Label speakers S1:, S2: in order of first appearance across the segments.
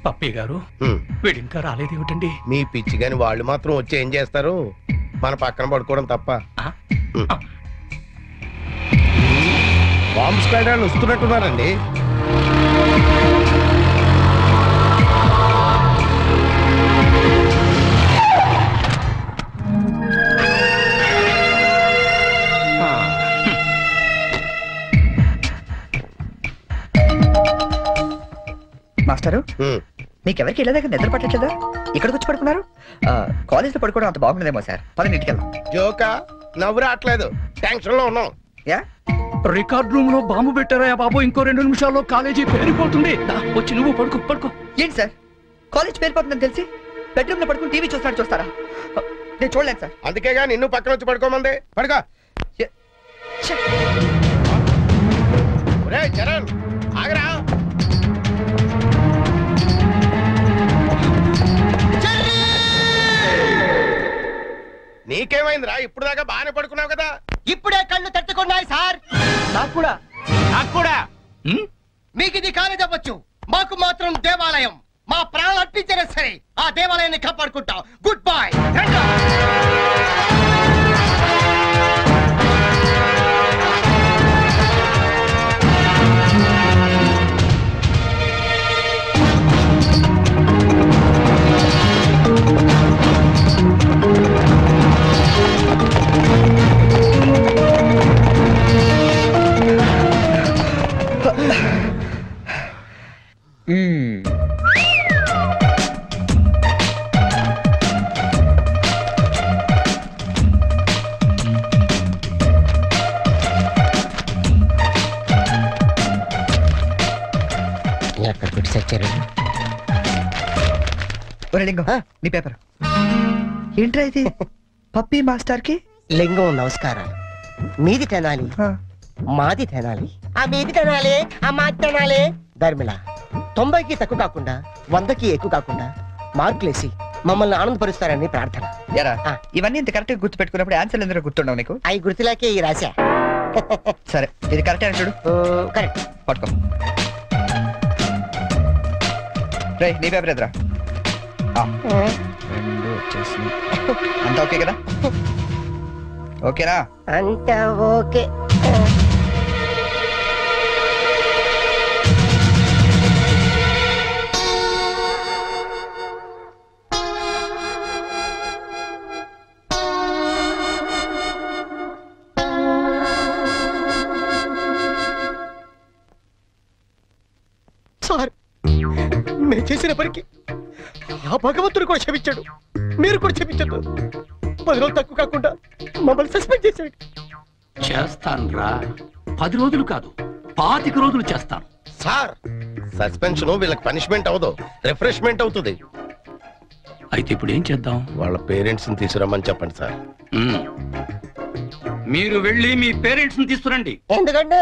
S1: Papaya గారు వీడు ఇంకా రాలేదేమిటండి?
S2: మీ పిచ్చి గాని వాళ్ళు మాత్రం వచ్చి ఏం చేస్తారు? మన పక్కన పడుకోవడం తప్ప. బాంబు స్క్వాడ్ వాళ్ళు వస్తున్నట్టున్నారండి.
S3: మాస్టరు, మీకెవరికి ఇళ్ళ దగ్గర నిద్ర పట్టట్లేదా? ఇక్కడికి వచ్చి పడుకున్నారు? కాలేజ్లో పడుకోవడం అంత బాగుండదేమో సార్. పదని ఇంటికి వెళ్దాం.
S2: జోకా? నవ్వు రావట్లేదు, టెన్షన్ లో ఉన్నాం.
S3: యా,
S1: రికార్డ్ రూమ్ లో బాంబు పెట్టారా బాబు? ఇంకో 2 నిమిషాల్లో కాలేజీ పేరిపోతుంది. వచ్చి నువ్వు పడుకో పడుకో.
S3: ఏంటి సార్, కాలేజ్ పేరిపోతుందని తెలిసి బెడ్రూమ్ లో పడుకుని టీవీ చూస్తారా? నేను చూడలేను సార్.
S2: అందుకేగా నిన్ను పక్కన వచ్చి పడుకోమంది. పడుకో. చరణ్ ఆగరా. నీకేమైందిరా? ఇప్పుడు దాకా బాగానే పడుకున్నావు కదా.
S4: ఇప్పుడే కళ్ళు తట్టుకున్నాయి సార్.
S1: నాకు కూడా.
S4: మీకు ఇది కాలేజ్ అవ్వచ్చు, మాకు మాత్రం దేవాలయం. మా ప్రాణాలు అర్పించినా సరే ఆ దేవాలయాన్ని కాపాడుకుంటాం. Good bye.
S3: లింగం, నీ పేపర్ ఏంట్రా ఇది? పప్పి మాస్టర్ కి
S4: లింగం నమస్కారాలు. మీది తినాలి, మాది తినాలి, ఆ మీది తినాలి, ఆ మాది తినాలి. ధర్మిళ 90కి తక్కువ కాకుండా 100కి ఎక్కువ కాకుండా మార్కులేసి మమ్మల్ని ఆనందపరుస్తారని ప్రార్థన.
S3: ఇవన్నీ ఇంత కరెక్ట్ గా గుర్తు పెట్టుకున్నప్పుడు ఆన్సర్లు ఎందుకు గుర్తుండవు నీకు?
S4: అవి గుర్తులాకే ఈ రాశా.
S3: సరే, ఇది కరెక్ట్ అని చూడు.
S4: కరెక్ట్.
S3: పట్టుకో. రే, నీ పేపర్ ఎదురా. 2 వచ్చేసింది. అంతా ఓకే కదా? ఓకేనా?
S4: అంతా ఓకే. సార్, మేము చేసిన పనికి ఆ భగవంతుడు కూడా క్షమించాడు, మీరు కూడా క్షమించద్దు. 10 రోజులు తక్కువ కాకుండా మమ్మల్ని సస్పెండ్ చేశాడు.
S1: చేస్తాను రా. 10 రోజులు కాదు, 25 రోజులు చేస్తాను.
S2: సార్, సస్పెన్షన్ వీళ్ళకి పనిష్మెంట్ అవదు, రిఫ్రెష్మెంట్ అవుతుంది.
S1: అయితే ఇప్పుడు ఏం చేద్దాం?
S2: వాళ్ళ పేరెంట్స్ ని తీసుకురమ్మని చెప్పండి సార్.
S1: మీరు వెళ్ళి మీ పేరెంట్స్ ని తీసుకురండి.
S4: ఎందుకంటే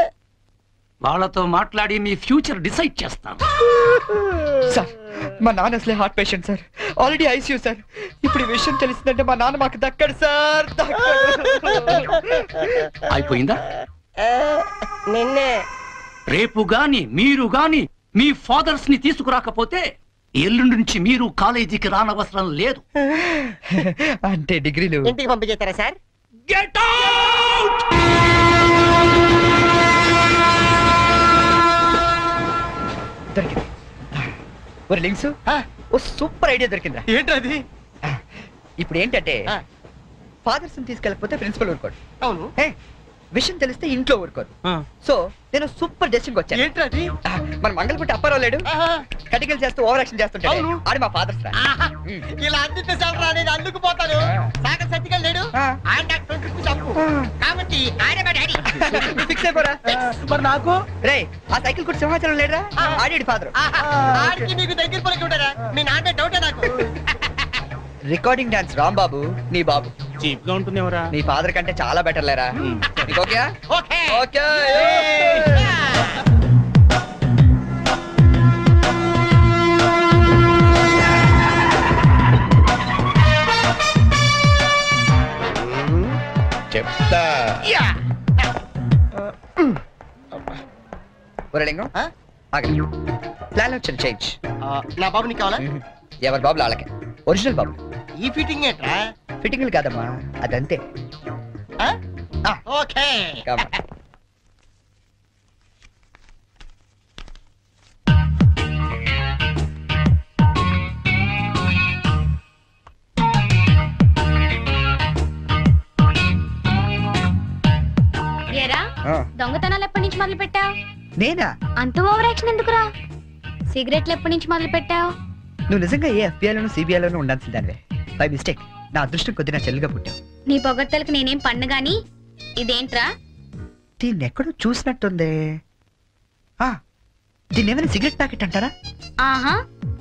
S1: వాళ్ళతో మాట్లాడి మీ ఫ్యూచర్ డిసైడ్ చేస్తాను.
S3: సార్, మా నాన్న అసలే heart patient sir. Already ICU sir. ఇప్పుడు ఈ విషయం తెలిసిందంటే మా నాన్న మాకు దక్కడు సార్.
S1: అయిపోయిందా?
S4: నిన్నే
S1: రేపు గాని మీరు గాని మీ ఫాదర్స్ ని తీసుకురాకపోతే ఎల్లుండి నుంచి మీరు కాలేజీకి రానవసరం లేదు.
S3: అంటే డిగ్రీలు
S4: ఇంటికి పంపించేస్తారా సార్?
S1: Get out!
S3: దొరికింది. ఒరే లింక్స్, ఓ సూపర్ ఐడియా దొరికిందిరా.
S4: ఏంటది?
S3: ఇప్పుడు ఏంటంటే ఫాదర్స్ తీసుకెళ్ళకపోతే ప్రిన్సిపల్ ఊరుకోడు.
S4: అవును.
S3: విషయం తెలిస్తే ఇంట్లో ఊరుకోరు. సో నేను సూపర్ డెసిషన్ వచ్చాను.
S4: ఏంటది?
S3: మన మంగళపుట్టి అప్పారావు లేడు, కటికలు చేస్తూ ఓవర్ యాక్షన్ చేస్తుంటాడు. ఆడి మా ఫాదర్స్ రా.
S4: ఇలా అందితే సార్ నేను అందుకుపోతాను. సాగర్ సత్తికల్ లేడు, ఆయన నాకు 20 తప్పు కాబట్టి ఆయన మా డాడీ.
S3: ఫిక్స్ అయిపోరా.
S4: మరి నాకు
S3: రే, ఆ సైకిల్ కూడా సింహాచలం లేడురా, ఆడి ఫాదర్.
S4: ఆడికి నీకు దగ్గర పలికి ఉంటారా? మీ నాన్న డౌటే నాకు.
S3: రికార్డింగ్ డాన్స్ రాంబాబు నీ బాబు.
S1: చీప్ గా ఉంటుంది ఎవరా?
S3: నీ ఫాదర్ కంటే చాలా బెటర్ లేరా. Okay
S4: okay
S3: okay.
S2: చెప్తా.
S3: ఒరే లింగం, ఆగండి. ప్లాన్ వచ్చిన చేంజ్.
S4: నా బాబు నీకు కావాలా?
S3: ఎవరి బాబులు వాళ్ళకే, ఒరిజినల్ బాబులు.
S4: ఈ ఫిట్టింగ్ ఏంట్రా?
S3: ఫిట్టింగ్లు కాదమ్మా, అదంతే.
S4: ఓకే.
S3: Come on.
S5: ఏరా దొంగతనాలు ఎప్పటి నుంచి మొదలు పెట్టావు?
S3: నేనా?
S5: అంత ఓవర్ యాక్షన్ ఎందుకురా? సిగరెట్లు ఎప్పటి నుంచి మొదలు పెట్టావు?
S3: నువ్వు నిజంగా ఏ ఎఫ్బిఐలోనూ సిబిఐలోనూ ఉండాల్సిందానివే. బై మిస్టేక్ నా అదృష్టం కొద్ది నా చెల్లిగా పుట్టావు.
S5: నీ పొగడ్తలకు నేనేం పన్ను గాని. ఇదేంట్రా?
S3: దీన్ని ఎక్కడో చూసినట్టుంది. దీన్ని ఏమైనా సిగరెట్ ప్యాకెట్ అంటారా?
S5: ఆహా,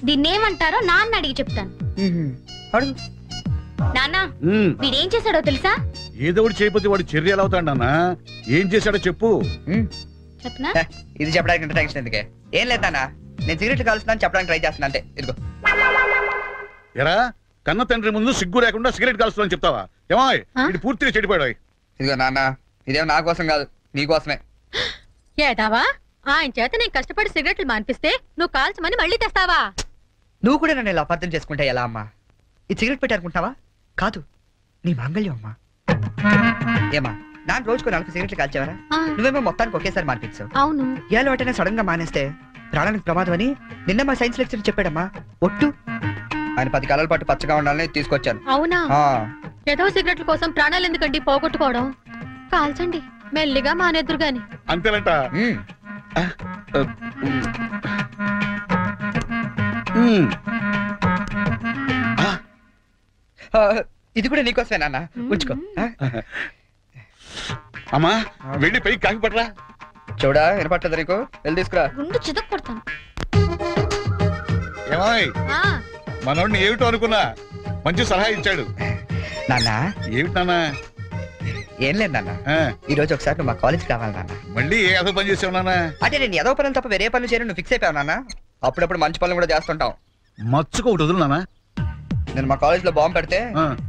S5: దీన్నేమంటారో నాన్న అడిగి చెప్తాను.
S3: అడుగు.
S5: నాన్న, వీడేం చేశాడో తెలుసా?
S6: ఏదో ఒకటి చేయకపోతే వాడు చర్య ఎలా అవుతాడు నాన్న? ఏం చేశాడో చెప్పు.
S5: చెప్పనా?
S3: ఇది చెప్పడానికి ఇంత టెన్షన్ ఎందుకే? ఏం లేదు నాన్న, నేను సిగరెట్లు కాలుస్తున్నాను చెప్పడానికి ట్రై చేస్తున్నా అంతే. ఇదిగో.
S6: ఎరా, కన్న తండ్రి ముందు సిగ్గు లేకుండా సిగరెట్ కాలుస్తున్నాను చెప్తావా? ఏమో ఇది పూర్తిగా చెడిపోయాడు.
S3: ఇదిగో నాన్న, ఇదేమో నా కోసం కాదు, నీ కోసమే.
S7: ఏదావా ఆయన చేత నేను కష్టపడి సిగరెట్లు మానిపిస్తే నువ్వు కాల్చమని మళ్ళీ తెస్తావా?
S3: నువ్వు కూడా నన్ను ఇలా అబద్ధం చేసుకుంటే ఎలా అమ్మా? ఇది సిగరెట్ పెట్టారుకుంటావా? కాదు, నీ మాంగళ్యం అమ్మా. ఏమా, నాన్న రోజుకు 4 సిగరెట్లు కాల్చేవారా? నువ్వేమో మొత్తానికి ఒకేసారి మానిపించావు.
S7: అవును.
S3: ఏ అలవాటైనా సడన్ గా మానేస్తే ప్రాణానికి ప్రమాదం అని నిన్న మా సైన్స్ లెక్చర్ చెప్పాడమ్మా. ఒట్టు ఆయన 10 కాలాల పాటు పచ్చగా ఉండాలని తీసుకొచ్చాను.
S7: అవునా? ఏదో సిగరెట్ల కోసం ప్రాణాలు ఎందుకండి పోగొట్టుకోవడం? కాల్చండి, మెల్లిగా మానేద్దురు గాని.
S6: అంతేనంట.
S3: ఇది కూడా నీకోసమే నాన్న, ఉంచుకో.
S6: అమ్మా, వెళ్ళి పైకి కాకి పట్టరా.
S3: చూడా, వినపట్టదు నీకు? వెళ్ళి తీసుకురా.
S5: గుండు చితక్ కొడతాను.
S6: ఏమాయ్, మనోడిని ఏమిటో అనుకున్నా మంచి సలహా ఇచ్చాడు.
S3: నాన్న,
S6: ఏమిటి నాన్న?
S3: ఏం లేదు నాన్న, ఈ రోజు ఒకసారి నువ్వు మా కాలేజ్కి రావాలి నాన్న.
S6: మళ్ళీ ఏ అదో పని చేసావు నాన్న?
S3: అంటే నేను ఏదో పనులు తప్ప వేరే పనులు చేయను నువ్వు ఫిక్స్ అయిపోయావు నాన్న. అప్పుడప్పుడు మంచి పనులు కూడా చేస్తుంటాం.
S6: మచ్చుకో ఒకటి వదులు నాన్న.
S3: నేను మా కాలేజ్ లో బాంబు పెడితే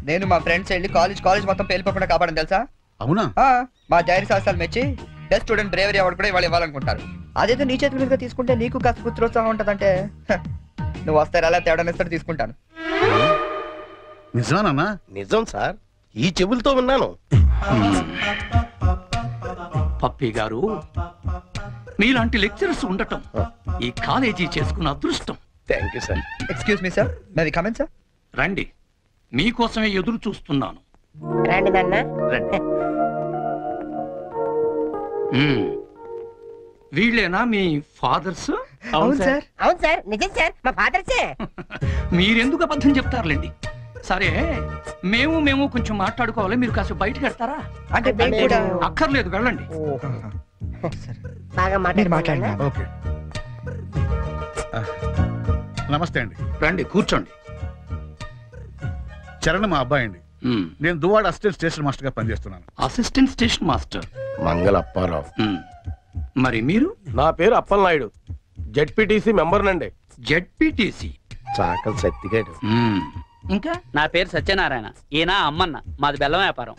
S3: నేను మా ఫ్రెండ్స్ వెళ్ళి కాలేజ్ మొత్తం పేలిపోకుండా కాపాడని తెలుసా?
S6: అవునా?
S3: మా ధైర్య సాహసాలు మెచ్చి బెస్ట్ స్టూడెంట్ బ్రేవరీ అవార్డు కూడా ఇవాళ ఇవ్వాలనుకుంటారు. అదేదో నీ చేతుల మీదుగా తీసుకుంటే నీకు కాస్త పుత్రోత్సాహం ఉంటదంటే నువ్వు వస్తారా అలా తేడా ఇస్తాడు తీసుకుంటాను.
S6: నిజమా నాన్న?
S2: నిజం సార్, ఈ చెవులతో విన్నాను.
S1: పప్పి గారు, మీలాంటి లెక్చరర్స్ ఉండటం ఈ కాలేజీ చేసుకున్న అదృష్టం.
S2: Thank you sir.
S3: Excuse me sir, నాది కమెంట్ సార్.
S1: రండి, మీకోసమే ఎదురు చూస్తున్నాను.
S4: రండి నాన్న.
S2: రండి.
S1: వీళ్ళేనా మీ ఫాదర్స్?
S3: అవును సార్.
S4: అవును సార్, నిజం సార్, మా ఫాదర్సే.
S1: మీరెందుకు అబద్ధం చెప్తారులేండి. సరే, మేము కొంచెం మాట్లాడుకోవాలి, మీరు కాస్త బయటకు వెళ్తారా?
S3: అంటే మేము కూడా
S1: అక్కర్లేదు, వెళ్ళండి.
S4: బాగా
S3: మీరు మాట్లాడండి.
S6: ఓకే. నమస్తే అండి.
S1: రండి, కూర్చోండి.
S6: చరణ్ మా అబ్బాయి అండి. నేను దువాడ అసిస్టెంట్ స్టేషన్ మాస్టర్ గా పనిచేస్తున్నాను.
S1: అసిస్టెంట్ స్టేషన్ మాస్టర్
S2: మంగళ అప్పారావు.
S1: మరి మీరు?
S8: నా పేరు అప్పలనాయుడు, జెడ్పీటీసీ మెంబర్ నండి.
S1: జెడ్పీటీసీ.
S2: చాకల సత్తిగాడు.
S1: ఇంకా
S9: నా పేరు సత్యనారాయణ, ఈయన అమ్మన్న, మాది బెల్లం వ్యాపారం.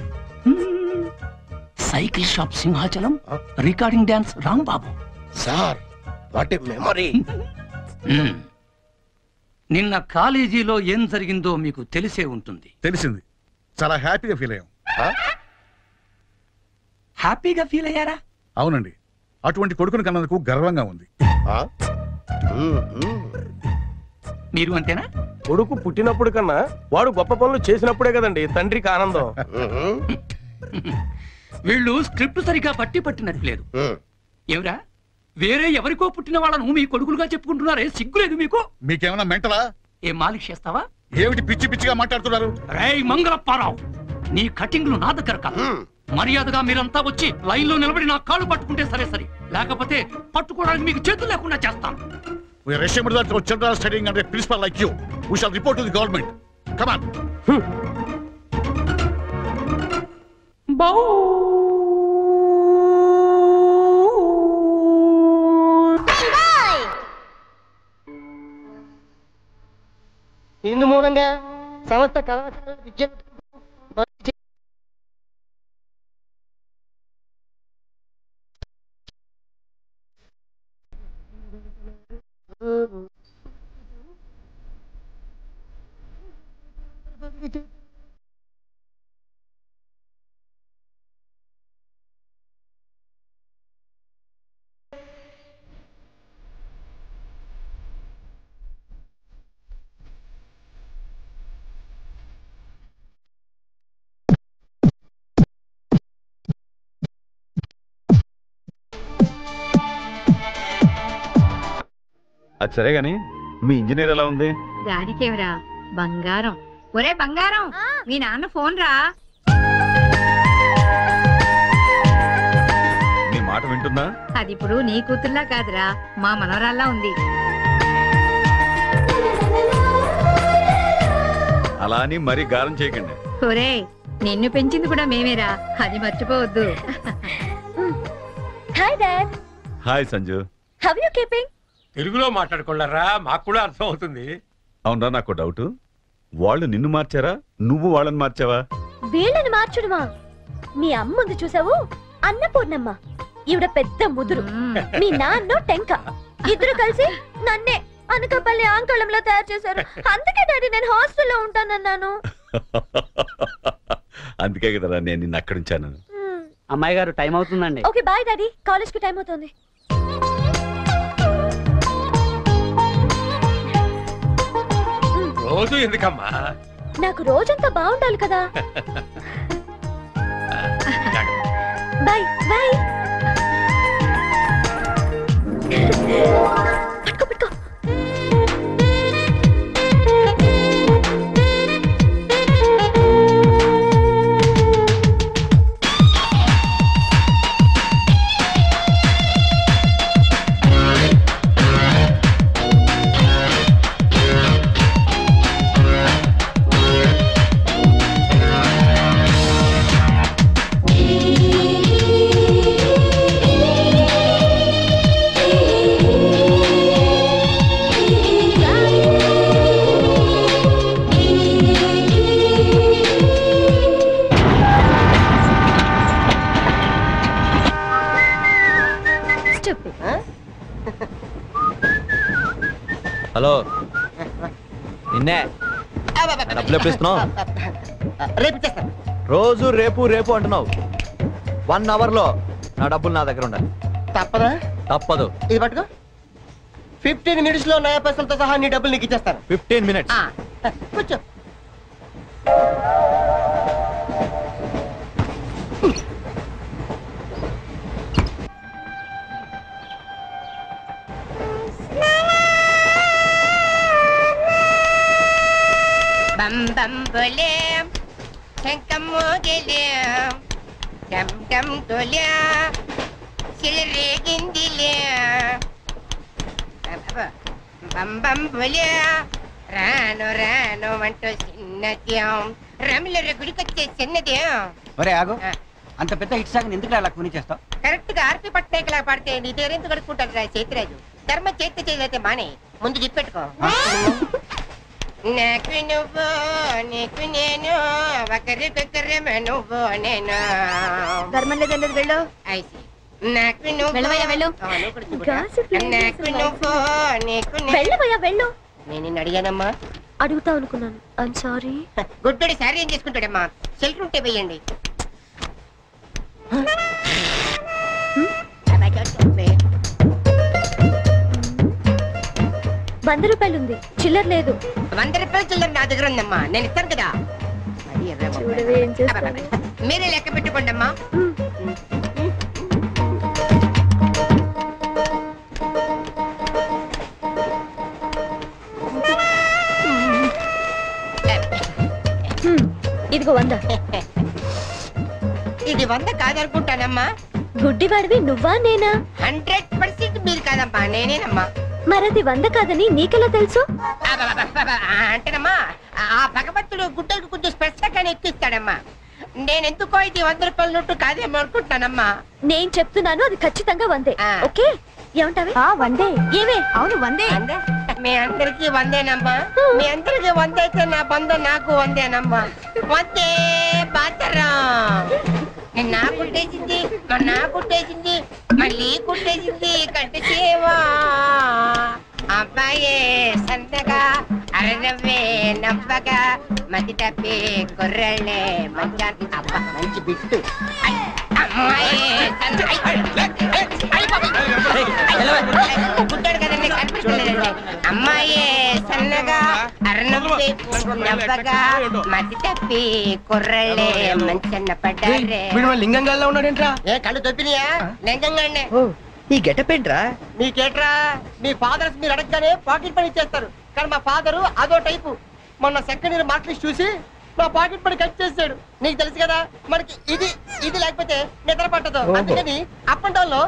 S1: Cycle shop Simhachalam, recording dance Rambabu.
S2: Sir, what a memory.
S1: నిన్న కాలేజీలో ఏం జరిగిందో మీకు తెలిసే ఉంటుంది.
S6: తెలిసింది. చాలా హ్యాపీగా ఫీల్ అయ్యాం.
S1: హ్యాపీగా ఫీల్ అయ్యారా?
S6: అవునండి, అటువంటి కొడుకుని కన్నందుకు గర్వంగా ఉంది.
S1: మీరు అంతేనా?
S8: కొడుకు పుట్టినప్పుడు కన్నా వాడు గొప్ప పనులు చేసినప్పుడే కదండి తండ్రికి ఆనందం.
S1: వీళ్ళు స్క్రిప్ట్ సరిగా పట్టినట్లేదు. ఏమిరా, వేరే ఎవరికో పుట్టిన వాళ్ళను మీ కొడుకులుగా చెప్పుకుంటున్నారే, సిగ్గులేదు మీకు?
S6: మీకేమైనా మెంటలా?
S1: ఏ మాలిష్ చేస్తావా?
S6: ఏమిటి పిచ్చి పిచ్చిగా మాట్లాడుతున్నారు?
S1: రేయ్ మంగళప్పారావు, నీ కటింగ్లు నా దగ్గర కాదు. మర్యాదగా మీరంతా వచ్చి లైన్ లో నిలబడి నా కాళ్ళు పట్టుకుంటే సరే, లేకపోతే పట్టుకోవడానికి మీకు చేతులు లేకుండా చేస్తాను.
S6: We are ashamed that our children are studying under a principal like you. We shall report to the government. Come on.
S4: ఇందు మూలంగా సమస్త కళాశాల విద్యార్థులకు
S10: అది సరే గాని మీ ఇంజనీర్ ఎలా ఉంది?
S7: దానికేవరా బంగారం. ఒరే బంగారం, మీ నాన్న ఫోన్ రా.
S10: నీ మాట వింటుందా?
S7: అది ఇప్పుడు నీ కూతుర్లా కాదురా, మా మనవరాల్లా ఉంది.
S10: అలా అని మరీ గారం చేయకండి.
S7: ఒరే, నిన్ను పెంచింది కూడా మేమేరా, అది మర్చిపోవద్దు.
S5: Hi dad.
S10: Hi Sanju.
S5: How you keeping?
S11: తెలుగులో మాట్లాడుకోలేరా, మాకు కూడా అర్థం అవుతుంది.
S10: అవునరా, నాకు డౌట్. వాళ్ళు నిన్ను మార్చారా, నువ్వు వాళ్ళని మార్చావా?
S5: వీళ్ళని మార్చడమా? మీ అమ్మ ఉంది చూసావు, అన్నపూర్ణమ్మ. ఈవిడ పెద్ద ముదురు, మీ నాన్న టెంక. ఇద్దరు కలిసి నన్నే అనకాపల్లి ఆంకళంలో తయారు చేశారు. అందుకే డాడీ నేను హాస్టల్లో ఉంటానన్నాను.
S10: అందుకే కదరా నేను నిన్ను అక్కడ ఉంచాను.
S9: అమ్మాయి గారు టైం అవుతుందండి.
S5: ఓకే బాయ్ డాడీ, కాలేజ్ కి టైం అవుతుంది.
S11: రోజు ఎందుకమ్మా?
S5: నాకు రోజంతా బాగుండాలి కదా. Bye bye. పట్టుకో పట్టుకో.
S12: హలో, నిన్నే డబ్బులు ఎప్పుడు ఇస్తున్నావు?
S4: రేపు ఇచ్చేస్తాను.
S12: రోజు రేపు రేపు అంటున్నావు. 1 అవర్ లో నా డబ్బులు నా దగ్గర ఉండాలి.
S4: తప్పదా?
S12: తప్పదు.
S4: ఇది పట్టుకో. 15 మినిట్స్ లో నయా పైసలతో సహా నీ డబ్బులు నీకు ఇచ్చేస్తాను.
S12: 15 మినిట్స్.
S4: కూర్చో.
S13: బం బం బోలే శంకం మోగలే డమ్ డమ్ తోలే సిలరేగిందిలే బం బం బోలే రాను రాను అంటూ చిన్నద్యం రమిల గుడికొచ్చే చిన్నద్యం.
S14: ఒరే ఆగు, అంత పెద్ద హిట్ సాగ్ ఎందుకు అలా కొని చేస్తావు?
S13: కరెక్ట్ గా ఆర్పి పట్నాయక్ లా పాడితే నీ దగ్గర ఎందుకు కడుక్కుంటారు రా చేతిరాజు. ధర్మ చేతి చేయలేతే మానే, ముందు చెప్పెట్టుకో. నాకు నువ్వు నీకు నేను ఒకరికొకరేమో నువ్వు నేను.
S5: ధర్మం లేదండి, వెళ్ళు.
S13: నాకు నువ్వు
S5: వెళ్ళవయ్యా వెళ్ళు.
S13: నాకు నువ్వు నీకు
S5: వెళ్ళవయ్యా వెళ్ళు.
S13: నేను నిన్ను అడిగానమ్మా.
S5: అడుగుతా అనుకున్నాను. I'm sorry.
S13: గుడ్డోడి సారీ ఏం చేసుకుంటాడమ్మా? షెల్టర్ ఉంటే వేయండి.
S5: ₹100 ఉంది, చిల్లర లేదు.
S13: ₹100 చిల్లర నా దగ్గర ఉందమ్మా, నేను ఇస్తాను కదా. మీరే లెక్క పెట్టుకోండి అమ్మా.
S5: ఇదిగో 100.
S13: ఇది 100 కాదనుకుంటానమ్మా.
S5: గుడ్డివాడివి నువ్వా నేనా?
S13: 100% మీరు కాదమ్మా, నేనేనమ్మా.
S5: మరది 100 కాదని నీకెలా తెలుసు?
S13: అంటేనమ్మా, ఆ భగవంతుడు గుడ్డలకు కొంచెం స్పెషల్గానే ఎక్కిస్తాడమ్మా. నేనెందుకో ఇది ₹100 నోటు కాదేమో అనుకుంటున్నానమ్మా.
S5: నేను చెప్తున్నాను, అది ఖచ్చితంగా 100. ఓకే, ఏమంటావే? 100. ఏమే? అవును 100.
S13: మీ అందరికి 100నమ్మా. మీ అందరికి 100 అయితే నా బంధం నాకు 100నమ్మా. 100 బాతరా. నా కుట్టేసింది, నా కుట్టేసింది, మళ్ళీ కుట్టేసింది కట్టి చేవా. అబ్బాయే సంతగా అరనవ్వే నవ్వగా మతి తప్పి కుర్రళ్ళే మంచాన్ని. అబ్బా మంచి బిట్టు. గుడ్డాడు కదండి, కనిపించలేదండి. అమ్మాయే సన్నగా అరనవ్వే నవ్వగా మతి తప్పి కుర్రళ్ళే మంచన్న పడ్డారే.
S14: లింగంగా ఉన్నాడేంట్రా?
S13: ఏ కళ్ళు తొప్పినాయా? లింగంగానే.
S3: ఈ గెటప్ ఏంట్రా?
S4: మీకేట్రా, మీ ఫాదర్స్ మీరు అడగగానే పాకెట్ పని ఇచ్చేస్తారు, కానీ మా ఫాదరు అదో టైపు. మొన్న సెకండ్ ఇయర్ మార్క్ లిస్ట్ చూసి నా పాకెట్ పని కట్ చేసాడు. నీకు తెలుసు కదా, మనకి ఇది ఇది లేకపోతే నిద్ర పట్టదు. అందుకని అప్ అండ్ డౌన్ లో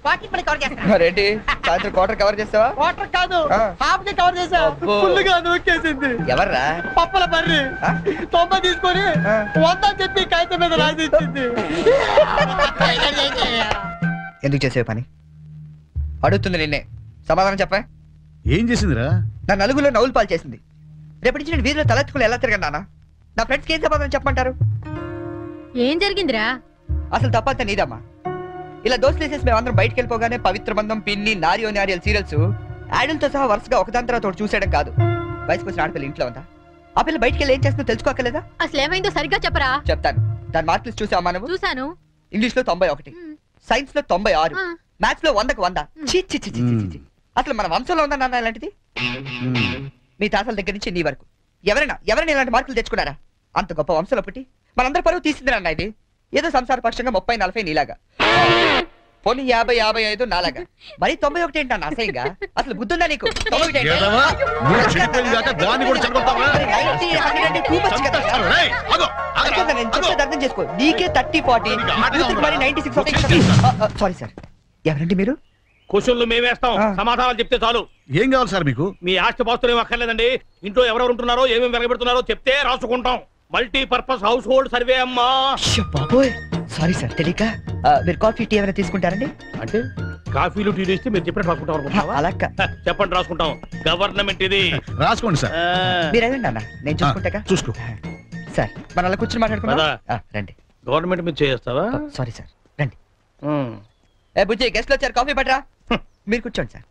S4: పాకెట్ పని కవర్ చేస్తాను.
S3: ఏంటి సాయంత్రం క్వార్టర్ కవర్ చేస్తావా?
S4: వాటర్ కాదు, హాఫ్ కి కవర్ చేసా. ఫుల్గా నొక్కేసింది.
S3: ఎవర్రా?
S4: పప్పల బర్రి 90 తీసుకొని 100 చెప్పి కాగితం మీద రాసి ఇచ్చింది.
S3: ఎందుకు చేసే పని? అడుగుతుంది నిన్నే, సమాధానం చెప్పా.
S6: ఏం చేసిందిరా?
S3: నా నలుగులో నవ్వులు పాలు చేసింది. రేపటి నుంచి నేను వీధిలో తలెత్తుకుని ఎలా తిరగండి నాన్న? నా ఫ్రెండ్స్కి ఏం సమాధానం చెప్పమంటారు?
S7: ఏం జరిగిందిరా?
S3: అసలు తప్పంతా నీదమ్మా. ఇలా దోస్తులు వేసేసి మేమందరం బయటకు వెళ్ళిపోగానే పవిత్ర బంధం, పిన్ని, నారియో నారియల్ సీరియల్స్ యాడల్తో సహా వరుసగా ఒకదాని తర్వాత ఒకటి చూసేయడం కాదు. వయసుకు వచ్చిన ఆడపిల్ల ఇంట్లో ఉందా? ఆ పిల్ల బయటకు వెళ్ళి ఏం చేస్తుందో తెలుసుకోకలేదా?
S7: అసలు ఏమైందో సరిగ్గా చెప్పరా.
S3: చెప్తాను. దాని మార్క్ లిస్ట్ చూసావా నువ్వు?
S7: చూసాను.
S3: ఇంగ్లీష్ లో 91, సైన్స్ లో 96, మ్యాథ్స్ లో 100కు 100. చి చి చి చి చి. అసలు మన వంశంలో ఉందా నాన్న ఇలాంటిది? మీ తాతల దగ్గర నుంచి నీ వరకు ఎవరైనా ఇలాంటి మార్కులు తెచ్చుకున్నారా? అంత గొప్ప వంశంలో పుట్టి మనందరి పరువు తీసింది నాన్న ఇది. ఏదో సంసార పక్షంగా 30-40 నీలాగా, పోనీ 50-55 నాలాగా, మరి 91 ఏంటన్నా అసహ్యంగా? అసలు బుద్ధుందా నీకు? 91 అర్థం చేసుకో. నీకే 30-40, మరి 96. సారీ సార్, ఎవరండి మీరు?
S8: క్వశ్చన్లు మేమేస్తాం, సమాధానాలు చెప్తే చాలు.
S6: ఏం కావాలి సార్ మీకు?
S8: మీ ఆస్తి పాస్తులు ఏం అక్కర్లేదండి. ఇంట్లో ఎవరెవరు ఉంటున్నారో, ఏమేమి వెలగబెడుతున్నారో చెప్తే రాసుకుంటాం. మల్టీపర్పస్ హౌస్ హోల్డ్ సర్వే అమ్మా.
S3: బాబోయ్, సారీ సార్, తెలియక. మీరు కాఫీ టీ ఏమైనా తీసుకుంటారండి?
S8: అంటే కాఫీలు టీలు ఇస్తే మీరు చెప్పినట్టు రాసుకుంటాం అనుకుంటున్నావా?
S3: అలా
S8: చెప్పండి, రాసుకుంటాం. గవర్నమెంట్ ఇది,
S6: రాసుకోండి సార్.
S3: మీరు అదండి అన్న, నేను చూసుకుంటా.
S6: చూసుకో
S3: సార్. మనం అలా కూర్చొని మాట్లాడుకుందాం. రండి.
S8: గవర్నమెంట్ మీద చేస్తావా?
S3: సారీ సార్, రండి. ఏ బుజ్జి, గెస్ట్లు వచ్చారు, కాఫీ పట్టరా. మీరు కూర్చోండి సార్,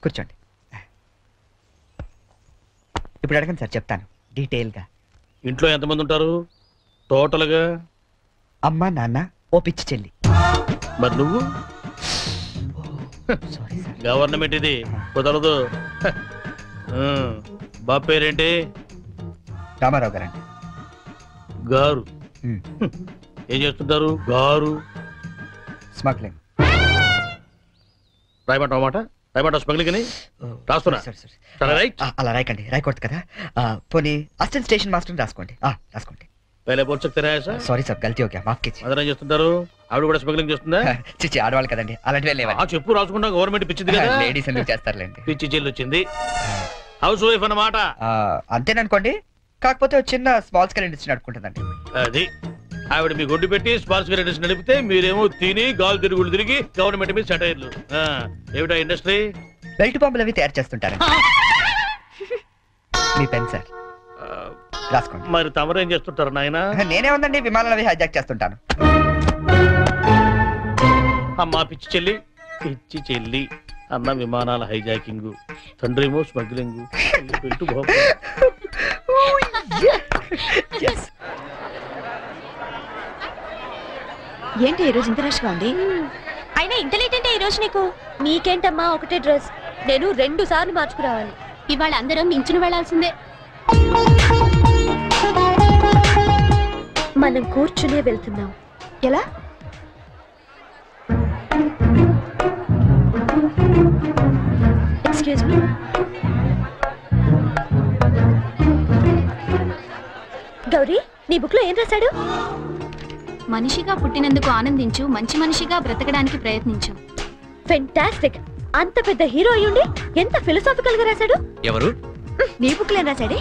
S3: కూర్చోండి. ఇప్పుడు అడగండి సార్, చెప్తాను డీటెయిల్గా.
S8: ఇంట్లో ఎంతమంది ఉంటారు టోటల్ గా?
S3: అమ్మ, నాన్న, ఓ పిచ్చి చెల్లి.
S8: మరి నువ్వు? గవర్నమెంట్ ఇది, కుదరదు. బాబు పేరేంటి?
S3: రామారావు గారండి.
S8: గారు ఏం చేస్తుంటారు? గారు
S3: స్మగ్లింగ్.
S8: రాయమంటావు మాట? రాయమంటావు స్మగ్లింగ్ అని రాస్తున్నా.
S3: అలా రాయకండి, రాయకూడదు కదా. పోనీ అసిస్టెంట్ స్టేషన్ మాస్టర్ రాసుకోండి. రాసుకోండి. సారీ సార్, గల్తీ ఓకే, మాఫ్ कीजिए.
S8: అదరేం చేస్తుంటారు? ఆవిడ కూడా స్మగ్లింగ్ చేస్తుందా?
S3: చిచ్చి, ఆడవాళ్ళు కదండి, అలాంటివే లేవా?
S8: చెప్పు, రాసుకుంటా. గవర్నమెంట్ పిచ్చింది కదా,
S3: లేడీస్ ఎందుకు చేస్తారులేండి.
S8: పిచ్చి చెల్లి వచ్చింది. హౌస్ వైఫ్ అన్నమాట.
S3: అంతేననుకోండి, కాకపోతే చిన్న స్మాల్ స్కేల్ ఇండస్ట్రీ నడుపుకుంటుందండి.
S8: అది ఆవిడ మీ గొడ్డు పెట్టి స్మాల్ స్కేల్ ఇండస్ట్రీ నడిపితే మీరేమో తిని గాలు తిరుగులు తిరిగి గవర్నమెంట్ మీద సెటైర్లు. ఏమిటా ఇండస్ట్రీ?
S3: బెల్ట్ బాంబులు అవి తయారు చేస్తుంటారు. మీ పెన్ సార్, రాసుకోండి.
S8: మరి తమరు ఏం చేస్తుంటారు నాయన?
S3: నేనే ఉందండి, విమానాలు అవి హైజాక్ చేస్తుంటాను.
S8: అమ్మా పిచ్చి చెల్లి, పిచ్చి చెల్లి అన్న విమానాల హైజాకింగ్, తండ్రేమో స్మగ్లింగ్.
S5: ఏంటి ఈరోజు ఇంత రష్గా ఉంది? అయినా ఇంత లేట్ అంటే ఈరోజు నీకు? నీకేంటమ్మా, ఒకటే డ్రెస్. నేను 2 సార్లు మార్చుకురావాలి.
S7: ఇవాళ అందరం నించుని వెళ్లాల్సిందే.
S5: మనం కూర్చునే వెళ్తున్నాం. ఎలా? Excuse me. గౌరీ, నీ బుక్ లో ఏం రాశాడు?
S7: మనిషిగా పుట్టినందుకు ఆనందించు, మంచి మనిషిగా బ్రతకడానికి ప్రయత్నించు.
S5: ఫెంటాస్టిక్. అంత పెద్ద హీరో అయ్యుండి ఎంత ఫిలసాఫికల్ గా రాశాడు.
S12: ఎవరు?
S5: నీ బుక్ లో ఏం రాశాడే?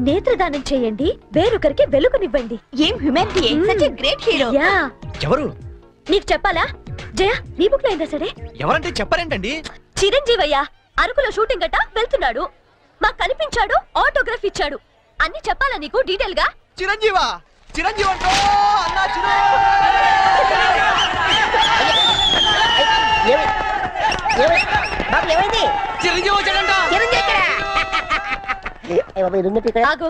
S5: నేత్రదానం చేయండి, వేరొకరికి వెలుగునివ్వండి. ఏం humanity, such a great hero. Yeah.
S12: ఎవరు?
S5: నీకు చెప్పాలా? జయ, నీ బుక్ లో ఏం రాశాడే?
S12: ఎవరంటే చెప్పారేంటండి?
S5: చిరంజీవయ్య అరకులో షూటింగ్ గట్ట వెళ్తున్నాడు, మాకు కనిపించాడు, ఆటోగ్రాఫ్ ఇచ్చాడు. అన్ని చెప్పాలా నీకు డీటెయిల్ గా?
S12: చిరంజీవా? చిరంజీవి అంటో అన్నా చిరంజీవి వచ్చాడంట.
S5: ఆగు,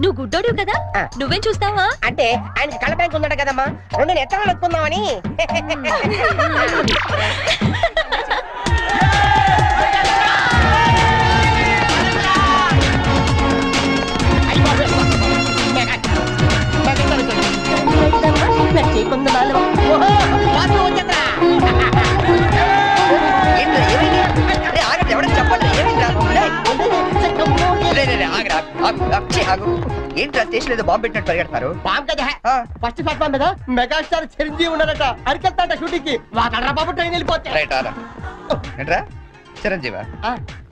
S5: నువ్వు గుడ్డోడు కదా, నువ్వేం చూస్తావా?
S4: అంటే ఆయనకి కళ్ళ బ్యాంక్ ఉన్నాడు కదమ్మా, 2 ఎత్తనాలు ఎక్కుందామని.
S3: ఏంట్రా స్టేషన్ ఏదో బాంబు పెట్టినట్టు పరిగెడతారు?
S4: బాంబు కదా ఫస్ట్ ప్లాట్ఫామ్ మీద మెగాస్టార్ చిరంజీవి ఉన్నారట అరికెళ్తాట షూటింగ్ కి వాడరా బాబు ట్రైన్ వెళ్ళిపోతే
S3: రైట్ ఆరా ఏంట్రా చిరంజీవా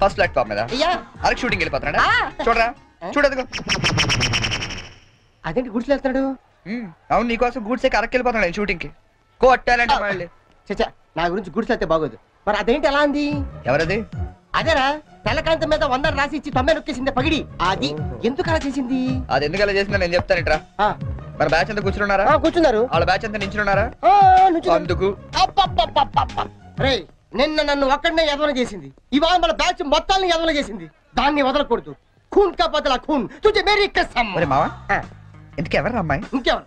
S3: ఫస్ట్ ప్లాట్ఫామ్ మీద అరకు షూటింగ్ వెళ్ళిపోతున్నాడా? చూడరా చూడదుగో
S4: అదేంటి గుడిసెలు వెళ్తున్నాడు?
S3: అవును నీకోసం గూడ్స్ ఎక్కి అరకు వెళ్ళిపోతున్నాడు షూటింగ్ కి కొట్టాలంటే మళ్ళీ.
S4: చచ్చా నా గురించి గుడిసెలు అయితే బాగోదు. మరి అదేంటి ఎలా అంది?
S3: ఎవరది?
S4: అదేరా తెల్లకాంతం మీద 100 రాసి ఇచ్చి 90 నొక్కేసింది పగిడి. అది ఎందుకు అలా చేసింది?
S3: అది ఎందుకు అలా చేసిందో నేను చెప్తాను ఇట్రా. మన బ్యాచ్ అంతా కూర్చున్నారా?
S4: కూర్చున్నారు.
S3: వాళ్ళ బ్యాచ్ అంతా నించున్నారా? అందుకు
S4: రే నిన్న నన్ను ఒక్కడనే ఎదవన చేసింది, ఇవాళ మన బ్యాచ్ మొత్తాన్ని ఎదవన చేసింది. దాన్ని వదలకూడదు. ఖూన్ కా బదలా ఖూన్ తుజే మేరీ కసమ్.
S3: ఒరే మావా ఎందుకు ఎవరు అమ్మాయి?
S4: ఇంకెవరు?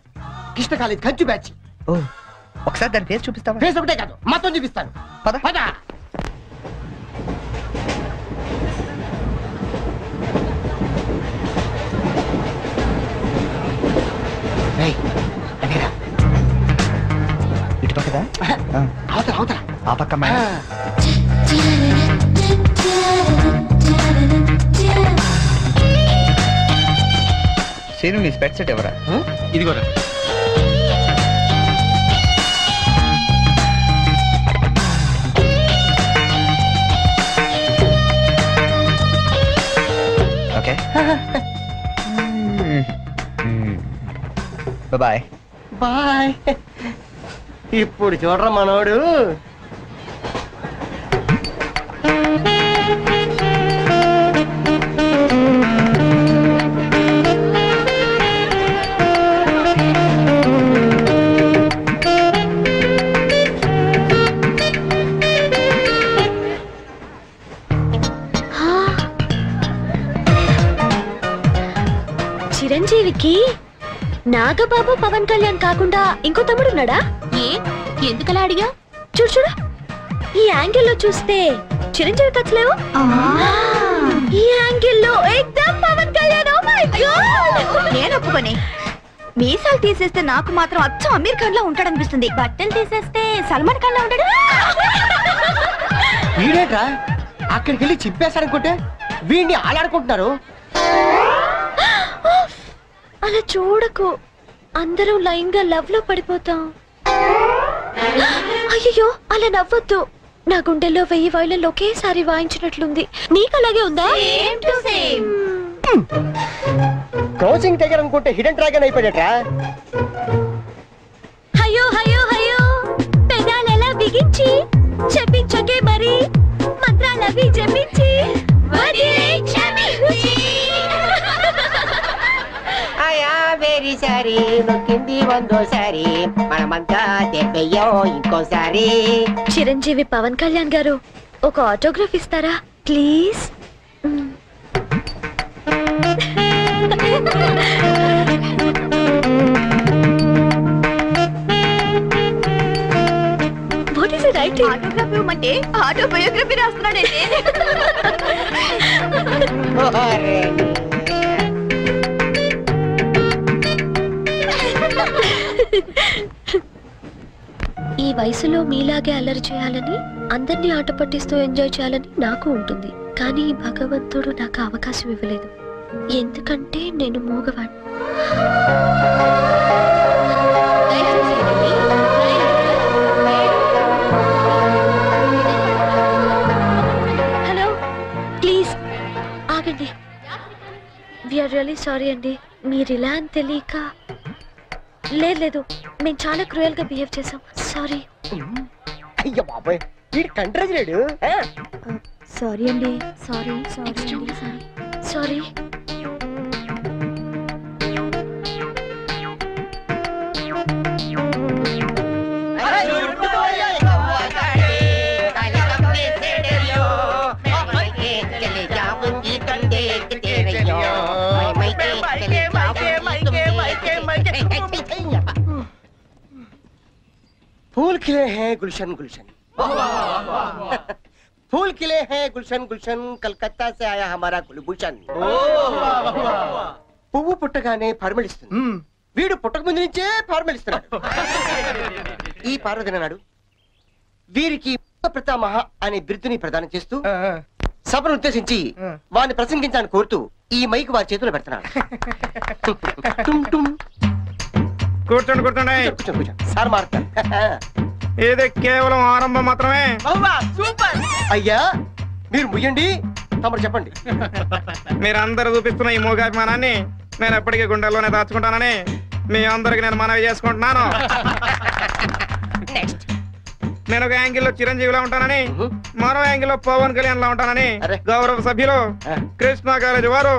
S4: కృష్ణ కాలేజ్ కంచు బ్యాచ్.
S3: ఓ ఒకసారి దాని ఫేస్ చూపిస్తావా?
S4: ఫేస్ ఒకటే కాదు మొత్తం చూపిస్తాను.
S3: పద
S4: పద.
S3: ఇటు పక్కదా?
S4: అవతల అవతల
S3: ఆ పక్క అమ్మాయి. సీను నీ స్పెట్ సెట్ ఎవరా?
S1: ఇదిగోరా.
S3: Okay bye
S4: bye. ఇప్పుడు చూడరా మనోడు.
S5: చిరంజీవికి నాగబాబు పవన్ కళ్యాణ్ కాకుండా ఇంకో తమ్ముడున్నాడా? ఎందుకలా అడిగా? చూడు చూడు ఈ యాంగిల్లో చూస్తే చిరంజీవి కచ్చలేవు, ఈ యాంగిల్లో ఏకదమ్ Pawan Kalyan. Oh my god నేను ఒప్పుకొని మీసాలు తీసేస్తే నాకు మాత్రం అచ్చం అమీర్ ఖాన్ లా ఉంటాడనిపిస్తుంది, బట్టలు తీసేస్తే సల్మాన్ ఖాన్ లా ఉంటాడు.
S4: వీడేట్రా అక్కడికి వెళ్ళి చింపేశారనుకుంటే వీడిని ఆలాడుకుంటున్నారు.
S5: అలా చూడకు, అందరం లైన్ గా లవ్ లో పడిపోతాం. అయ్యో అలా నవ్వొద్దు, నా గుండెల్లో 1000 వైలన్లు ఒకేసారి వాయించినట్లుంది. నీకు అలాగే ఉందా?
S4: క్రాసింగ్ టైగర్ అనుకుంటే హిడెన్ డ్రాగన్ అయిపోయాడట్రా.
S5: అయ్యో అయ్యో అయ్యో పెదాలెలా బిగించి చెప్పించకే మరి మంత్రాలవి జపించి
S13: వెరీ సారీ నొక్కింది వందోసారి మనమంతా తెప్పయ్యో ఇంకోసారి.
S5: చిరంజీవి పవన్ కళ్యాణ్ గారు ఒక ఆటోగ్రాఫ్ ఇస్తారా please? What is it writing? Autograph ఇవ్వమంటే ఆటోబయోగ్రఫీ రాస్తున్నాడండి. ఈ వయసులో మీలాగే అల్లరి చేయాలని, అందరినీ ఆట పట్టిస్తూ ఎంజాయ్ చేయాలని నాకు ఉంటుంది. కానీ భగవంతుడు నాకు అవకాశం ఇవ్వలేదు, ఎందుకంటే నేను మూగవాడిని. హలో ప్లీజ్ ఆగండి. వీఆర్ రియల్లీ సారీ అండి, మీరు ఇలా అని తెలియక. లేదు మేము చాలా క్రూయల్ గా బిహేవ్ చేసాం, సారీ.
S4: అయ్యో బాబాయ్ వీడు కంట్రజలేడు.
S5: సారీ అండి, సారీ సారీ.
S4: फूल खिले हैं गुलशन गुलशन, फूल खिले हैं गुलशन गुलशन, कलकत्ता से आया हमारा कुलभूषण. పువ్వు పుట్టగానే పరిమళిస్తుంది, వీడు పుట్టక ముందు నుంచే పరిమళిస్తున్నాడు. ఈ పార్వదిన నాడు వీరికి ప్రతామహ అనే బిరుదుని ప్రదానం చేస్తూ సభను ఉద్దేశించి వారిని ప్రసంగించాలని కోరుతూ ఈ మైక్ వారి చేతిలో పెడుతున్నాడు.
S15: కూర్చోండి కూర్చోండి.
S4: సార్ మారుతారు.
S15: ఇది కేవలం ఆరంభం మాత్రమే.
S4: సూపర్. అయ్యా మీరు ముయ్యండి, తమరు చెప్పండి.
S15: మీరందరూ చూపిస్తున్న ఈ మూగాభిమానాన్ని నేను ఎప్పటికీ గుండెల్లోనే దాచుకుంటానని మీ అందరికి నేను మనవి చేసుకుంటున్నాను. నేను ఒక యాంగిల్లో చిరంజీవిలా ఉంటానని, మరో యాంగిల్లో పవన్ కళ్యాణ్ లా ఉంటానని గౌరవ సభ్యులు కృష్ణా కాలేజీ వారు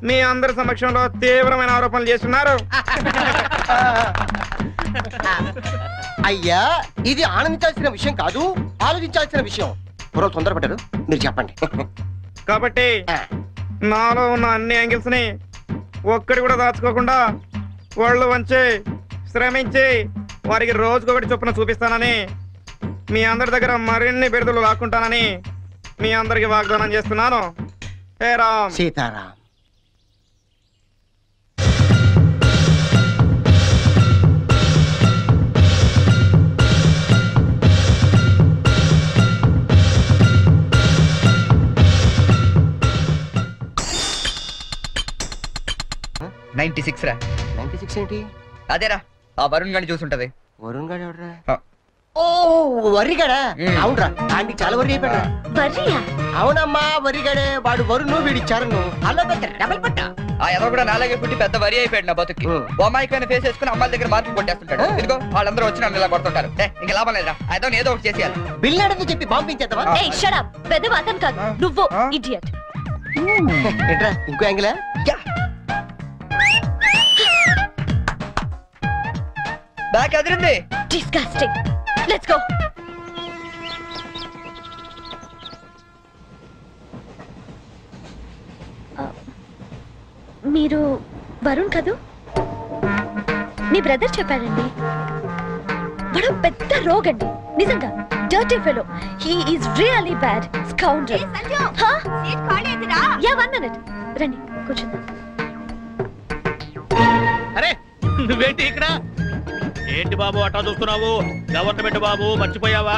S15: మీ అందరి సమక్షంలో తీవ్రమైన ఆరోపణలు చేస్తున్నారు.
S4: అయ్యా ఇది ఆనందించాల్సిన విషయం కాదు, ఆలోచించాల్సిన విషయం. మరో తొందరపడ్డారు, మీరు చెప్పండి.
S15: కాబట్టి నాలో ఉన్న అన్ని యాంగిల్స్ ని ఒక్కడి కూడా దాచుకోకుండా వాళ్ళు వంచి శ్రమించి వారికి రోజుకొకటి చొప్పున చూపిస్తానని, మీ అందరి దగ్గర మరిన్ని బిరుదులు లాక్కుంటానని మీ అందరికి వాగ్దానం చేస్తున్నాను. హే రామ్
S4: సీతారాం.
S3: రా
S4: 96 ఏంటి?
S3: అదేరా ఆ వరుణ్ గాని చూసుంటది.
S4: వరుణ్ గాడు ఎవడరా? ఓ వరిగడా? అవునరా, ఆంటీ చాలా వరి అయిపోయాడు. అవునమ్మా వరిగడే. వాడు వరుణ్ వీడి చరణ్ అలా డబల్ పట్ట.
S3: ఆ ఎదో కూడా నాలాగే పుట్టి పెద్ద వరి అయిపోయాడు నా బతుకి. బొమ్మాయికైనా ఫేస్ వేసుకుని అమ్మాయిల దగ్గర మార్కులు కొట్టేస్తుంటాడు. ఇదిగో వాళ్ళందరూ వచ్చి నన్ను ఇలా కొడుతుంటారు. ఇంకా లాభం లేదురా, ఏదో ఒకటి చేసేయాలి.
S4: బిల్లాడని చెప్పి బాంబించేద్దామా?
S5: పెద్ద అతను కాదు నువ్వు ఇడియట్.
S4: ఏంట్రా ఇంకో యాంగిలా?
S3: Back Adirindi.
S5: Disgusting. Let's go. మీరు వరుణ్ కదూ? మీ బ్రదర్ చెప్పాడండి. వాడు పెద్ద రోగండి, నిజంగా dirty fellow. He is really bad scoundrel. Yeah 1 minute. రండి కూర్చుందాం.
S8: అరే నువ్వేంటి ఇక్కడ? ఏంటి బాబు అట్టా చూస్తున్నావు? గవర్నమెంట్ బాబు మర్చిపోయావా?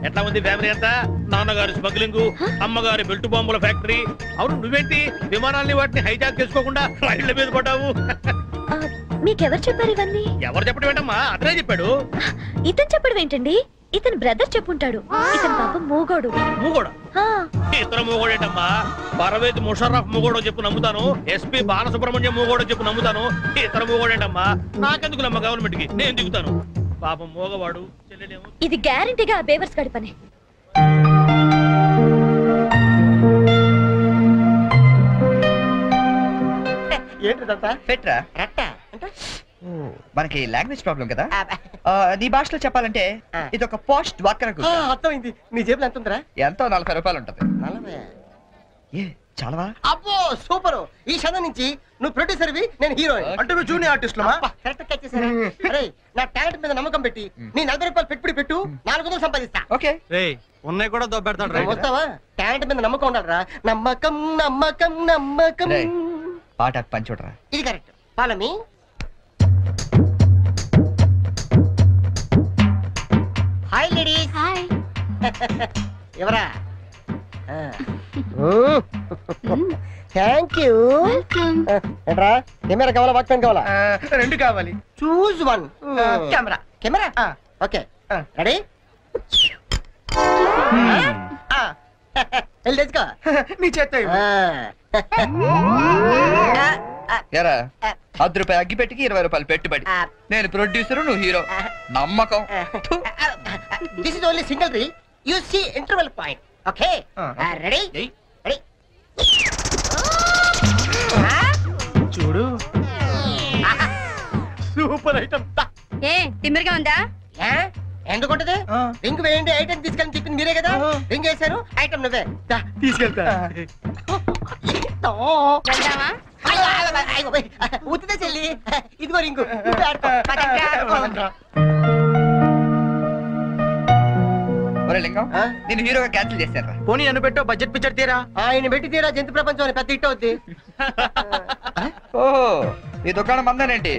S8: ఎట్లా ఉంది ఫ్యామిలీ అంతా? నాన్నగారి స్మగ్లింగ్, అమ్మగారి బెల్ట్ బాంబుల ఫ్యాక్టరీ. అవును నువ్వేంటి విమానాల్ని వాటిని హైజాక్ చేసుకోకుండా రైళ్ల మీద పడ్డావు?
S5: మీకెవరు చెప్పారు ఇవన్నీ?
S8: ఎవరు చెప్పడం ఏంటమ్మా? అతనే చెప్పాడు.
S5: ఇతను చెప్పడం ఏంటండి? ఇతను బ్రదర్ చెప్పుంటాడు. ఇతను పాపం మూగోడు.
S8: మూగోడా? ఇతను మూగోడేటమ్మా. పరవేతి ముషర్రఫ్ మూగోడో చెప్పు నమ్ముతాను. ఎస్పీ బాలసుబ్రహ్మణ్యం మూగోడో చెప్పు నమ్ముతాను. ఇతను మూగోడేటమ్మా. నాకెందుకు నమ్మ గవర్నమెంట్ కి? నేను దిగుతాను. పాపం మూగవాడు. చెల్లెలేమో.
S5: ఇది గ్యారంటీగా బేవర్స్ గడి పని.
S3: ఏంటిదంతా? పెట్రా రట్ట అంటే మనకి లాంగ్వేజ్ ప్రాబ్లం కదా. నీ భాషలో చెప్పాలంటే ఇది ఒక పోస్ట్ డ్వాక్రా గ్రూప్.
S4: అర్థమైంది. నీ జేబులో ఎంత ఉందిరా?
S3: ఎంతో 40 రూపాయలు ఉంటది.
S4: 40?
S3: చాలవా?
S4: అబ్బో సూపర్. ఈ క్షణం నుంచి నువ్వు ప్రొడ్యూసర్వి, నేను హీరోయిన్.
S15: అంటే నువ్వు జూనియర్ ఆర్టిస్ట్ లమా?
S4: కరెక్ట్ క్యాచ్ చేశారా? అరే నా టాలెంట్ మీద నమ్మకం పెట్టి నీ 40 రూపాయలు పెట్టుబడి పెట్టు, 400 సంపాదిస్తా.
S3: ఓకే
S12: ఉన్నాయి కూడా దొబ్బెడతాడు.
S4: వస్తావా? టాలెంట్ మీద నమ్మకం ఉండాలరా. నమ్మకం నమ్మకం నమ్మకం.
S3: పాట పని చూడరా.
S4: ఇది కరెక్ట్. పాలమి హాయ్ లేడీస్.
S5: హాయ్.
S4: ఎవరా? Thank you. ఏంట్రా కెమెరా కావాలా వాక్మెన్ కావాలా?
S15: 2 కావాలి.
S4: Choose 1. Camera. Camera okay ready? వెళ్ళి తెచ్చుకో.
S15: నీ చేత
S3: ఎరా 10 రూపాయలు అగ్గి పెట్టికి 20 రూపాయలు పెట్టుబడి. నేను ప్రొడ్యూసర్, నువ్వు హీరో. నమ్మకం.
S4: దిస్ ఇస్ ఓన్లీ సింగిల్ రీ. You see interval point. Okay ready? Ready
S15: చూడు. Super item.
S5: ఏ తిమ్మిరిగా ఉందా?
S4: ఎందుకుంటది? రింగ్ వేయండి ఐటమ్ తీసుకెళ్ళి చెప్పింది మీరే కదా. రింగ్ వేసారు, ఐటమ్ నువ్వే
S15: తీసుకెళ్తా.
S4: ఉత్తిదే చెల్లి. ఇదిగో రింగు.
S3: లింగం నేను హీరోగా క్యాన్సిల్ చేశాను.
S15: పోనీ నన్ను పెట్టో బడ్జెట్ పిక్చర్ తీరా.
S4: ఆయన పెట్టి తీరా జంతు ప్రపంచం అని పెద్ద హిట్ అవుద్ది.
S3: ఓహో ఈ దుకాణం మందేనేంటి?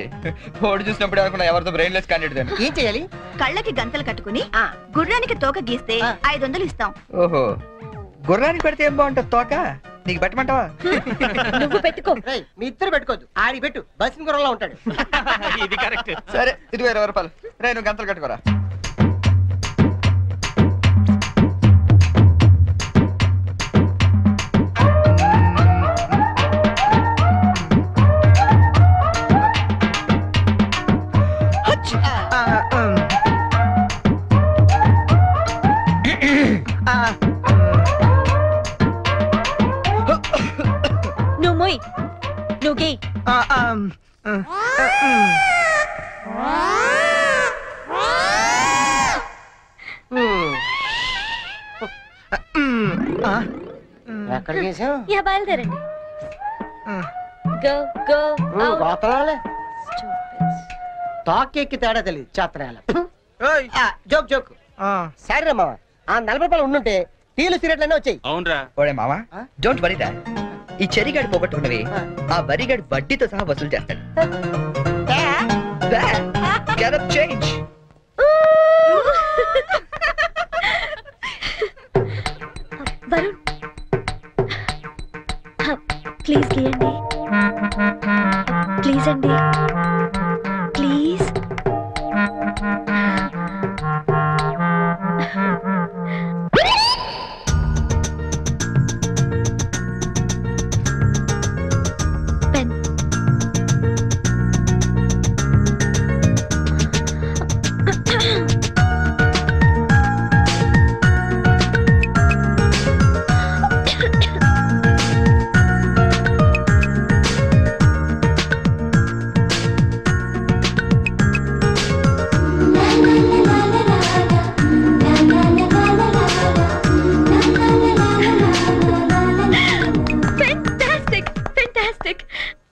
S3: ఓడి చూసినప్పుడు అనుకున్నా ఎవరితో బ్రెయిన్లెస్ క్యాండిడేట్.
S4: ఏం చేయాలి?
S5: కళ్ళకి గంతలు కట్టుకుని గుర్రానికి తోక గీస్తే 500 ఇస్తాం.
S3: ఓహో గుర్రానికి పెడితే ఏం బాగుంటుంది తోక? నీకు పెట్టమంటావా?
S5: నువ్వు పెట్టుకో.
S4: మీ ఇద్దరు పెట్టుకోవద్దు, ఆడి పెట్టు, బస్సు గురంలో ఉంటాడు.
S9: ఇది కరెక్ట్.
S3: సరే ఇది 20 రూపాయలు. రే నువ్వు గంటలు కట్టుకోరా.
S5: నువ్వు మొయ్, నువ్వు గీ.
S4: ఎక్కడ చేసావు?
S5: యా బయలుదేరండి. గో గో
S4: గోతరాలే తాకెక్కి తేడా తెలియదు చాత్రాల. Joke joke. సరే మావా, ఆ 40 రూపాయలు ఉండుంటే టీలు సిగరెట్లనే వచ్చాయి.
S9: అవునరా.
S3: ఓడే మావా, డోంట్ వరీ దా. ఈ చెరిగాడు పోగొట్టుకున్నవి ఆ వరిగాడు వడ్డీతో సహా వసూలు చేస్తాడు. Get up change.
S5: Varun please గీయండి, ప్లీజ్ అండి, please. Pen.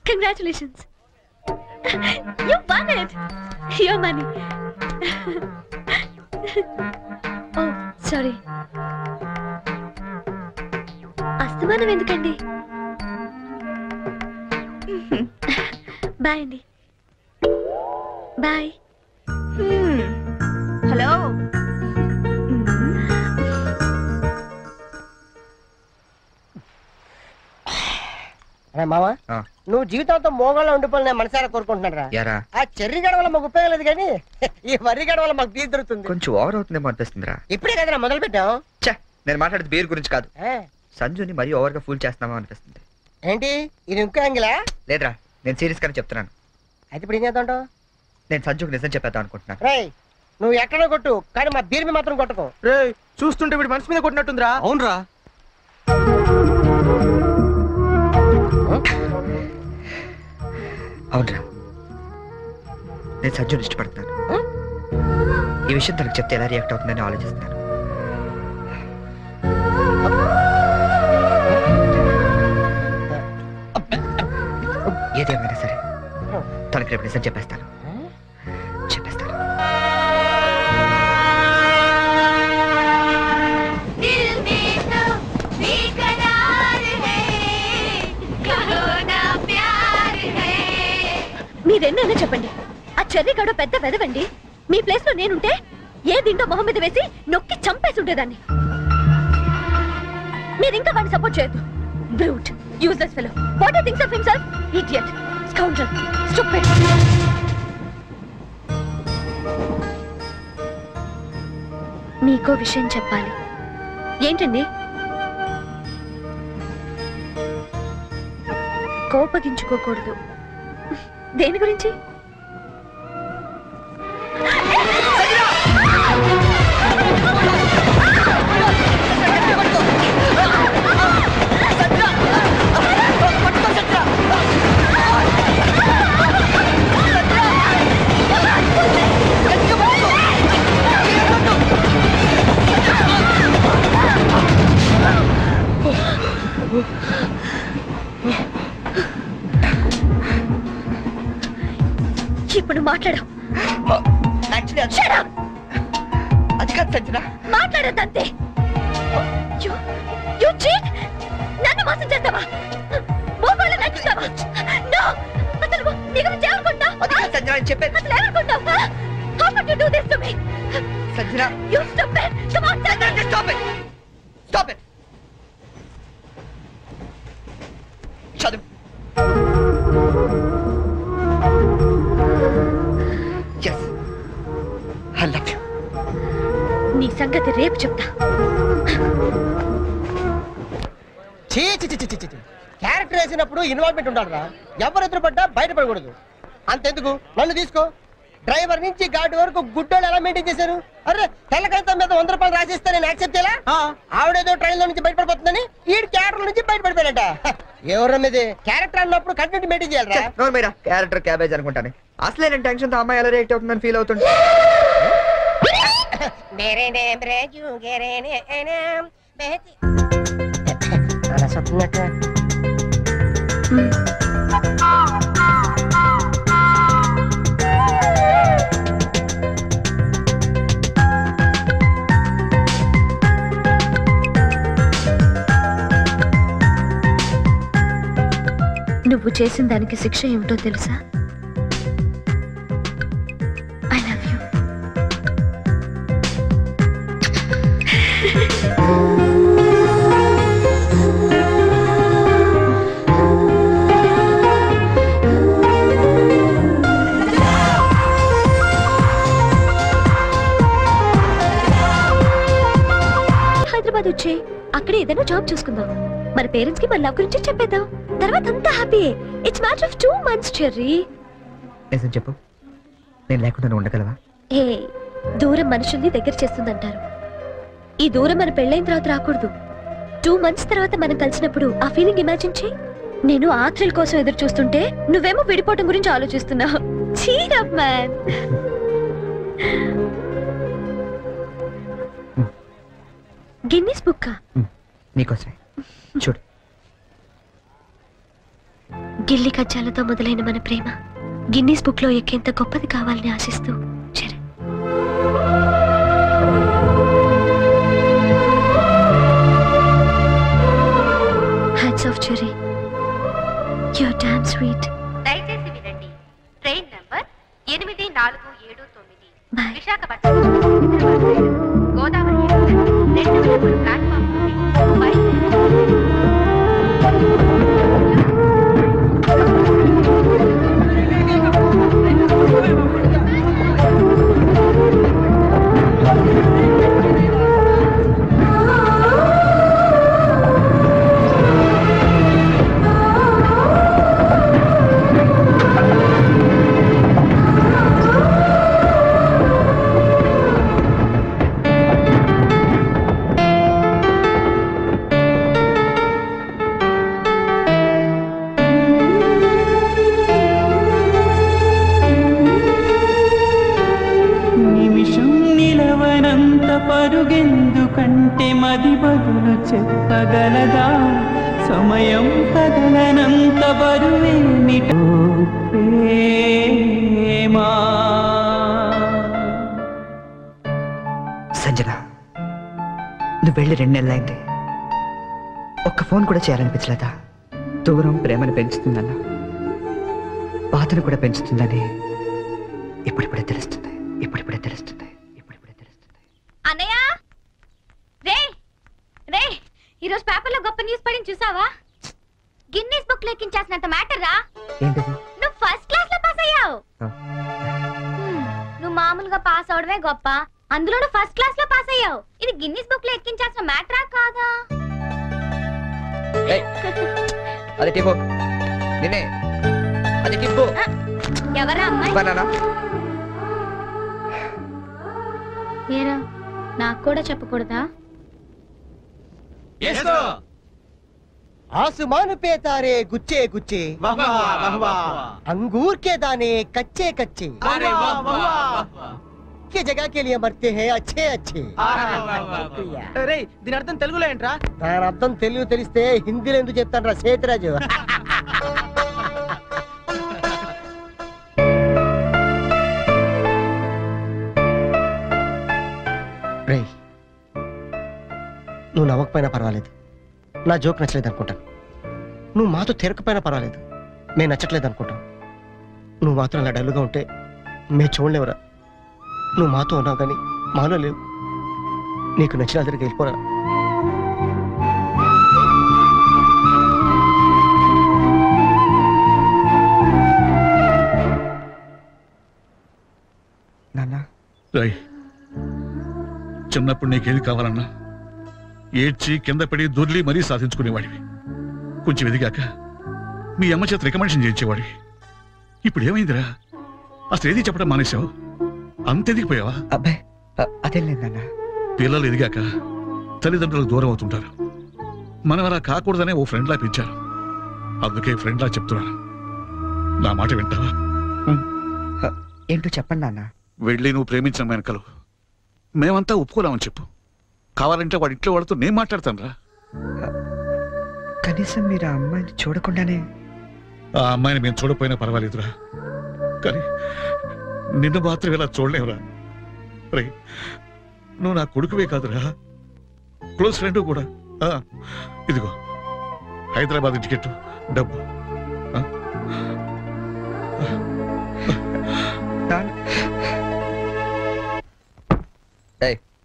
S5: Congratulations. You won it. Your money. Oh, sorry. అస్తమానం ఎందుకండి? బాయ్ అండి. బాయ్.
S3: హలో.
S4: మావా, నువ్వు జీవితంతో మోగాళ్ళ ఉండిపోయి నేను మనసారా కోరుకుంటున్నారా? ఆ చెర్రి గడ వల్ల మాకు ఉపయోగం లేదు, కానీ ఈ వరి గడ వల్ల మాకు బీర్ దొరుకుతుంది.
S3: కొంచెం ఓవర్ అవుతుందేమో అనిపిస్తుందిరా.
S4: ఇప్పుడే కదా మొదలు పెట్టాం.
S3: నేను మాట్లాడేది బీర్ గురించి కాదు, సంజుని మరీ ఓవర్ గా ఫూల్ చేస్తున్నామో అనిపిస్తుంది.
S4: ఏంటి ఇది ఇంకో యాంగిలా?
S3: లేదురా, నేను సీరియస్ గానే చెప్తున్నాను.
S4: అయితే ఇప్పుడు ఏం చేద్దాం?
S3: నేను సంజుకి నిజం చెప్పేద్దాం అనుకుంటున్నాను.
S4: రేయ్, నువ్వు ఎక్కడో కొట్టు, కానీ మా బీర్ మీద మాత్రం కొట్టకు.
S3: రేయ్, చూస్తుంటే వీడి మనసు మీద కొట్టినట్టుందిరా. అవునరా. అవునరా, నేను సంజుని ఇష్టపడుతున్నాను. ఈ విషయం తనకు చెప్తే ఎలా రియాక్ట్ అవుతుందని ఆలోచిస్తున్నాను. ఏదేమైనా సరే తనకి రేపు నిజం చెప్పేస్తాను.
S5: మీరెన్నైనా చెప్పండి, ఆ చెర్రీ గడ పెద్ద వెదవండి. మీ ప్లేస్ లో నేనుంటే ఏ దిండో మొహం మీద వేసి నొక్కి చంపేసి ఉండేదాన్ని. మీరింకా వాడిని సపోర్ట్ చేయొద్దు. Brute, useless fellow. What he thinks of himself? Idiot, scoundrel, stupid. మీకో విషయం చెప్పాలి. ఏంటండి? కోపగించుకోకూడదు. దేని గురించి? ఇప్పుడు మాట్లాడు.
S3: అది కాదు సంజన,
S5: మాట్లాడద్దంతే. నన్ను మోసం చేస్తావా? మోకాళ్ళు నచ్చుతావా? అసలు నీ గురించి ఏమనుకుంటావు?
S3: సంజన చెప్పేది
S5: అసలు ఏమనుకుంటావు? How could you do this to me?
S3: Sanjana,
S5: you stupid. Come on, Sanjana,
S3: stop it. Stop it. కాదు. Yes, I love you.
S5: నీ సంగతి రేపు చెప్తా.
S4: క్యారెక్టర్ వేసినప్పుడు ఇన్వాల్వ్మెంట్ ఉండాలి రా. ఎవరు ఎదురుపడ్డా బయటపడకూడదు. అంతెందుకు నన్ను తీసుకో. డ్రైవర్ నుంచి గార్డ్ వరకు గుడ్డోళ్ళు ఎలా మెయింటైన్ చేశారు? అరే తెల్లకాయతం మీద 100 రూపాయలు రాసిస్తే నేను యాక్సెప్ట్ చేయాలా? ఆవిడేదో ట్రైన్ లో నుంచి బయటపడిపోతుందని ఈ క్యారెక్టర్ నుంచి బయటపడిపోయాడట. ఎవరి మీద క్యారెక్టర్ అన్నప్పుడు కంటెంట్ మెయింటైన్ చేయాలి.
S3: మీరా క్యారెక్టర్ క్యాబేజ్ అనుకుంటాను. అసలే నేను టెన్షన్ తో అమ్మాయి ఎలా రియాక్ట్ అవుతుందని ఫీల్ అవుతుంటే
S5: నువ్వు చేసిన దానికి శిక్ష ఏమిటో తెలుసా? I love you. హైదరాబాద్ వచ్చే అక్కడ ఏదైనా జాబ్ చూసుకుందాం. మన పేరెంట్స్ కి మన లవ్ గురించి చెప్పేద్దాం. తర్వాత అంతా happy. It's matter of 2 months cherry.
S3: నిజం చెప్పు, నేను లేకుండా ఉండగలవా?
S5: ఏ దూరం మనుషుల్ని దగ్గర చేస్తుందంటారు. ఈ దూరం మన పెళ్ళైన తర్వాత రాకూడదు. 2 months తర్వాత మనం కలిసినప్పుడు ఆ ఫీలింగ్ ఇమాజిన్ చేయి. నేను ఆ థ్రిల్ కోసం ఎదురు చూస్తుంటే నువ్వేమో విడిపోవటం గురించి ఆలోచిస్తున్నావు. Cheer up man. Guinness book
S3: నీకోసమే చూడు.
S5: గిల్లి కజ్జాలతో మొదలైన మన ప్రేమ గిన్నీస్ బుక్ లో ఎక్కేంత గొప్పది కావాలని ఆశిస్తూ Charan. Hats off Cherry, your damn sweet.
S16: దయచేసి వినండి. Train number 8479 Visakhapatnam Godavari 2 platform
S17: పరుగెందుకంటే మది బదులు చెప్పగలదా? సమయం కదలనంత బరువేమిటో ప్రేమా.
S3: సంజన, నువ్వు వెళ్ళి 2 నెలలైంది. ఒక్క ఫోన్ కూడా చేయాలనిపించలేదా? దూరం ప్రేమను పెంచుతుందన్నా, బాధను కూడా పెంచుతుందని ఇప్పుడిప్పుడే తెలుస్తుంది. ఇప్పుడిప్పుడే తెలుస్తుంది.
S16: అన్నయ్య రే రే, ఈరోజు పేపర్లో గొప్ప న్యూస్ పడింది చూసావా? గిన్నీస్ బుక్ లో ఎక్కించాల్సినంత మ్యాటర్ రా.
S3: ఏంటది?
S16: నువ్వు ఫస్ట్ క్లాస్ లో పాస్ అయ్యావు. నువ్వు మామూలుగా పాస్ అవడమే గొప్ప, అందులో నువ్వు ఫస్ట్ క్లాస్ లో పాస్ అయ్యావు. ఇది గిన్నీస్ బుక్ లో ఎక్కించాల్సిన మ్యాటరా కాదా?
S3: అది టిపో నిన్నే, అది టిపో.
S16: ఎవరా అమ్మాయి?
S3: బనానా.
S16: ఏరా, నాకు కూడా చెప్పకూడదా?
S4: आसमान पे तारे गुच्छे गुच्छे, अंगूर के दाने कच्चे कच्चे, के जगह के लिए मरते हैं अच्छे अच्छे.
S14: దీని అర్థం తెలుగులో ఏంట్రా?
S4: దాని అర్థం తెలుగు తెలిస్తే హిందీలో ఎందుకు చెప్తాను రా సేతురాజు. నువ్వు నవ్వకపోయినా పర్వాలేదు, నా జోక్ నచ్చలేదు అనుకుంటాను. నువ్వు మాతో తిరగకపోయినా పర్వాలేదు, మేము నచ్చట్లేదు అనుకుంటాం. నువ్వు మాత్రం అలా డల్లుగా ఉంటే మేము చూడలేవురా. నువ్వు మాతో ఉన్నావు కానీ మాలో లేవు. నీకు నచ్చిన దగ్గరికి వెళ్ళిపోరా.
S6: చిన్నప్పుడు నీకేది కావాలన్నా ఏడ్చి కింద పడి దొర్లి మరీ సాధించుకునేవాడివి. కొంచెం ఎదిగాక మీ అమ్మ చేత రికమెండేషన్ చేయించేవాడివి. ఇప్పుడు ఏమైందిరా? అసలు ఏది చెప్పడం మానేశావు? అంత ఎదిగిపోయావా?
S3: అబ్బాయి అదేం లేదన్నా.
S6: పిల్లలు ఎదిగాక తల్లిదండ్రులకు దూరం అవుతుంటారు. మనం అలా కాకూడదనే ఓ ఫ్రెండ్లా పెంచారు. అందుకే ఫ్రెండ్లా చెప్తున్నాను, నా మాట వింటావా?
S3: ఏంటో చెప్పండి నాన్న.
S6: వెళ్ళి నువ్వు ప్రేమించిన వెనకలు మేమంతా ఒప్పుకోలేమని చెప్పు. కావాలంటే వాడి ఇంట్లో వాడితో నేను మాట్లాడతాను రా.
S3: కనీసం మీరు ఆ అమ్మాయిని చూడకుండానే.
S6: ఆ అమ్మాయిని మేము చూడపోయినా పర్వాలేదురా, కానీ నిన్ను మాత్రం ఇలా చూడలేవురా. రే, నువ్వు నా కొడుకువే కాదురా, క్లోజ్ ఫ్రెండ్ కూడా. ఇదిగో హైదరాబాద్ టికెట్, డబ్బు.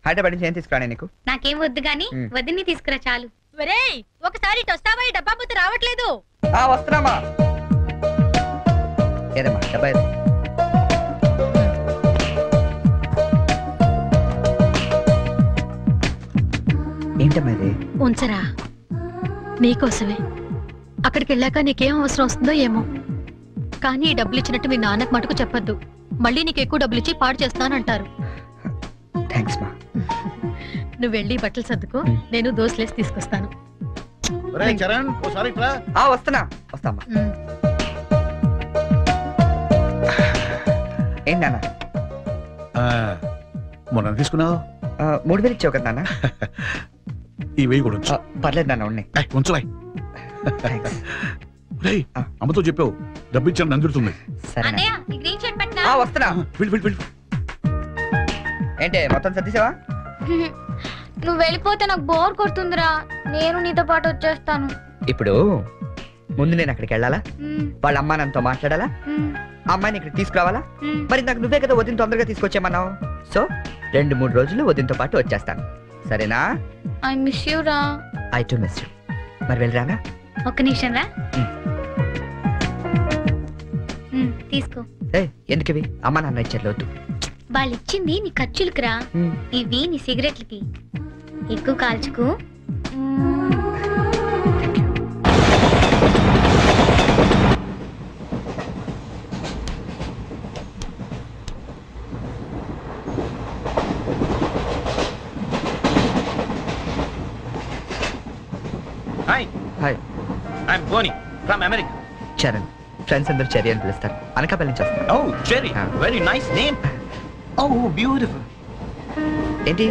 S3: హైదరాబాద్ నుంచి ఏం తీసుకురానే నీకు?
S16: నాకేం వద్దు గాని వదిని తీసుకురా చాలు.
S7: ఒకసారి వస్తావా? ఈ డబ్బా బుద్ధి రావట్లేదు.
S3: వస్తున్నామా? ఏదమ్మా డబ్బా? ఏంటమ్మా ఇది?
S7: ఉంచరా, నీకోసమే. అక్కడికి వెళ్ళాక నీకేం అవసరం వస్తుందో ఏమో, కానీ ఈ డబ్బులు ఇచ్చినట్టు మీ నాన్నకు మటుకు చెప్పొద్దు. మళ్ళీ నీకు ఎక్కువ డబ్బులు ఇచ్చి పాడు చేస్తానంటారు.
S3: థ్యాంక్స్ మా.
S7: నువ్వు వెళ్ళి బట్టలు సర్దుకో, నేను దోశలేసి తీసుకొస్తాను.
S3: వస్తున్నా వస్తామా? ఏం నాన్న
S6: మొన్న తీసుకున్నావు?
S3: 3000 ఇచ్చావు కదా నాన్న.
S6: ఈ వెయ్యి కూడా
S3: పర్లేదు నాన్న, ఉన్నాయి.
S6: ఉంచలే. అమ్మతో చెప్పావు డబ్బు ఇచ్చాను నందుతుంది.
S3: వస్తున్నా. ఏంటే మొత్తం సర్దిసావా?
S16: నువ్వు వెళ్ళిపోతే నాకు బోర్ కొడుతుందిరా, నేను నీతో పాటు వచ్చేస్తాను.
S3: ఇప్పుడు ముందు నేను అక్కడికి వెళ్ళాలా? వాళ్ళ అమ్మ నాన్నతో మాట్లాడాలా? అమ్మాయిని ఇక్కడ తీసుకురావాలా? మరి నాకు నువ్వే కదా వదిన తొందరగా తీసుకొచ్చామన్నావు. సో 2-3 రోజులు వదినతో పాటు వచ్చేస్తాను, సరేనా?
S16: ఐ మిస్ యూ రా.
S3: I to miss you. మరి వెళ్ళరానా?
S16: ఒక్క నిమిషం రా. తీసుకో.
S3: ఎందుకు ఇవి? అమ్మ నాన్న ఇచ్చారు, వద్దు.
S16: వాళ్ళు ఇచ్చింది నీ ఖర్చులకు రా, ఇవి నీ సిగరెట్లకి. ఎక్కువ కాల్చుకు.
S15: Hi
S3: hi,
S15: I'm Bonnie from America.
S3: Charan. Friends అందరూ చెర్రీ అని పిలుస్తారు. అనకాపల్లి నుంచి వస్తాను.
S15: Oh Cherry, very nice name. Oh beautiful.
S3: ఏంటి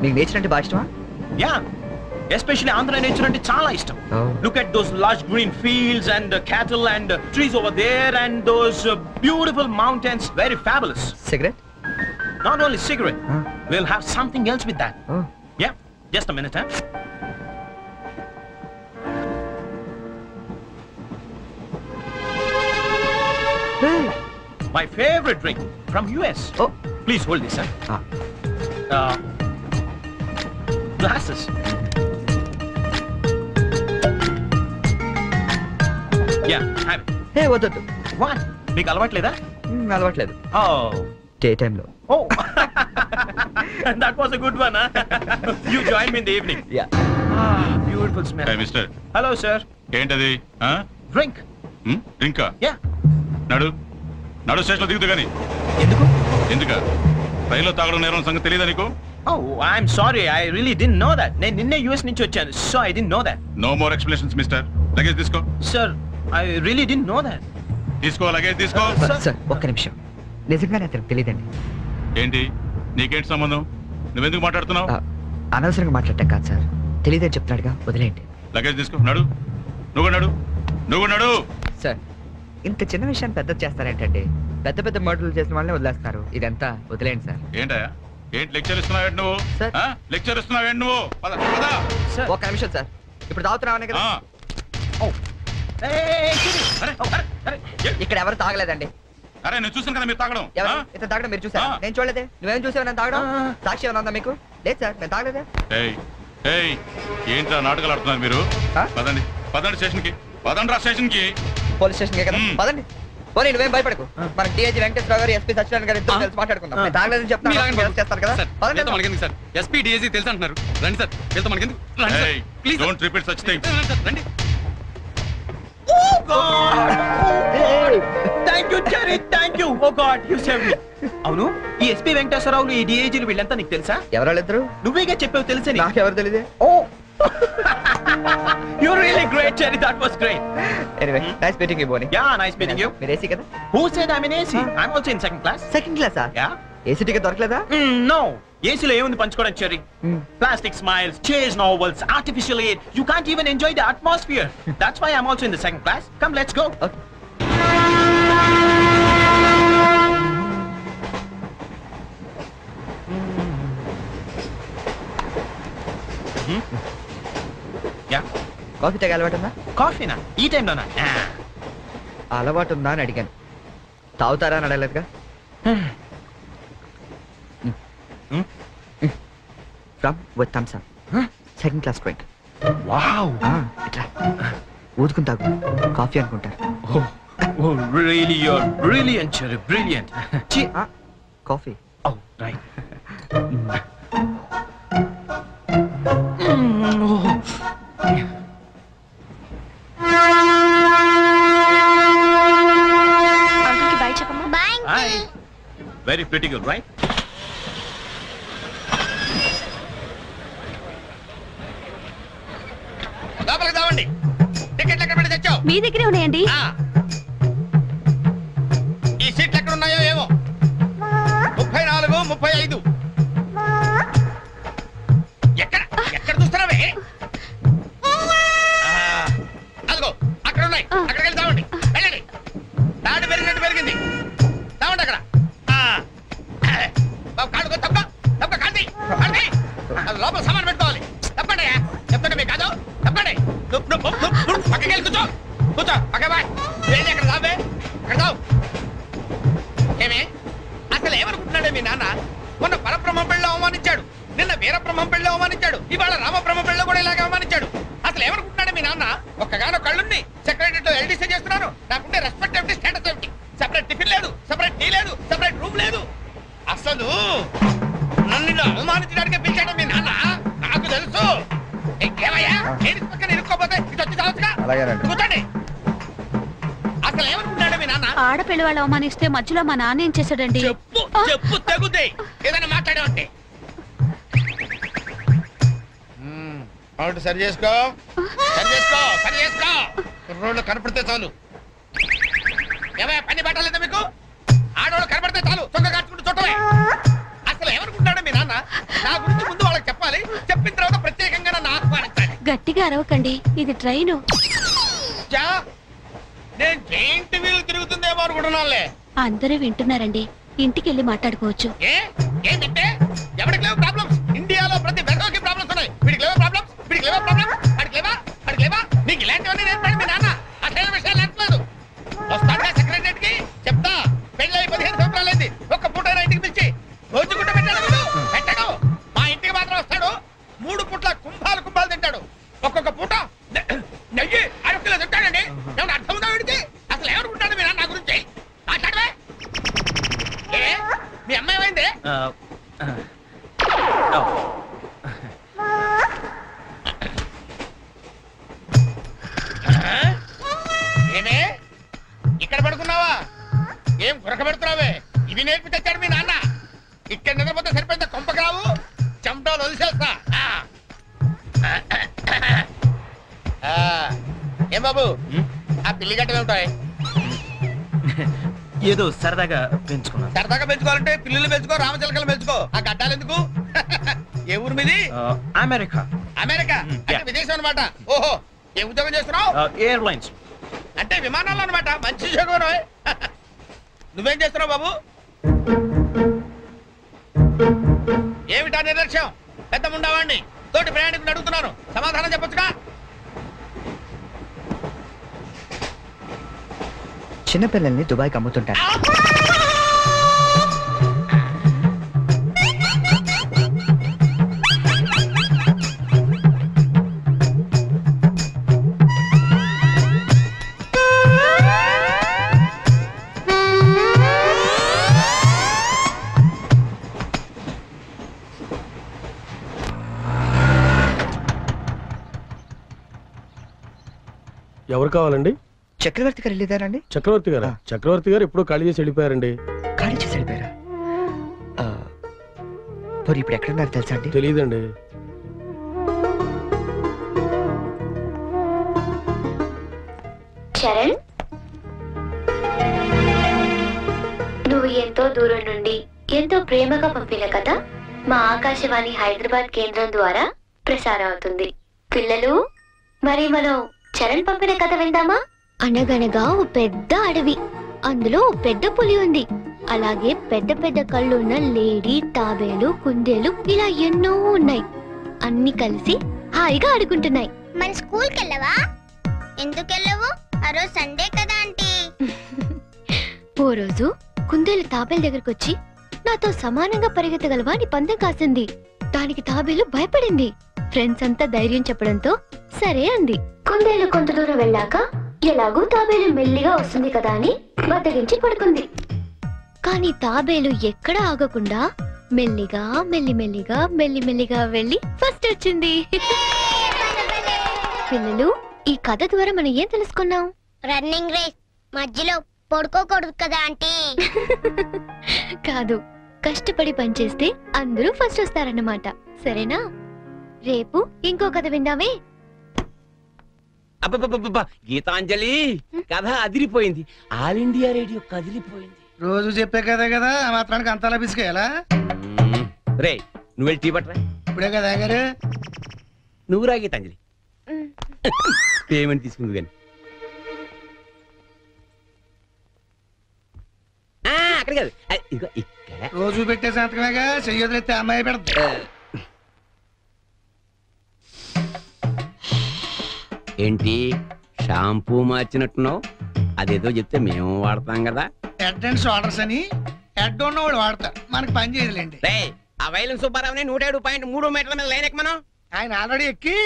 S3: మీకు నేచర్ అంటే బాగా ఇష్టమా?
S15: యా, ఎస్పెషల్లీ ఆంధ్ర నేచర్ అంటే చాలా ఇష్టం. Look at those large green fields and cattle and trees over there and those beautiful mountains, very fabulous.
S3: Cigarette?
S15: Not only cigarette, we'll have something else with that. Yeah, just a minute, huh? My favorite drink from US.
S3: Oh,
S15: please hold this, sir. Glasses. Yeah, have it.
S3: Hey, వద్దు.
S15: What? మీకు అలవాట్లేదా?
S3: అలవాట్లేదు.
S15: Oh.
S3: Day టైంలో.
S15: Oh. That was a good one, huh? You join me in the evening.
S3: Yeah.
S15: Beautiful smell.
S10: Hey, mister.
S15: Hello, sir.
S10: ఏంటది?
S15: Drink.
S10: డ్రింకా?
S15: Yeah.
S10: నడు స్టేషన్లో దిగుతు కానీ. ఎందుకు రైల్లో తాగడం నేరం సంగతి తెలియదా నీకు?
S15: Oh, I'm sorry. I really didn't know that. నేను నిన్నే US నుంచి వచ్చాను, so I didn't know that.
S10: No more explanations, mister. Luggage తీసుకో.
S15: Sir, I really didn't know that.
S10: తీసుకో, లగేజ్ తీసుకో.
S3: సార్ ఒక్క నిమిషం, నిజంగానే అతనికి తెలియదండి.
S10: ఏంటి నీకేంటి సంబంధం? నువ్వెందుకు మాట్లాడుతున్నావు?
S3: అనవసరంగా మాట్లాడటం కాదు సార్, తెలియదని చెప్తున్నాడుగా, వదిలేయండి.
S10: లగేజ్ తీసుకో. నడు, నువ్వు నడు.
S3: సార్ ఇంత చిన్న విషయాన్ని పెద్ద చేస్తారేంటండి? పెద్ద పెద్ద మర్డర్లు చేసిన వాళ్ళని వదిలేస్తారు, ఇదంతా వదిలేయండి సార్.
S10: ఏంటి లెక్చర్ ఇస్తున్నావేంటి నువ్వు? లెక్చర్ ఇస్తున్నావేంటి నువ్వు?
S3: ఒక్క నిమిషం సార్, ఇప్పుడు తాగుతున్నావనే కదా. ఇక్కడ ఎవరు తాగలేదండి.
S10: అరే నేను చూసాను కదా మీరు తాగడం.
S3: ఇతను తాగడం మీరు చూసారా? నేను చూడలేదే. నువ్వేం చూసావు నేను తాగడం? సాక్షి ఏమైనా ఉందా మీకు? లేదు సార్, నేను తాగలేదే.
S10: ఏంట్రా నాటకాలు ఆడుతున్నారు మీరు? పదండి స్టేషన్కి. పదండి రా స్టేషన్కి.
S3: పోలీస్ స్టేషన్కి కదా, పదండి. పోనీ నువ్వేం భయపడకు మన డిఐజీ వెంకటేశ్వర గారు ఎస్పీ సత్యనారాయణ గారు ఇద్దరు కలిసి మాట్లాడుకుందాం నేను తాగలేదని చెప్తాను చేస్తారు కదా
S18: మనకెందుకు సార్ ఎస్పీ డిఐజీ తెలుసు అంటున్నారు రండి సార్ వెళ్తా మనకెందుకు please
S10: don't repeat such things
S18: రండి
S12: thank you Cherry thank you oh god you save me అవును ఈ ఎస్పీ వెంకటేశ్వరరావులు ఈ డిఐజీలు వీళ్ళంతా నీకు తెలుసా
S3: ఎవరాళ్ళిద్దరు
S12: నువ్వేగా చెప్పావు తెలుసా
S3: నాకెవరు తెలియదే
S12: ఓ You're really great, Cherry. That was great.
S3: Anyway, nice meeting you, Bonnie.
S12: Yeah, nice meeting you.
S3: మీరు ఏసీ కదా?
S12: Who said I'm in AC? I'm also in second class.
S3: Second class?
S12: Yeah.
S3: AC ticket దొరకలేదా?
S12: No. ఏసీలో ఏముంది పంచుకోవడం cherry plastic smiles chase novels artificial air you can't even enjoy the atmosphere that's why I am also in the second class come let's go యా
S3: coffee తాగే అలవాటు ఉందా?
S12: కాఫీనా ఈ టైంలోనా
S3: అలవాటు ఉందా అని అడిగాను. తాగుతారా అని అడగలేదుగా. From with thumbs up. Second class drink.
S12: Wow.
S3: ఇట్లా ఊదుకుని తాగు కాఫీ అనుకుంటారు.
S12: Oh, really you're brilliant, Cherry, brilliant.
S3: Coffee.
S12: Oh, right.
S5: అంకుల్కి బై చెప్పమ్మా. By.
S10: Hi. Very pretty girl, right?
S2: లోపలికి రావండి. టికెట్లు ఎక్కడ పెట్టి తెచ్చావు?
S5: మీ దగ్గరే ఉన్నాయండి.
S2: ఈ సీట్లు ఎక్కడ ఉన్నాయో ఏమో. 34, 35. ఎక్కడ ఎక్కడ చూస్తున్నావే? అదిగో అక్కడ ఉన్నాయి. అక్కడికి వెళ్ళి తావండి. వెళ్ళండి. తాడు పెరిగినట్టు పెరిగింది. తావండి అక్కడ. కాడుకో తప్ప తప్ప కాంతి కాంతి అది లోపల సామాన్ పెట్టుకోవాలి. తప్పండి చెప్తాండి మీకు కాదు. తప్పండి పక్కకి వెళ్ళి కూర్చో కూర్చో పక్క బాయ్ వెళ్ళి అక్కడ రాబే అక్కడ రావు. ఏమే అసలు ఏమనుకుంటున్నాడే మీ నాన్న? మొన్న పరబ్రహ్మ పెళ్ళి అవమానించాడు, నిన్న వీరబ్రహ్మ పెళ్ళి అవమానించాడు, ఇవాళ రామబ్రహ్మ పెళ్ళి కూడా ఇలాగే అవమానించాడు. అసలు ఏమనుకుంటున్నాడే మీ నాన్న? ఒక్కగానో కళ్ళుండి సెక్రటరీలో ఎల్డీసీ చేస్తున్నాను, నాకుండే రెస్పెక్ట్ ఏమిటి, స్టేటస్ ఏమిటి? సెపరేట్ టిఫిన్ లేదు, సెపరేట్ టీ లేదు, సెపరేట్ రూమ్ లేదు. అసలు నన్ను అవమానించడానికి పిలిచాడు మీ నాన్న. నాకు తెలుసు. ఏమయ్యా పక్కన ఇరుక్కోపోతే ఇటు వచ్చి చావచ్చుగా. కూర్చోండి. అసలు ఏమనుకుంటున్నాడు మీ నాన్న?
S16: ఆడపిల్లి వాళ్ళు అవమానిస్తే మధ్యలో మా నాన్న ఏం చేశాడండి?
S2: చెప్పు చెప్పు తెగుద్ది ఏదైనా మాట్లాడే ఉంటే. అవును సరి చేసుకో సరి చేసుకో సరి చేసుకో. రోడ్లు కనపడితే చాలు. ఏమయ్యా పని పట్టలేదా మీకు? ఆడవాళ్ళు కనపడితే చాలు చొక్క కాచుకుంటూ చుట్టమే. అసలు ఏమనుకుంటాడు మీ నాన్న? నా గురించి ముందు వాళ్ళకి చెప్పాలి, చెప్పిన తర్వాత ప్రత్యేకంగా నన్ను ఆహ్వానించాలి.
S5: గట్టిగా అరవకండి, ఇది ట్రైను.
S2: నేను జైంట్ వీలు తిరుగుతుందేమో అనుకుంటున్నానులే.
S5: అందరూ వింటున్నారండి, ఇంటికి వెళ్ళి మాట్లాడుకోవచ్చు.
S2: ఏంటంటే ఎవరికి లేవు ప్రాబ్లమ్స్? ఇండియాలో ప్రతి వెధవకి ప్రాబ్లమ్స్ ఉన్నాయి. వీడికి లేవా ప్రాబ్లమ్స్? వీడికి లేవా ప్రాబ్లమ్స్? అడికి లేవా అడికి లేవా? నీకు ఇలాంటివన్నీ నేర్పాడు మీ నాన్న. అసలు విషయాలు నేర్పలేదు. వస్తాడా సెక్రటరీ కి చెప్తా. పెళ్ళి 15 సంవత్సరాలైంది, ఒక్క పూట ఇంటికి పిలిచి రోజు గుట్ట పెట్టాడు. పెట్టాడు. మా ఇంటికి మాత్రం వస్తాడు, 3 పూట్ల కుంభాలు కుంభాలు తింటాడు. ఒక్కొక్క పూట నెయ్యి 6 కిలో తింటాడండి. ఏమన్నా అర్థం ఉందా వీడికి? అసలు ఏమనుకుంటాడు మీ నాన్న గురించి? మాట్లాడవే. మీ అమ్మాయి ఏమైంది? ఏమే ఇక్కడ పడుకున్నావా? ఏం గురక పెడుతున్నావే? ఇవి నేర్పి తెచ్చాడు మీ నాన్న. ఇక్కడ నిద్రపోతే సరిపోయిందా? కొంపకి రావు, చెమటలు వదిలేస్తా. ఏం బాబు ఆ పిల్లి గట్టలు ఉంటాయి?
S12: ఏదో సరదాగా పెంచుకున్నాను.
S2: సరదాగా పెంచుకోవాలంటే పిల్లులు పెంచుకో, రామచిలకలు పెంచుకో. ఆ గడ్డాలు ఎందుకు? ఏ ఊరు మీది?
S12: అమెరికా.
S2: అమెరికా అంటే విదేశం అనమాట. ఓహో, ఏ ఉద్యోగం చేస్తున్నావు?
S12: ఎయిర్లైన్స్
S2: అంటే విమానాలు అనమాట. మంచి ఉద్యోగం. నువ్వేం చేస్తున్నావు బాబు? ఏమిటా నిర్లక్ష్యం? పెద్ద ఉండవాడిని తోటి ప్రయాణికుని అడుగుతున్నాను, సమాధానం చెప్పొచ్చుగా.
S3: చిన్నపిల్లల్ని దుబాయ్కి అమ్ముతుంటారు.
S19: ఎవరు కావాలండి?
S3: చక్రవర్తి గారు వెళ్ళేదారండి?
S19: చక్రవర్తి గారు చక్రవర్తి గారు ఎప్పుడో ఖాళీ చేసి వెళ్ళిపోయారండి.
S3: ఖాళీ చేసి వెళ్ళిపోయారా? మరి ఇప్పుడు ఎక్కడున్నారు తెలుసా అండి?
S19: తెలియదండి.
S5: చరణ్, నువ్వు ఎంతో దూరం నుండి ఎంతో ప్రేమగా పంపిన కథ మా ఆకాశవాణి హైదరాబాద్ కేంద్రం ద్వారా ప్రసారం అవుతుంది. పిల్లలు, మరి మనం చరణ్ పంపిన కథ విందామా? అనగనగా ఓ పెద్ద అడవి, అందులో ఓ పెద్ద పులి ఉంది. అలాగే పెద్ద పెద్ద కళ్ళున్న లేడీ, తాబేలు, కుందేలు ఇలా ఎన్నో ఉన్నాయి. అన్ని కలిసి హాయిగా ఆడుకుంటున్నాయి.
S20: మన స్కూల్కి వెళ్ళవా? ఎందుకు వెళ్ళవు? ఆ రోజు సండే కదా ఆంటీ.
S5: ఓ రోజు కుందేలు తాబేలు దగ్గరకు వచ్చి నాతో సమానంగా పరిగెత్తగలవా అని పందెం కాసింది. దానికి తాబేలు భయపడింది. ఫ్రెండ్స్ అంతా ధైర్యం చెప్పడంతో సరే అంది. కుందేలు కొంత దూరం వెళ్ళాక ఎలాగూ తాబేలు మెల్లిగా వస్తుంది కదా అని బద్దగించి పడుకుంది. కానీ తాబేలు ఎక్కడ ఆగకుండా మెల్లిగా మెల్లిమెల్లిగా మెల్లిమెల్లిగా వెళ్ళి ఫస్ట్ వచ్చింది. పిల్లలు, ఈ కథ ద్వారా మనం ఏం తెలుసుకున్నాం?
S20: రన్నింగ్ రేస్ మధ్యలో పడుకోకూడదు కదా ఆంటీ.
S5: కాదు, కష్టపడి పనిచేస్తే అందరూ ఫస్ట్ వస్తారన్నమాట. సరేనా? రేపు ఇంకో కథ విందామే.
S21: అబ్బబ్బబ్బబ్బా, గీతాంజలి కథ అదిరిపోయింది. ఆల్ ఇండియా రేడియో కదిలిపోయింది.
S22: రోజు చెప్పే కదే కదా, ఆ మాత్రానికి అంతలా బిసికేయాలా?
S21: రే, నువ్వు వెళ్ళి టీ పట్టరా.
S22: ఇప్పుడే కదా గారు.
S21: నువ్వు రా గీతాంజలి. పేమెంట్ తీసుకుంది కానీ అక్కడ కాదు, ఇదిగో ఇక్కడ.
S22: రోజు పెట్టే సంతకమేగా, చెయ్యొదిలేస్తే అమ్మాయి పెడతా.
S21: ఏంటి షాంపూ మార్చినట్టున్నావు? అదేదో చెప్తే మేము వాడతాం కదా.
S22: హెడ్ అండ్ షోల్డర్స్ అని హెడ్ ఉన్నవాడు వాడతారు, మనకి పని చేయదులేండి.
S21: ఆ వైలం సుబ్బారావుని 107.3 మీటర్ల మీద లైన్ ఎక్కమను.
S22: ఆయన ఆల్రెడీ ఎక్కి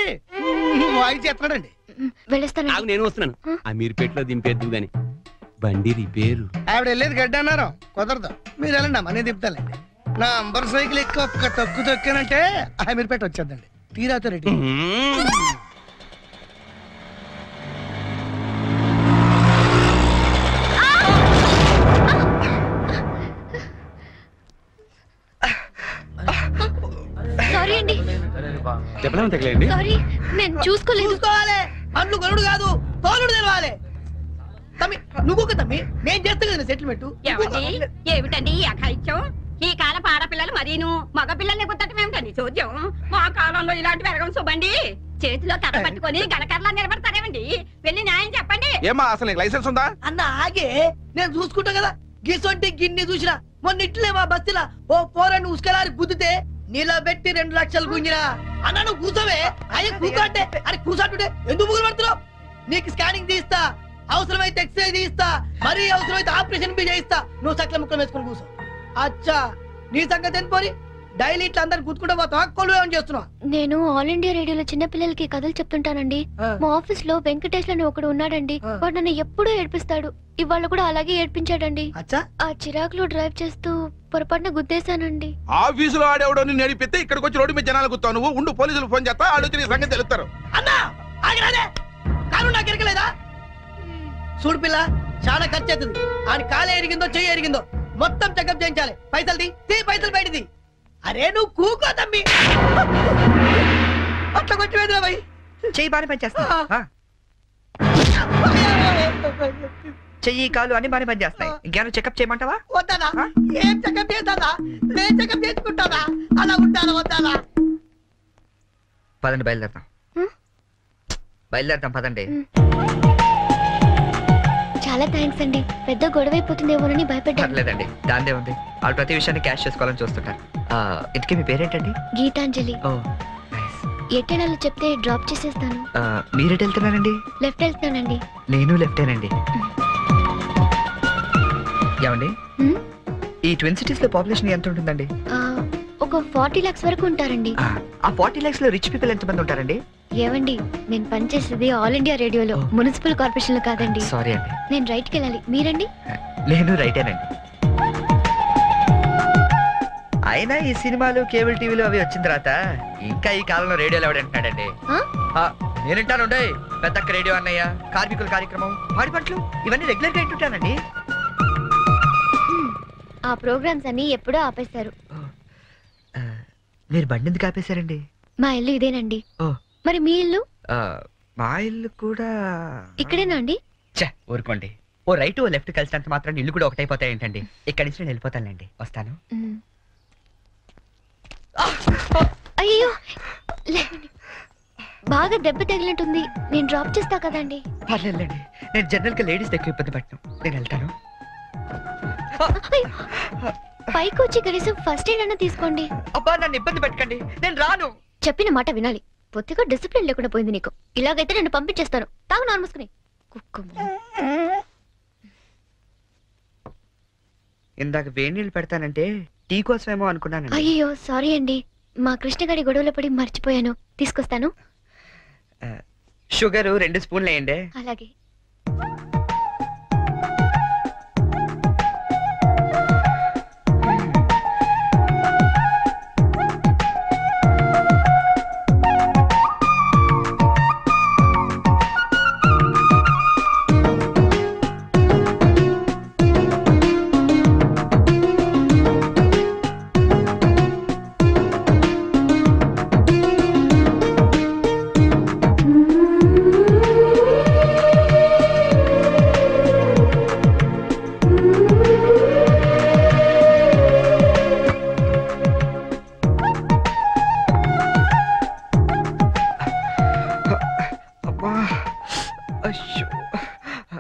S22: వాయిస్ చేస్తున్నాడండి.
S21: ఆగు, నేను వస్తున్నాను. ఆ మీరుపేటలో దింపేద్దు గాని బండి రిపేరు.
S22: ఆవిడ వెళ్ళేది గడ్డి అన్నారు, కుదరదు. మీరు వెళ్ళండి అమ్మా, నేను దింపుతానండి. నా అంబర్ సైకిల్ ఎక్కి ఒక్క తొక్కు తొక్కానంటే ఆ మీరుపేట వచ్చేద్దండి. తీరాతో రెడ్డి.
S5: సారీ అండి,
S18: చెప్పలేము తగలేండి.
S5: సారీ, నేను చూసుకోలేదు.
S3: చూసుకోవాలి, అన్ను గరుడు కాదు, తోలుడు తెలవాలి. తమ్మి నువ్వు తమ్మి, నేను చేస్తా కదా సెటిల్మెంట్.
S23: ఏమిటండి ఈ అఘాయిత్యం? ఈ కాలం ఆడపిల్లలు మరీను మగ పిల్లల్ని గుర్తటం ఏమిటండి చూద్దాం. మా కాలంలో ఇలాంటి వెరగం చూబండి. చేతిలో కర్ర పట్టుకొని గణకర్లా నిలబడతారేమండి? వెళ్ళి న్యాయం చెప్పండి.
S2: ఏమా అసలు నీకు లైసెన్స్ ఉందా?
S3: అన్న ఆగే, నేను చూసుకుంటా కదా. గిసొంటి గిన్ని చూసినా మొన్న ఇట్లే మా బస్సులా ఓ పోరని ఉసుకలారి గుద్దితే నిలబెట్టి 2 లక్షలు గుంజినా. అన్న నువ్వు కూసవే, అయ్యే కూసా అంటే అరే కూసాటుంటే ఎందుకు ముగ్గురు పడుతున్నావు? నీకు స్కానింగ్ తీస్తా, అవసరమైతే ఎక్స్రే తీస్తా, మరీ అవసరమైతే ఆపరేషన్ బి చేయిస్తా. నువ్వు సకల ముక్కలు వేసుకుని కూర్చో. అచ్చా, నీ సంగతి ఏం పోరి? డైలీ ఇట్లా అందరు గుర్తుకుంటా పోతా, కొలువేమని చేస్తున్నావు?
S5: నేను ఆల్ ఇండియా రేడియోలో చిన్న పిల్లలకి కథలు చెప్తుంటానండి. మా ఆఫీస్ లో వెంకటేష్ అని ఒకడు ఉన్నాడండి. వాడు నన్ను ఎప్పుడూ ఏడ్పిస్తాడు. ఇవాళ కూడా అలాగే ఏడ్పించాడండి. ఆ చిరాకులో డ్రైవ్ చేస్తూ పొరపాటున గుద్దేశానండి.
S2: ఆఫీసులో ఆడేవాడు నిన్ను నడిపితే ఇక్కడికి వచ్చి రోడ్డు మీద జనాలు గుర్తావు. నువ్వు ఉండు, పోలీసులు ఫోన్ చేస్తా, ఆలోచన నీ సంగతి తెలుస్తారు.
S3: అన్నా ఆగిరాదే, కాను నాకు ఎరకలేదా? చూడు పిల్ల, చాలా ఖర్చు అవుతుంది. ఆయన కాలు ఎరిగిందో చెయ్యి ఎరిగిందో మొత్తం చెకప్ చేయించాలి. పైసలు తీ పైసలు బయటది. అరే నువ్వు కూకో తమ్మి, అట్లా కొంచెం ఎదురా భయ్. చెయ్యి బాగానే పనిచేస్తా, చెయ్యి కాలు అన్ని బాగానే పనిచేస్తాయి. ఇంకేమైనా చెకప్ చేయమంటావా? వద్దానా? ఏం చెకప్ చేస్తానా? నేను చెకప్ చేసుకుంటానా? అలా ఉంటానా వద్దానా? పదండి బయలుదేరతాం పదండి.
S5: చాలా థ్యాంక్స్ అండి. పెద్ద గొడవ అయిపోతుందేమోనని భయపడ్డాను.
S3: లేదండి, దాందే ఉంది. వాళ్ళు ప్రతి విషయాన్ని క్యాష్ చేసుకోవాలని చూస్తుంటారు. ఇంతకీ మీ పేరేంటండి?
S5: గీతాంజలి. ఎట్టెనాలో చెప్తే డ్రాప్ చేసేస్తాను.
S3: మీరెటు వెళ్తున్నారండి?
S5: లెఫ్ట్ వెళ్తానండి.
S3: నేను లెఫ్టేనండి. ఏమండి, ఈ ట్విన్ సిటీస్ లో పాపులేషన్ ఎంత ఉంటుందండి?
S5: ఒక 40 lakhs వరకు ఉంటారండి.
S3: ఆ 40 lakhs లో రిచ్ పీపుల్ ఎంత మంది ఉంటారండి?
S5: ఏవండి, నేను పనిచేసేది ఆల్ ఇండియా రేడియోలో, మున్సిపల్ కార్పొరేషన్ లో కాదండి.
S3: సారీ అండి.
S5: నేను రైట్కి వెళ్ళాలి, మీరండి?
S3: నేను రైటేనండి. అయినా ఈ సినిమాలు కేబుల్ టీవీలు అవి వచ్చిన తర్వాత ఇంకా ఈ కాలంలో రేడియోలు ఎవడంటున్నాడండి? నేనంటాను పెద్ద రేడియో అన్నయ్య, కార్మికుల కార్యక్రమం, పాడి పంటలు ఇవన్నీ రెగ్యులర్ గా వింటుంటానండి.
S5: ఆ ప్రోగ్రామ్స్ అన్ని ఎప్పుడో ఆపేశారు.
S3: మీరు బండి ఎందుకు ఆపేశారండి?
S5: మా ఇల్లు ఇదేనండి.
S3: ఓ
S5: మరి మీ ఇల్లు?
S3: మా ఇల్లు కూడా
S5: ఇక్కడేనా అండి?
S3: ఊరుకోండి. ఓ రైట్ ఓ లెఫ్ట్ కలిసినంత మాత్రం ఇల్లు కూడా ఒకటైపోతాయి ఏంటండి? ఇక్కడి నుంచి నేను వెళ్ళిపోతానులేండి. వస్తాను.
S5: అయ్యో బాగా దెబ్బ తగిలినట్టుంది. నేను డ్రాప్ చేస్తా కదండి.
S3: పర్లేదండి, నేను జనరల్ గా లేడీస్ ఎక్కువ ఇబ్బంది పట్టను. నేను వెళ్తాను.
S5: పైకి వచ్చి కనీసం ఫస్ట్ ఎయిడ్ అన్న తీసుకోండి.
S3: అబ్బా నన్ను ఇబ్బంది పెట్టకండి, నేను రాను.
S5: చెప్పిన మాట వినాలి. పొత్తిగా డిసిప్లిన్ లేకుండా పోయింది నీకు. ఇలాగైతే నన్ను పంపించేస్తాను. తాగు నాన్న మూసుకుని.
S3: ఇందాక వేడి నీళ్ళు పెడతానంటే టీ కోసమేమో అనుకున్నాను.
S5: అయ్యో సారీ అండి, మా కృష్ణగాడి గొడవలో పడి మర్చిపోయాను. తీసుకొస్తాను.
S3: షుగర్ 2 స్పూన్లు వేయండి.
S5: అలాగే.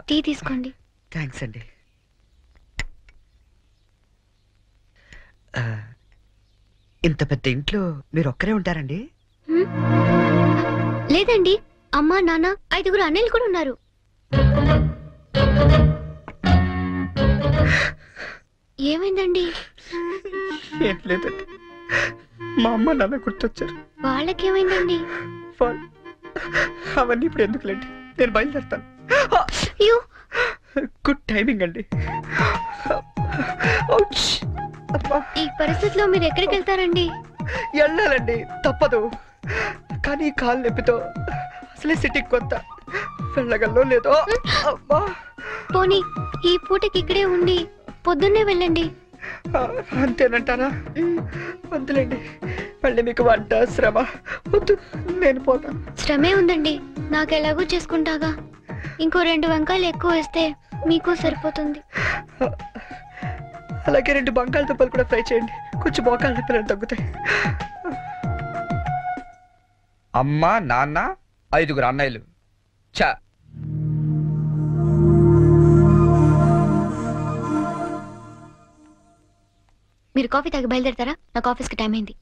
S5: టీ తీసుకోండి.
S3: థ్యాంక్స్ అండి. ఇంత పెద్ద ఇంట్లో మీరు ఒక్కరే ఉంటారండి?
S5: లేదండి, అమ్మా నాన్న 5 అన్నయ్యలు కూడా ఉన్నారు. ఏమైందండి?
S3: ఏం లేదండి, మా అమ్మ నాన్న గుర్తొచ్చారు.
S5: వాళ్ళకేమైందండి?
S3: అవన్నీ ఇప్పుడు ఎందుకులేండి, నేను బయలుదేరుతాను. గుడ్ టైమింగ్ అండి.
S5: ఈ పరిస్థితిలో మీరు ఎక్కడికి వెళ్తారండి?
S3: వెళ్ళాలండి, తప్పదు. కానీ కాలు నొప్పితో అసలే సిటీకి కొత్త, వెళ్ళగల్లో లేదో.
S5: పోనీ ఈ పూటకి ఇక్కడే ఉండి పొద్దున్నే వెళ్ళండి.
S3: అంతేనంటారా? వద్దులేండి, మళ్ళీ మీకు వంట శ్రమ వద్దు, నేను పోతాను.
S5: శ్రమే ఉందండి, నాకు ఎలాగో చేసుకుంటాగా. ఇంకో 2 వంకాయలు ఎక్కువ వేస్తే మీకు సరిపోతుంది.
S3: అలాగే 2 బంగాళదుంపలు కూడా ఫ్రై చేయండి, కొంచెం మోకాలు నొప్పులు తగ్గుతాయి. అమ్మ నాన్న 5 అన్నయ్యలు. చా
S5: మీరు కాఫీ తాగి బయలుదేరతారా? నాకు ఆఫీస్కి టైం అయింది.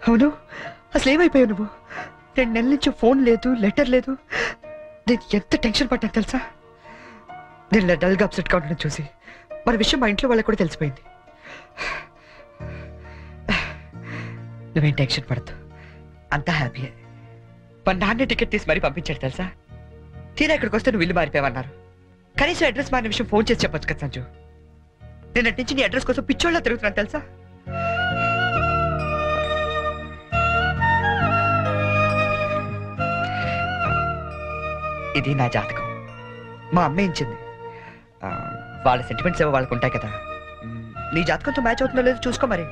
S3: అవును, అసలు ఏమైపోయావు నువ్వు? 2 నెలల నుంచి ఫోన్ లేదు, లెటర్ లేదు. నేను ఎంత టెన్షన్ పడ్డాను తెలుసా? నేను డల్గా అప్సెట్ గా ఉండడం చూసి మన విషయం మా ఇంట్లో వాళ్ళకి కూడా తెలిసిపోయింది. నువ్వేం టెన్షన్ పడద్దు, అంతా హ్యాపీయే. మా నాన్న టికెట్ తీసి మరీ పంపించాడు తెలుసా? తీరా ఇక్కడికి వస్తే నువ్వు ఇల్లు మారిపోయావన్నారు. కనీసం అడ్రస్ మారిన విషయం ఫోన్ చేసి చెప్పొచ్చు కదా సంజు. నేను అటు నుంచి నీ అడ్రస్ కోసం పిచ్చోళ్ళ తిరుగుతున్నాను తెలుసా? ఇది నా జాతకం, మా అమ్మ ఇచ్చింది. వాళ్ళ సెంటిమెంట్స్ ఏవో వాళ్ళకు ఉంటాయి కదా. నీ జాతకంతో మ్యాచ్ అవుతుందో లేదో చూసుకో మరి.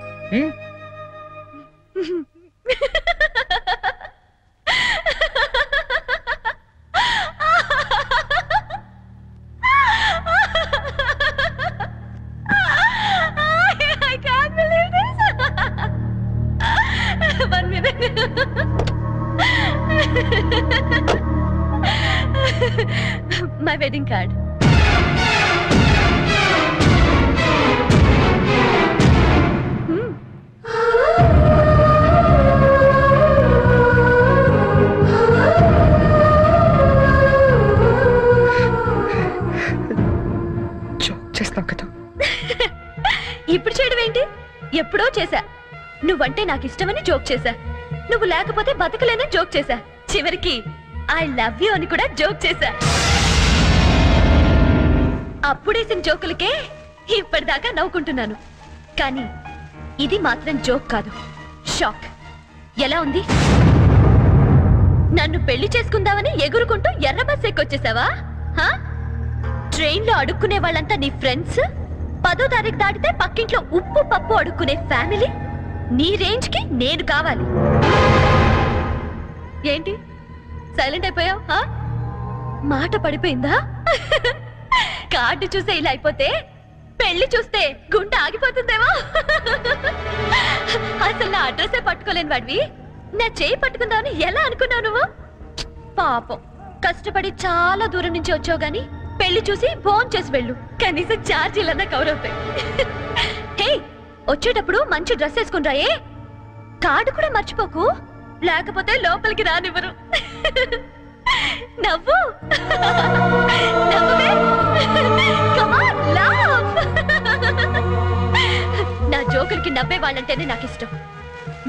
S5: My wedding card.
S3: చేస్తాం కదా.
S5: ఇప్పుడు చేయడం ఏంటి? ఎప్పుడో చేశా. నువ్వంటే నాకు ఇష్టమని జోక్ చేశా. నువ్వు లేకపోతే బతకలేనని జోక్ చేశా. చివరికి ఐ లవ్ యూ అని కూడా జోక్ చేశా. అప్పుడేసిన జోకులకే ఇప్పటిదాకా నవ్వుకుంటున్నాను. కానీ ఇది మాత్రం జోక్ కాదు, షాక్. ఎలా ఉంది? నన్ను పెళ్లి చేసుకుందామని ఎగురుకుంటూ ఎర్ర బస్ ఎక్కొచ్చేసావా? ట్రైన్ లో అడుక్కునే వాళ్ళంతా నీ ఫ్రెండ్స్, 10వ తారీఖు దాటితే పక్కింట్లో ఉప్పు పప్పు అడుక్కునే ఫ్యామిలీ. నీ రేంజ్ కి నేను కావాలి. ఏంటి సైలెంట్ అయిపోయావు? మాట పడిపోయిందా? కార్డు చూసే ఇలా అయిపోతే పెళ్లి చూస్తే గుండె ఆగిపోతుందేమో. అసలు నా అడ్రస్సే పట్టుకోలేని వాడివి నా చేయి పట్టుకుందామని ఎలా అనుకున్నావు నువ్వు? పాపం, కష్టపడి చాలా దూరం నుంచి వచ్చావు గాని పెళ్లి చూసి ఫోన్ చేసి వెళ్ళు, కనీసం ఛార్జీలన్నా కవర్ అవుతాయి. హే, వచ్చేటప్పుడు మంచి డ్రెస్ వేసుకుని రాయే. కార్డు కూడా మర్చిపోకు, లేకపోతే లోపలికి రానివ్వరు. నవ్వు, నవ్వే. Come on, laugh. నా జోకులకి నవ్వే వాళ్ళంటేనే నాకు ఇష్టం.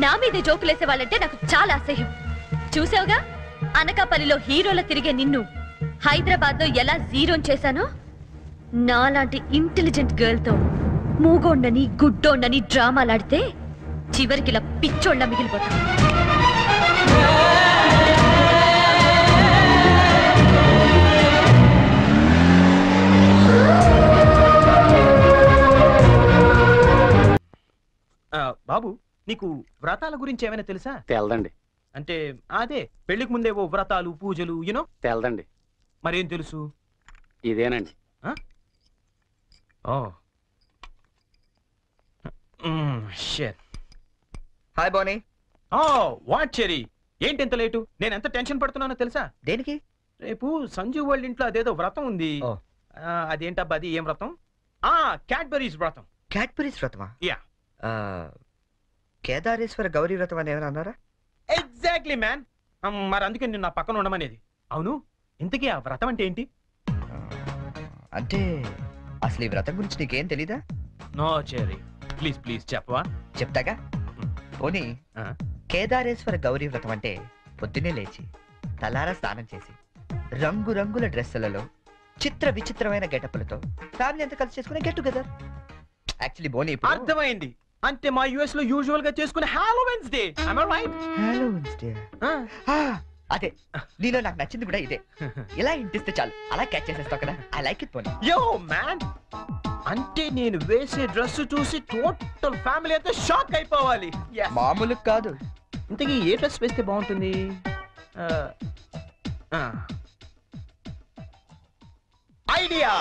S5: నా మీదే జోకులేసే వాళ్ళంటే నాకు చాలా అసహ్యం. చూసావుగా, అనకాపల్లిలో హీరోల తిరిగే నిన్ను హైదరాబాద్ లో ఎలా జీరో చేశానో. నాలాంటి ఇంటెలిజెంట్ గర్ల్ తో మూగోండని గుడ్డోండని డ్రామాలాడితే చివరికి ఇలా పిచ్చోళ్ళ మిగిలిపోతా.
S12: బాబు, నీకు వ్రతాల గురించి ఏమైనా తెలుసా?
S9: తెలదండి.
S12: అంటే అదే పెళ్లికి ముందేవో వ్రతాలు పూజలు యూనో.
S9: తెలదండి.
S12: మరేం తెలుసు?
S9: ఇదేనండి.
S3: హాయ్ బోనీ.
S12: వాట్ చెరీ, ఏంటి ఎంత లేటు? నేను ఎంత టెన్షన్ పడుతున్నానో తెలుసా?
S3: దేనికి?
S12: రేపు సంజీవ్ వాళ్ళ ఇంట్లో అదేదో వ్రతం ఉంది. అదేంటబ్బా అది? ఏం వ్రతం? క్యాడ్బరీస్ వ్రతం.
S3: క్యాడ్బరీస్ వ్రతమా?
S12: యా.
S3: కేదారేశ్వర గౌరీ వ్రతం అని ఏమైనా అన్నారా?
S12: Exactly man. మరి అందుకే నేను నా పక్కన ఉండమనేది. అవును, ఇంతకీ ఆ వ్రతం అంటే ఏంటి?
S3: అంటే అసలు ఈ వ్రతం గురించి నీకేం తెలీదా?
S12: నో చెరీ, ప్లీజ్ ప్లీజ్ చెప్పవా?
S3: చెప్తాగా. పోనీ, కేదారేశ్వర గౌరీ వ్రతం అంటే పొద్దున్నే లేచి తలారా స్నానం చేసి రంగురంగుల డ్రెస్సులలో చిత్ర విచిత్రమైన గెటప్లతో ఫ్యామిలీ అంతా కలిసి చేసుకునే గెట్ టుగెదర్. యాక్చువల్లీ బోనీ,
S12: అర్థమైంది. అంటే మా యుఎస్ లో యూజువల్ గా చేసుకునే Halloween's day. am I right?
S3: Halloween's day. అదే, నీలో నాకు నచ్చింది కూడా ఇదే. ఇలా ఇంటిస్తే చాలు అలా క్యాచ్ చేసేస్తావు కదా. ఐ లైక్ ఇట్ పోనీ.
S12: యో మ్యాన్, అంటే నేను వేసే డ్రెస్ చూసి టోటల్ ఫ్యామిలీ అంతా షాక్ అయిపోవాలి.
S3: మామూలు కాదు.
S12: ఇంతకీ ఏ డ్రెస్ వేస్తే బాగుంటుంది? ఐడియా.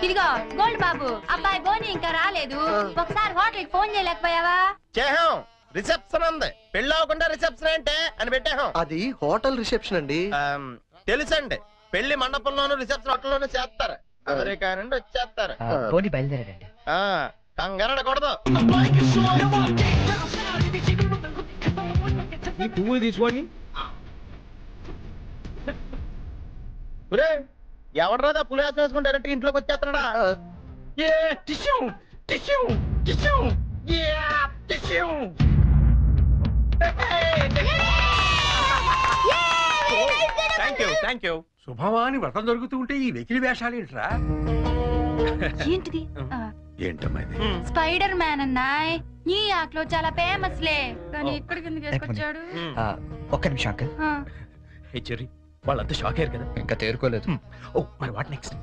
S16: ఇదిగో గోల్డ్ బాబు, అబ్బాయి బోని ఇంకా రాలేదు. ఒకసారి హోటల్ కి ఫోన్ చేయలేకపోయావా?
S4: చేహాం, రిసెప్షన్ ఉంది. పెళ్ళి అవ్వకుండా రిసెప్షన్ అంటే అని పెట్టాం. అది హోటల్ రిసెప్షన్ అండి. తెలుసండి, పెళ్లి మండపంలోను రిసెప్షన్ హోటల్లోనూ చేస్తారు. అమెరికా నుండి వచ్చేస్తారు.
S3: పోనీ బయలుదేరండి.
S4: కంగారడకూడదు.
S15: ఈ పువ్వులు తీసుకోండి.
S4: ఎవడరాదా పులిహాసం వేసుకుని డైరెక్ట్ ఇంట్లోకి వచ్చేస్తాడా?
S12: Thank you.
S1: శుభమాని వ్రతం జరుగుతూ ఉంటే ఈ వెకిలి వేషాలు ఏంట్రా?
S16: ఏంటిది
S10: ఏంటమ్మా ఇది?
S16: స్పైడర్ మ్యాన్ అన్నాయ్ న్యూయార్క్ లో చాలా ఫేమస్ లే కానీ ఇక్కడికి ఎందుకు వేసుకొచ్చాడు
S3: ఒక్క నిమిషం అంకల్.
S12: హే చెర్రీ, వాళ్ళంతా షాక్ అయ్యారు కదా.
S3: ఇంకా తేరుకోలేదు.
S12: ఓ మరి what next?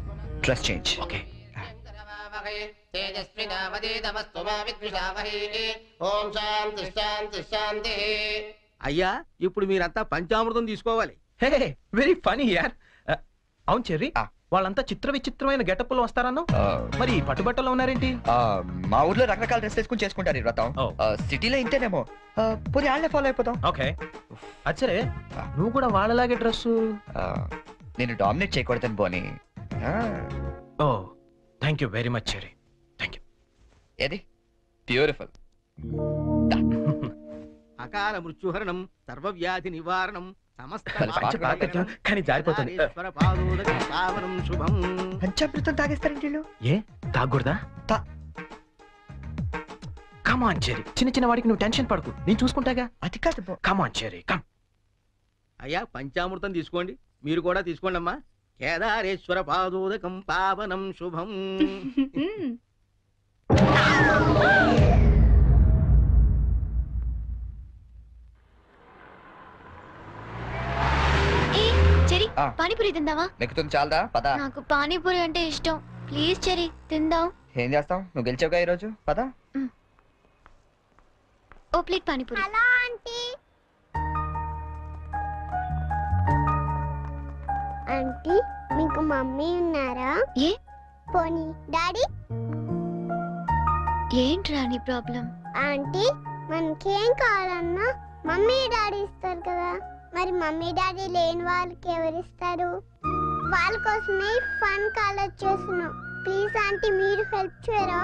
S3: Dress change.
S12: Okay.
S4: అయ్యా ఇప్పుడు మీరంతా పంచామృతం తీసుకోవాలి.
S12: హే వెరీ ఫనీ యార్. అవును చెర్రీ, వాళ్ళంతా చిత్ర విచిత్రమైన గెటప్ లో వస్తారన్నావు, మరి పట్టుబట్టలో ఉన్నారేంటి?
S3: మా ఊర్లో రకరకాల డ్రెస్ వేసుకుని చేసుకుంటారు ఈ వ్రతం. సిటీలో ఇంతేనేమో. పోనీ వాళ్ళే ఫాలో అయిపోతాం.
S12: ఓకే అచ్చరే, నువ్వు కూడా వాళ్ళలాగే డ్రెస్.
S3: నేను డామినేట్ చేయకూడదని పోనీ.
S12: Oh thank you very much Cherry, thank you.
S3: ఏది బ్యూటిఫుల్.
S4: అకాల మృత్యుహరణం, సర్వవ్యాధి నివారణం,
S12: కానీ జారిపోతుంది.
S4: శుభం.
S3: పంచామృతం తాగేస్తారండి వీళ్ళు.
S12: ఏ తాగకూడదా? కమాన్ చెర్రీ, చిన్న చిన్న వాడికి నువ్వు టెన్షన్ పడకు, నేను చూసుకుంటాగా.
S3: అది కాదు.
S12: కమాన్ చెర్రీ కమ్.
S4: అయ్యా పంచామృతం తీసుకోండి, మీరు కూడా తీసుకోండి అమ్మా. కేదారేశ్వర పాదోదకం పావనం శుభం.
S5: చెరి పానీపూరి తిందావా?
S3: నెక్కుతుంది చాలదా? పద.
S5: నాకు పానీపూరి అంటే ఇష్టం. ప్లీజ్ చెరి తిందాం.
S3: ఏం చేస్తాం, నువ్వు గెలిచావుగా ఈ రోజు. పద.
S5: ఓ ప్లేట్ పానీపూరి.
S20: ఆంటీ మీకు మమ్మీ ఉన్నారా?
S5: ఏ
S20: పోనీ డాడీ?
S5: ఏంట్రా నీ ప్రాబ్లం?
S20: ఆంటీ మనకేం కావాలన్నా మమ్మీ డాడీ ఇస్తారు కదా, మరి మమ్మీ డాడీ లేని వాళ్ళకి ఎవరిస్తారు? వాళ్ళ కోసమే ఫన్ కాలేజ్ చేస్తున్నాం. ప్లీజ్ ఆంటీ మీరు హెల్ప్ చేయరా?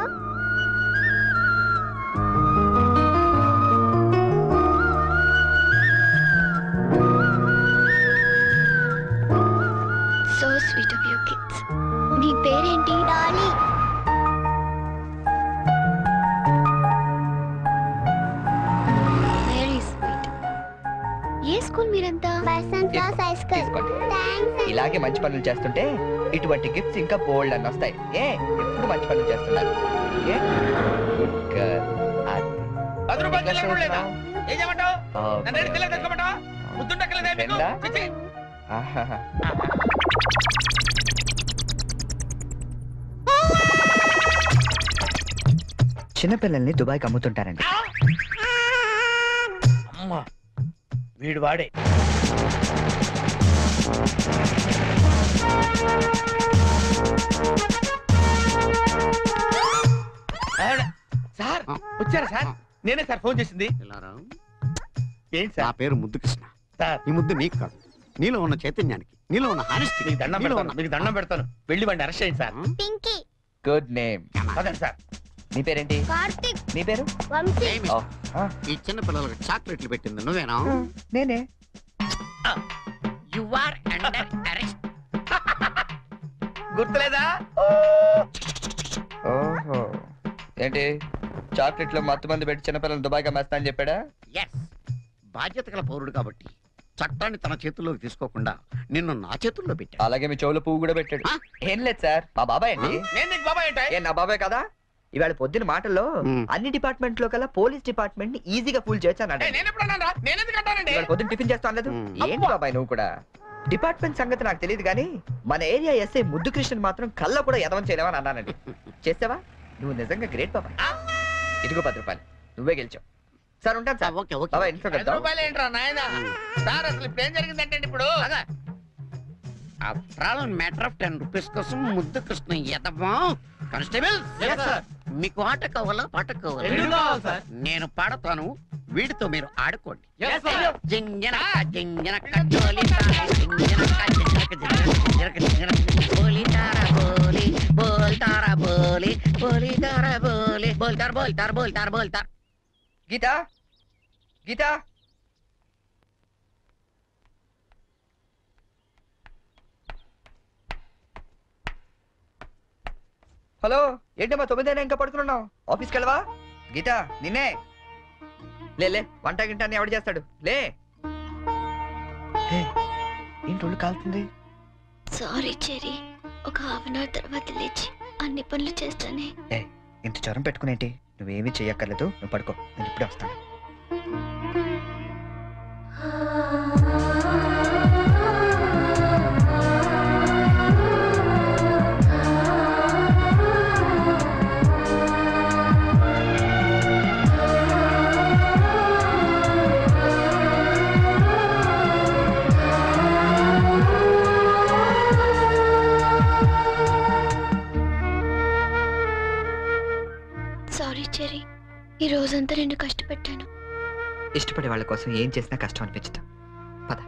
S5: So sweet of you kids. నీ పేరేంటి?
S20: డాలీ.
S5: Very sweet. ఏ స్కూల్ మీరంతా?
S20: Basanth Rao high school. Thanks.
S3: ఇలాగే మంచి పనులు చేస్తుంటే ఇటువంటి గిఫ్ట్స్ ఇంకా బోల్డ్ అని వస్తాయి. ఏ ఎప్పుడు మంచి పనులు చేస్తున్నారు. A good girl.
S2: 10 రూపాయలు చిల్లర కూడా లేదా? ఏం చేయమంటావు? నన్ను ఏడు చిల్లర తెచ్చుకోమంటావా? ముద్దుండక్కలేదా మీకు? చిచ్చి.
S3: చిన్నపిల్లల్ని దుబాయ్కి అమ్ముతుంటారండి.
S2: అమ్మా వీడు వాడే. సార్ వచ్చారా సార్? నేనే సార్ ఫోన్ చేసింది. ఏంటి సార్?
S1: నా పేరు ముద్దు కృష్ణ.
S2: సార్
S1: ఈ ముద్దు నీకు కాదు, నీలో ఉన్న చైతన్యానికి, నీలో ఉన్న హానెస్టీ.
S2: మీకు దండం పెడతాను, మీకు దండం పెడతాను. వెళ్ళి వాడిని అరెస్ట్ చేయండి సార్.
S20: పింకీ.
S3: Good name.
S2: అదండి సార్.
S3: నీ పేరేంటి?
S20: కార్తిక్.
S3: నీ పేరు?
S20: వంశీ.
S1: ఈ చిన్న పిల్లలకు చాక్లెట్లు పెట్టింది నువ్వేనా?
S3: నేనే.
S1: You are under arrest.
S2: గుర్తులేదా?
S3: ఓహో ఏంటి చాక్లెట్ లో మత్తు మంది పెట్టి చిన్నపిల్లలు దుబాయ్కి అమ్మేస్తా అని చెప్పాడా?
S1: ఎస్, బాధ్యత గల పౌరుడు కాబట్టి చట్టాన్ని తన చేతుల్లోకి తీసుకోకుండా నిన్ను నా చేతుల్లో పెట్టా.
S3: అలాగే మీ చెవులో పువ్వు కూడా పెట్టాడు. ఏం లేదు సార్, మా బాబాయ్ అండి.
S2: నేను నీకు బాబాయ్ అంటే?
S3: ఏ నా బాబాయ్ కదా. ఇవాళ పొద్దున మాటల్లో అన్ని డిపార్ట్మెంట్ లో కల్లా పోలీస్ డిపార్ట్మెంట్ ని ఈజీగా ఫుల్ చేస్తాను.
S2: నేను ఎప్పుడు అన్నాను రా? నేను ఎందుకు అంటానండి?
S3: ఇవాళ పొద్దున టిఫిన్ చేస్తా అనలేదు. ఏంటి బాబాయ్ నువ్వు కూడా? డిపార్ట్మెంట్ సంగతి నాకు తెలియదు కానీ మన ఏరియా ఎస్ఐ ముద్దు కృష్ణన్ మాత్రం కళ్ళ కూడా ఎదవం చేయలేవని అన్నానండి. చేసావా? నువ్వు నిజంగా గ్రేట్ బాబాయ్. ఇదిగో 10 రూపాయలు, నువ్వే గెలిచావు. సార్ ఉంటాను సార్. బాబాయ్ ఇంట్లో
S2: 10 రూపాయలు ఏంట్రా నాయనా? సార్ అసలు ఇప్పుడు ఏం జరిగిందంటే ఇప్పుడు
S1: మ్యాటర్ ఆఫ్ 10 రూపీస్ కోసం ముద్దు కృష్ణ ఎదవా. కానిస్టేబుల్ మీకు ఆట కావాలా పాట కావాలా? నేను పాడతాను, వీడితో మీరు ఆడుకోండి. జింజనక జింజనక జోలి తారా, జింజనక జింజనక జింజనక జింజనక బోలి తారా బోలి బోల్ తారా బోలి బోలి తారా బోలి బోల్తార్ బోల్తార్ బోల్తార్ బోల్తార్.
S3: గీతా, గీతా, హలో. ఏంటమ్మా 9 ఇంకా పడుకున్నావు? ఆఫీస్కి వెళ్ళవా? గీతా నిన్నే. లే వంట గింట ఎవడు చేస్తాడు? లే. ఏంటి ఒళ్ళు కాలుతుంది?
S5: సారీ చెరి, ఒక హాఫ్ అన్ అవర్ తర్వాత లేచి అన్ని పనులు చేస్తానే.
S3: ఇంత జ్వరం పెట్టుకునేంటి? నువ్వేమీ చెయ్యక్కర్లేదు, నువ్వు పడుకో, నేను ఇప్పుడే వస్తాను.
S5: సారీ చెరీ, ఈ రోజంతా నిన్ను కష్టపెట్టాను.
S3: ఇష్టపడే వాళ్ళ కోసం ఏం చేసినా కష్టం అనిపించదు. పద.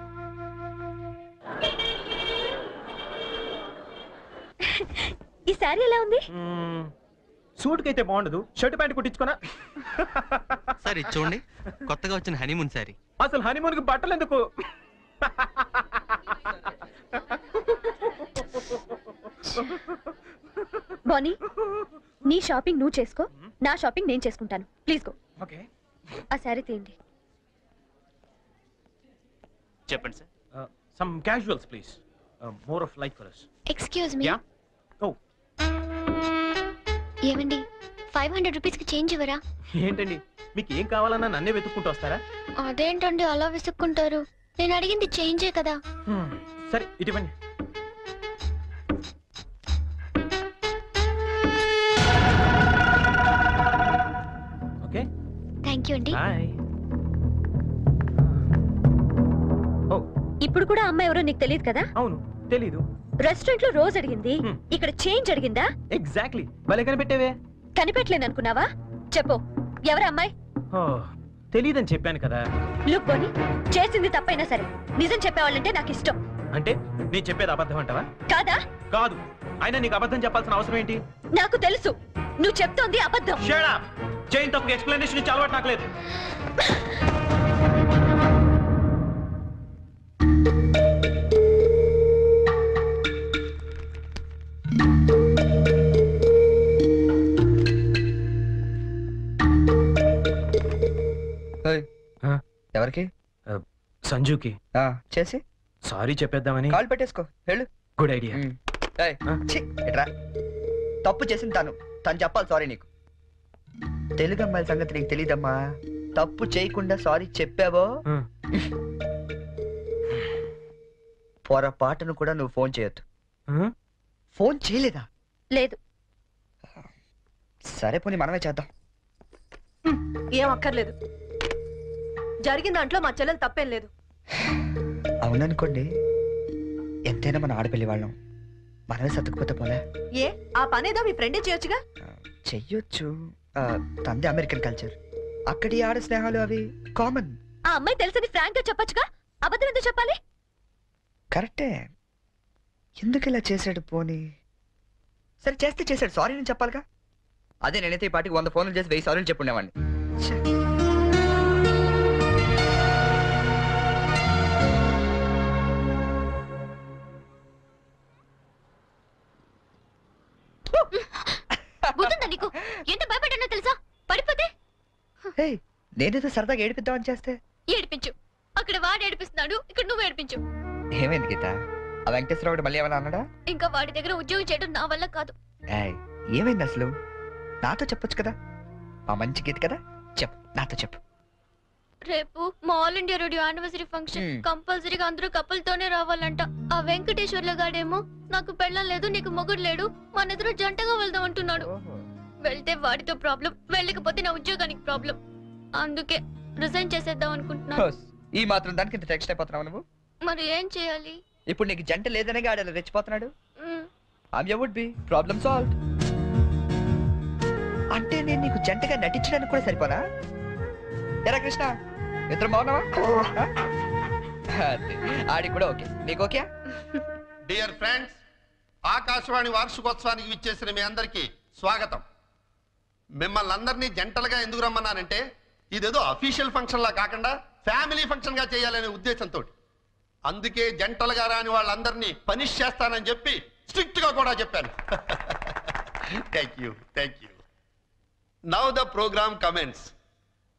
S5: ఈ సారీ ఎలా ఉంది?
S12: సూట్ కి అయితే బాగుండదు, షర్ట్ ప్యాంట్ కుట్టించుకోనా?
S18: సార్ ఇది చూడండి, కొత్తగా వచ్చిన హనీమూన్ సారీ.
S12: అసలు హనీమూన్ కి బట్టలు ఎందుకు?
S5: బానీ, నీ షాపింగ్ నువ్వు చేసుకో, నా షాపింగ్ నేను చేసుకుంటాను. Please go.
S12: ఓకే.
S5: ఆ సారీ తీయండి.
S12: చెప్పండి sir. Some casuals please, more of like for us.
S5: Excuse me.
S12: Yeah. ఓ
S5: ఏమండి, 500 రూపీస్కి చేంజ్ ఇవ్వరా?
S12: ఏంటండి, మీకు ఏం కావాలన్నా నన్నే వెతుక్కుంటూ వస్తారా?
S5: అదేంటండి అలా విసుక్కుంటారు? నేను అడిగింది చేంజే కదా.
S12: సరే ఇటువంటి. ఓకే,
S5: థ్యాంక్ యూ అండి.
S12: బాయ్.
S5: ఇప్పుడు కూడా అమ్మాయి ఎవరో నీకు తెలియదు కదా?
S12: అవును, తెలీదు.
S5: రెస్టారెంట్ లో రోజు అడిగింది, ఇక్కడ చేంజ్ అడిగిందా?
S12: ఎగ్జాక్ట్లీ, భలే కనిపెట్టేవే.
S5: కనిపెట్టలేను అనుకున్నావా? చెప్పు, ఎవరు అమ్మాయి?
S12: తెలీదని చెప్పాను కదా.
S5: లుక్ బోని, చేసింది తప్పైనా సరే నిజం చెప్పేవాళ్ళంటే నాకు ఇష్టం.
S12: అంటే నేను చెప్పేది అబద్ధం అంటావా?
S5: కాదా?
S12: కాదు. అయినా నీకు అబద్ధం చెప్పాల్సిన అవసరం ఏంటి?
S5: నాకు తెలుసు నువ్వు చెప్తోంది అబద్ధం.
S12: Shut up! చైన్ తప్పుకి ఎక్స్ప్లెనేషన్ ఇచ్చి అలవాటు నాకు లేదు.
S3: ఎవరికి?
S12: సంజుకి
S3: చేసి
S12: సారీ చెప్పేద్దామని.
S3: కాల్ పెట్టేసుకో, వెళ్ళు.
S12: Good idea.
S3: తప్పు చేసింది తను చెప్పాలి సారీ నీకు. తెలుగు అమ్మాయిల సంగతి నీకు తెలీదమ్మా. తప్పు చేయకుండా సారీ చెప్పావో పొరపాటును కూడా నువ్వు ఫోన్ చేయొద్దు. ఫోన్ చేయలేదా?
S5: లేదు.
S3: సరే పోనీ మనమే చేద్దాం.
S8: ఏం అక్కర్లేదు, జరిగిన దాంట్లో మా చెల్లెలు తప్పేం లేదు.
S3: అవుననుకోండి, ఎంతైనా మన ఆడపిల్లి వాళ్ళం, మనమే సర్దుకుపోతే పోలే.
S8: ఏ ఆ పనేదో మీ ఫ్రెండే చేయొచ్చుగా.
S3: చెయ్యొచ్చు, తంది అమెరికన్ కల్చర్, అక్కడి ఆడ స్నేహాలు అవి కామన్.
S5: ఆ అమ్మాయి తెలిసింది ఫ్రాంక్ గా చెప్పొచ్చుగా, అబద్ధం ఎందుకు చెప్పాలి?
S3: కరెక్టే, ఎందుకు ఇలా చేశాడు? పోనీ సరే చేస్తే చేశాడు, సారీ నేను చెప్పాలిగా. అదే నేనైతే ఈ పాటికి 100 ఫోన్లు చేసి 1000 సారీలు చెప్పుండేవాడిని.
S5: బుద్ధుందా నీకు? ఎంత భయపడ్డానో తెలుసా? పడిపోతే
S3: నేనేదో సరదాగా ఏడిపిద్దామని చేస్తే
S5: ఏడిపించు. అక్కడ వాడు ఏడిపిస్తున్నాడు, ఇక్కడ నువ్వు ఏడిపించు.
S3: ఏమైంది గీత? ఆ వెంకటేశ్వరరావు మళ్ళీ ఏమన్నా అన్నాడా?
S5: ఇంకా వాడి దగ్గర ఉద్యోగం చేయడం నా వల్ల కాదు.
S3: ఏమైంది అసలు? నాతో చెప్పొచ్చు కదా, మా మంచి గీత కదా. చెప్పు, నాతో చెప్పు.
S5: రేపు మా all India radio anniversary function, కంపల్సరీగా అందరూ కపుల్తోనే రావాలంట. ఆ వెంకటేశ్వర్ల గాడేమో నాకు పెళ్ళం లేదు, నీకు మొగుడు లేడు, మన ఇద్దరు జంటగా వెళ్దాం అంటున్నాడు. వెళ్తే వాడితో ప్రాబ్లం, వెళ్ళకపోతే నా ఉద్యోగానికి ప్రాబ్లం. అందుకే రిజైన్ చేసేద్దాం అనుకుంటున్నాను.
S3: ఈ మాత్రం దానికి ఇంత టెన్షన్ అయిపోతున్నావు నువ్వు?
S5: మరి ఏం చేయాలి?
S3: ఇప్పుడు నీకు జంట లేదనే గాడలా రెచ్చిపోతున్నాడు. Would be problem solved. అంటే నేను నీకు జంటగా నటించడానికి కూడా సరిపోనా? ఎరా కృష్ణ, ఇద్దరు బాగున్నావా? ఆడి కూడా ఓకే, నీకు ఓకే?
S11: డియర్ ఫ్రెండ్స్, ఆకాశవాణి వార్షికోత్సవానికి విచ్చేసిన మీ అందరికీ స్వాగతం. మిమ్మల్ని అందరినీ జంటలుగా ఎందుకు రమ్మన్నానంటే, ఇదేదో అఫీషియల్ ఫంక్షన్ లా కాకుండా ఫ్యామిలీ ఫంక్షన్ గా చేయాలనే ఉద్దేశంతో. అందుకే జంటలుగా రాని వాళ్ళందరినీ పనిష్ చేస్తానని చెప్పి స్ట్రిక్ట్ గా కూడా చెప్పాను. Thank you, thank you. Now the program comments.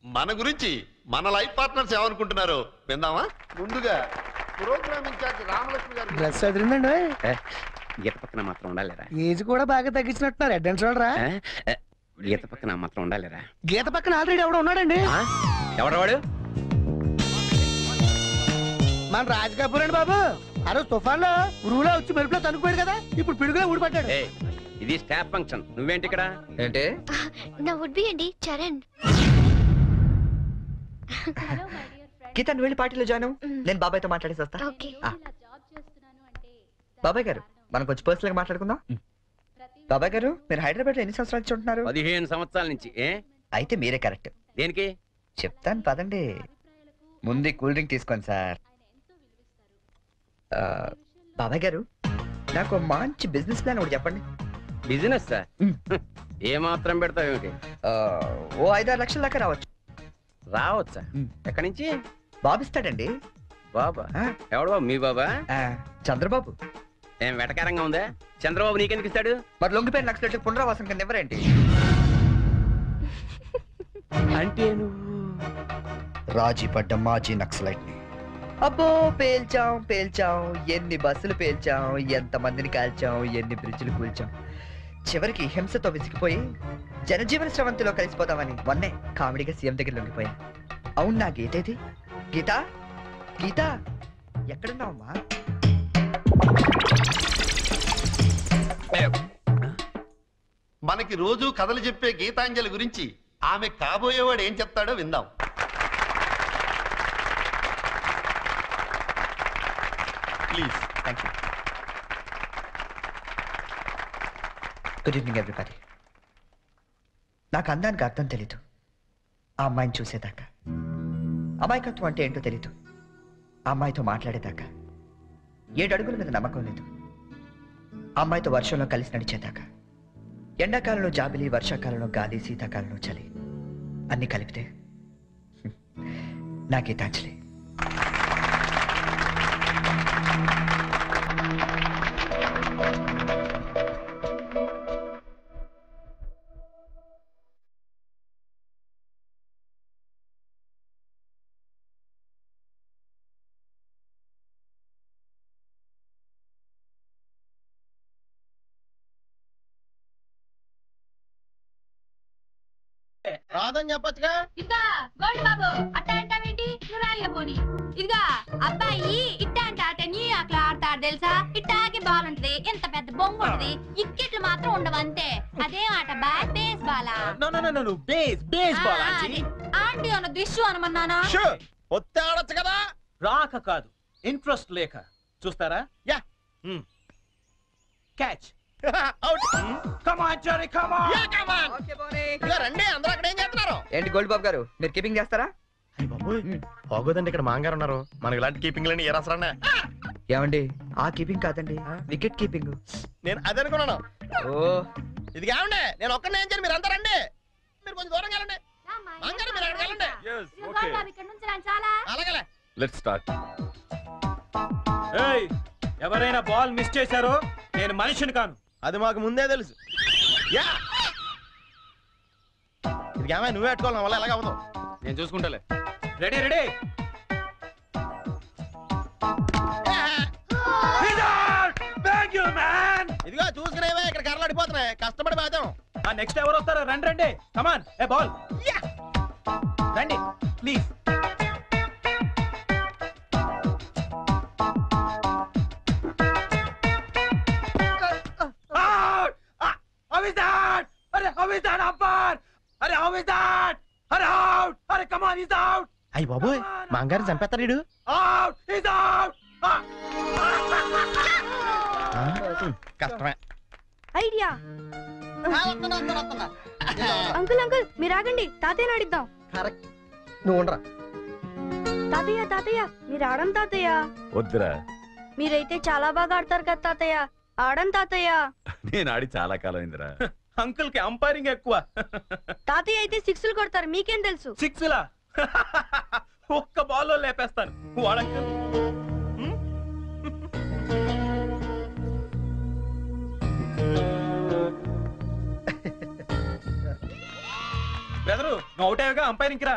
S11: మన గురించి మన లైఫ్ పార్ట్నర్స్ ఏమనుకుంటున్నారో విందామా? ముందుగా ప్రోగ్రామ్ ఇన్ఛార్జ్ రామలక్ష్మి గారు.
S22: డ్రెస్ అదిరిందండి.
S1: గీత పక్కన మాత్రం ఉండాలిరా.
S22: ఏజ్ కూడా బాగా తగ్గించినట్టున్నారు అడ్వాన్స్ చూడరా.
S1: గీత పక్కన మాత్రం ఉండాలిరా.
S22: గీత పక్కన ఆల్రెడీ ఎవడో ఉన్నాడండి.
S1: ఎవరు వాడు?
S22: మన రాజ్ కపూర్ అండి బాబు. ఆ రోజు తుఫాన్ లో ఉరువులో వచ్చి మెరుపులో తనుకుపోయాడు కదా, ఇప్పుడు పిడుగులో ఊడిపడ్డాడు.
S1: ఇది స్టాఫ్ ఫంక్షన్, నువ్వేంటి ఇక్కడ? ఏంటి?
S5: నా వుడ్ బి అండి చరణ్.
S3: గీత నువ్వు వెళ్ళి పార్టీలో జాయిన్. నేను బాబాయ్తో మాట్లాడేసి వస్తా. బాబాయ్ గారు మనం కొంచెం పర్సనల్ గా మాట్లాడుకుందాం. బాబాయ్ గారు మీరు హైదరాబాద్ లో ఎన్ని సంవత్సరాల నుంచి ఉంటున్నారు?
S1: 15 సంవత్సరాల నుంచి.
S3: అయితే మీరే కరెక్ట్.
S1: దేనికి?
S3: చెప్తాను పదండి. ముందు కూల్ డ్రింక్ తీసుకోండి సార్. బాబాయ్ గారు నాకు మంచి బిజినెస్ ప్లాన్ ఒకటి చెప్పండి.
S1: Business sir? ఏ మాత్రం పెడతావు ఏమిటి?
S3: ఓ 5-6 లక్షల దాకా రావచ్చు.
S1: రావచ్చా? ఎక్కడి నుంచి?
S3: బాబిస్తాడండి.
S1: బాబా? ఎవడు బాబు? మీ బాబా?
S3: చంద్రబాబు.
S1: ఏం వెటకారంగా ఉందా? చంద్రబాబు నీకెందుకు ఇస్తాడు?
S3: మరి లొంగిపోయిన లక్షల పునరావాసం కింద ఎవరేంటి?
S1: అంటే నువ్వు
S3: రాజీ పడ్డ మాజీ నక్సలైట్ ని. అబ్బో పేల్చాం. ఎన్ని బస్సులు పేల్చాం, ఎంత మందిని కాల్చాం, ఎన్ని బ్రిడ్జిలు కూల్చాం. చివరికి హింసతో విసిగిపోయి జనజీవన స్రవంతిలో కలిసిపోతామని మొన్నే కామెడీగా సీఎం దగ్గర లొంగిపోయా. అవును నా గీతేది? గీత ఎక్కడున్నావమ్మా?
S11: మనకి రోజు కథలు చెప్పే గీతాంజలి గురించి ఆమె కాబోయేవాడు ఏం చెప్తాడో విందాం.
S3: Please. Thank you. Good evening everybody. నాకు అందానికి అర్థం తెలీదు. ఆ అమ్మాయిని చూసేదాకా, అమాయకత్వం అంటే ఏంటో తెలీదు. ఆ అమ్మాయితో మాట్లాడేదాకా 7 అడుగుల మీద నమ్మకం లేదు. ఆ అమ్మాయితో వర్షంలో కలిసి నడిచేదాకా, ఎండాకాలంలో జాబిలి, వర్షాకాలంలో గాలి, శీతాకాలంలో చలి అన్ని కలిపితే నా గీతాంజలి.
S4: రాదని చెప్పొచ్చుగా.
S16: ఇదిగా గోల్డ్ బాబు అట్ట అంటావేంటి? నువ్వు రాయిగా పోనీ. ఇదిగా అబ్బాయి ఇట్ట అంటే నీ అట్లా ఆడతాడు తెలుసా? ఇట్టాకి బాల్ ఉంటది, ఎంత పెద్ద బొంగు ఉంటది, ఇక్కెట్లు మాత్రం ఉండవు అంతే. అదేం ఆట base Bala?
S12: Base ball aunty.
S16: Aunty అన్న దిష్యు అనమన్నానా?
S12: ఒత్తి ఆడొచ్చు కదా. రాక కాదు, ఇంట్రెస్ట్ లేక. చూస్తారా? యా. క్యాచ్.
S3: ఏంటి గోల్డ్ బాబు గారు మీరు కీపింగ్ చేస్తారా?
S13: బాగోదండి, ఇక్కడ మాంగారు ఉన్నారు. మనకి ఇలాంటి కీపింగ్ లేని ఏ రాసరా?
S3: ఏమండి ఆ కీపింగ్ కాదండి, వికెట్ కీపింగ్.
S13: నేను అదే అనుకున్నాను.
S3: ఓ
S13: ఇది కావండి, నేను ఒక్కనే ఏం చేయండి, మీరు అంతా రండి. మీరు కొంచెం దూరం వెళ్ళండి. మాంగారు మీరు అక్కడికి వెళ్ళండి.
S16: ఇక్కడ నుంచి రా చాలా.
S13: అలాగే.
S10: Let's start.
S12: ఎవరైనా బాల్ మిస్ చేశారో నేను మనిషిని కాను.
S13: అది మాకు ముందే తెలుసు. యా ఇది ఏమై నువ్వే పెట్టుకోవాలి, నా వల్ల ఎలాగ అవ్వదు.
S18: నేను చూసుకుంటాలే.
S12: రెడీ.
S13: ఇదిగో చూసుకునేవే, ఇక్కడ కర్రలు అడిపోతున్నాయి, కష్టపడి బాధ్యం.
S12: నెక్స్ట్ ఎవరు వస్తారో రండి. కమాన్ ఏ బాల్ రండి ప్లీజ్.
S13: అయ్యి బాబోయ్, మాంగారు చంపేస్తాడు. కష్టమే.
S8: ఐడియా. అంకుల్ మీరు ఆగండి, తాతయ్య అడిద్దాం.
S13: కరెక్ట్, నువ్వు ఉండరా.
S8: తాతయ్య మీరు ఆడం తాతయ్య.
S10: వద్దురా,
S8: మీరైతే చాలా బాగా ఆడతారు కదా తాతయ్య. ఆడం తాతయ్య.
S10: నేను ఆడి చాలా కాలం అయిందిరా.
S12: అంకుల్ కి అంపైరింగ్ ఎక్కువ.
S8: తాతయ్య అయితే 6లు కొడతారు, మీకేం తెలుసు?
S12: 6లా? ఒక్క బాల్లో లేపేస్తాను. వాడంకుల్ బెదరు నువ్వు అవుతావుగా, అంపైరింగ్ రా.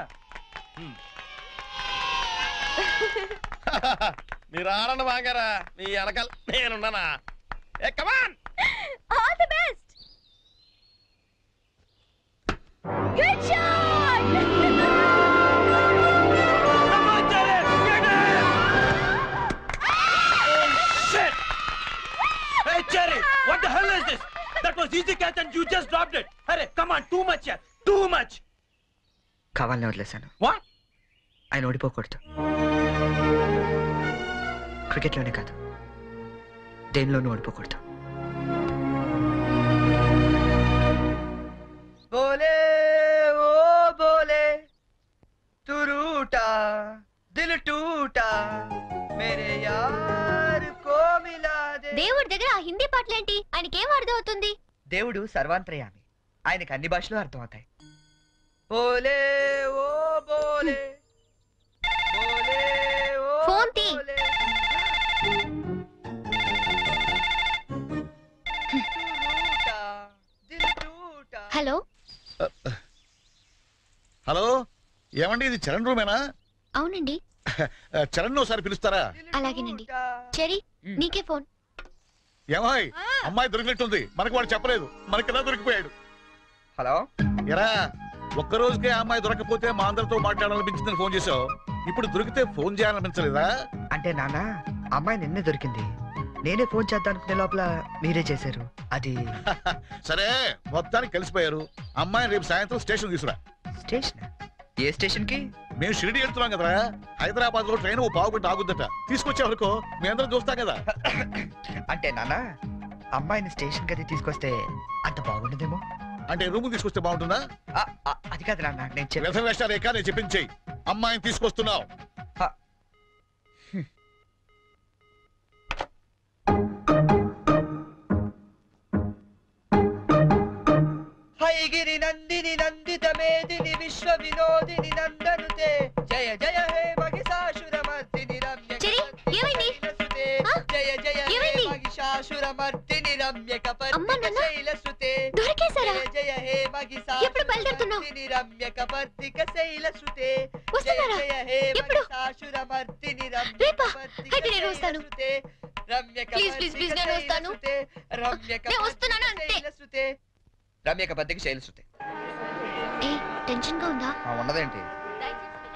S13: మీరు ఆడండి మాంగారా, మీ వెనకాల నేనున్నానా.
S2: Come on.
S5: All the best. Good shot.
S12: Come on, Jerry. Get it. Oh, shit. Hey, Jerry. What the hell is this? That was easy catch and you just dropped it. Hurry, come on. Too much here. Too much.
S3: కావాలని వదిలేశాను.
S12: What?
S3: ఆయన ఓడిపోకూడదు. క్రికెట్లోనే కాదు, దేనిలోనూ ఓడిపోకూడదు. బోలే ఓ బోలే తు రూటా దిల్ టూటా మేరే యార్ కో మిలా they.
S5: దేవుడి దగ్గర ఆ హిందీ పాటలేంటి? ఆయనకేం అర్థం అవుతుంది?
S3: దేవుడు సర్వాంతర్యామి, ఆయనకు అన్ని భాషలు అర్థం అవుతాయి. బోలే ఓ బోలే బోలే ఓ
S5: ఫోన్ తీ. హలో
S6: హలో, ఏమండి ఇది చరణ్ రూమేనా?
S5: అవునండి.
S6: చరణ్ ఒకసారి పిలుస్తారా?
S5: అలాగేనండి. చెరీ, నీకే ఫోన్.
S6: ఏమాయ్, అమ్మాయి దొరికినట్టుంది. మనకు వాడు చెప్పలేదు, మనకి ఎలా దొరికిపోయాడు.
S3: హలో,
S6: ఎరా ఒక్క రోజుకే అమ్మాయి దొరకపోతే మా అందరితో మాట్లాడాలనిపించిందని ఫోన్ చేసావు. ఇప్పుడు దొరికితే ఫోన్ చేయాలనిపించలేదా?
S3: అంటే నాన్న, అమ్మాయి నిన్నే దొరికింది. నేనే ఫోన్ చేద్దాం అనుకునే లోపల మీరే చేశారు. అది
S6: సరే, మొత్తానికి కలిసిపోయారు. అమ్మాయిని రేపు సాయంత్రం స్టేషన్ తీసుకురా.
S3: స్టేషన్? ఏ స్టేషన్ కి?
S6: మేము షిరిడి వెళ్తున్నాం కదా. హైదరాబాద్ లో ట్రైన్ ఓ పావు గంట ఆగుద్దట. తీసుకొచ్చే వరకు మీ అందరం చూస్తాం కదా.
S3: అంటే నాన్న, అమ్మాయిని స్టేషన్ గది తీసుకొస్తే అంత బాగుండదేమో.
S6: అంటే రూమ్ తీసుకొస్తే బాగుంటుందా?
S3: అది కాదు నాన్న, నేను
S6: వేషాలేక నేను చెప్పించేయి. అమ్మాయిని తీసుకొస్తున్నావు.
S3: హైగిరి నందిని నందిత మేదిని విశ్వ వినోదిని నందనుతే జయ జయ హే మహిషాసురమర్దిని రమ్య. జయ జయ హే మహిషాసురమర్దిని రమ్య కపర్దిక శైలసుతే.
S5: దొరికేశారా?
S3: జయ హే మహిషాసురమర్దిని రమ్య కపర్దిక శైలసుతే. జయ జయ హే మహిషాసురమర్దిని రమ్య కపర్దిక శైలసుతే. రమ్య కపర్దిక శైలసుతే. రమ్య కపర్దిక శైలసుతే. రమ్యక బద్దకి శైలసుతే.
S5: టెన్షన్ గా ఉందా?
S3: ఉన్నదేంటి?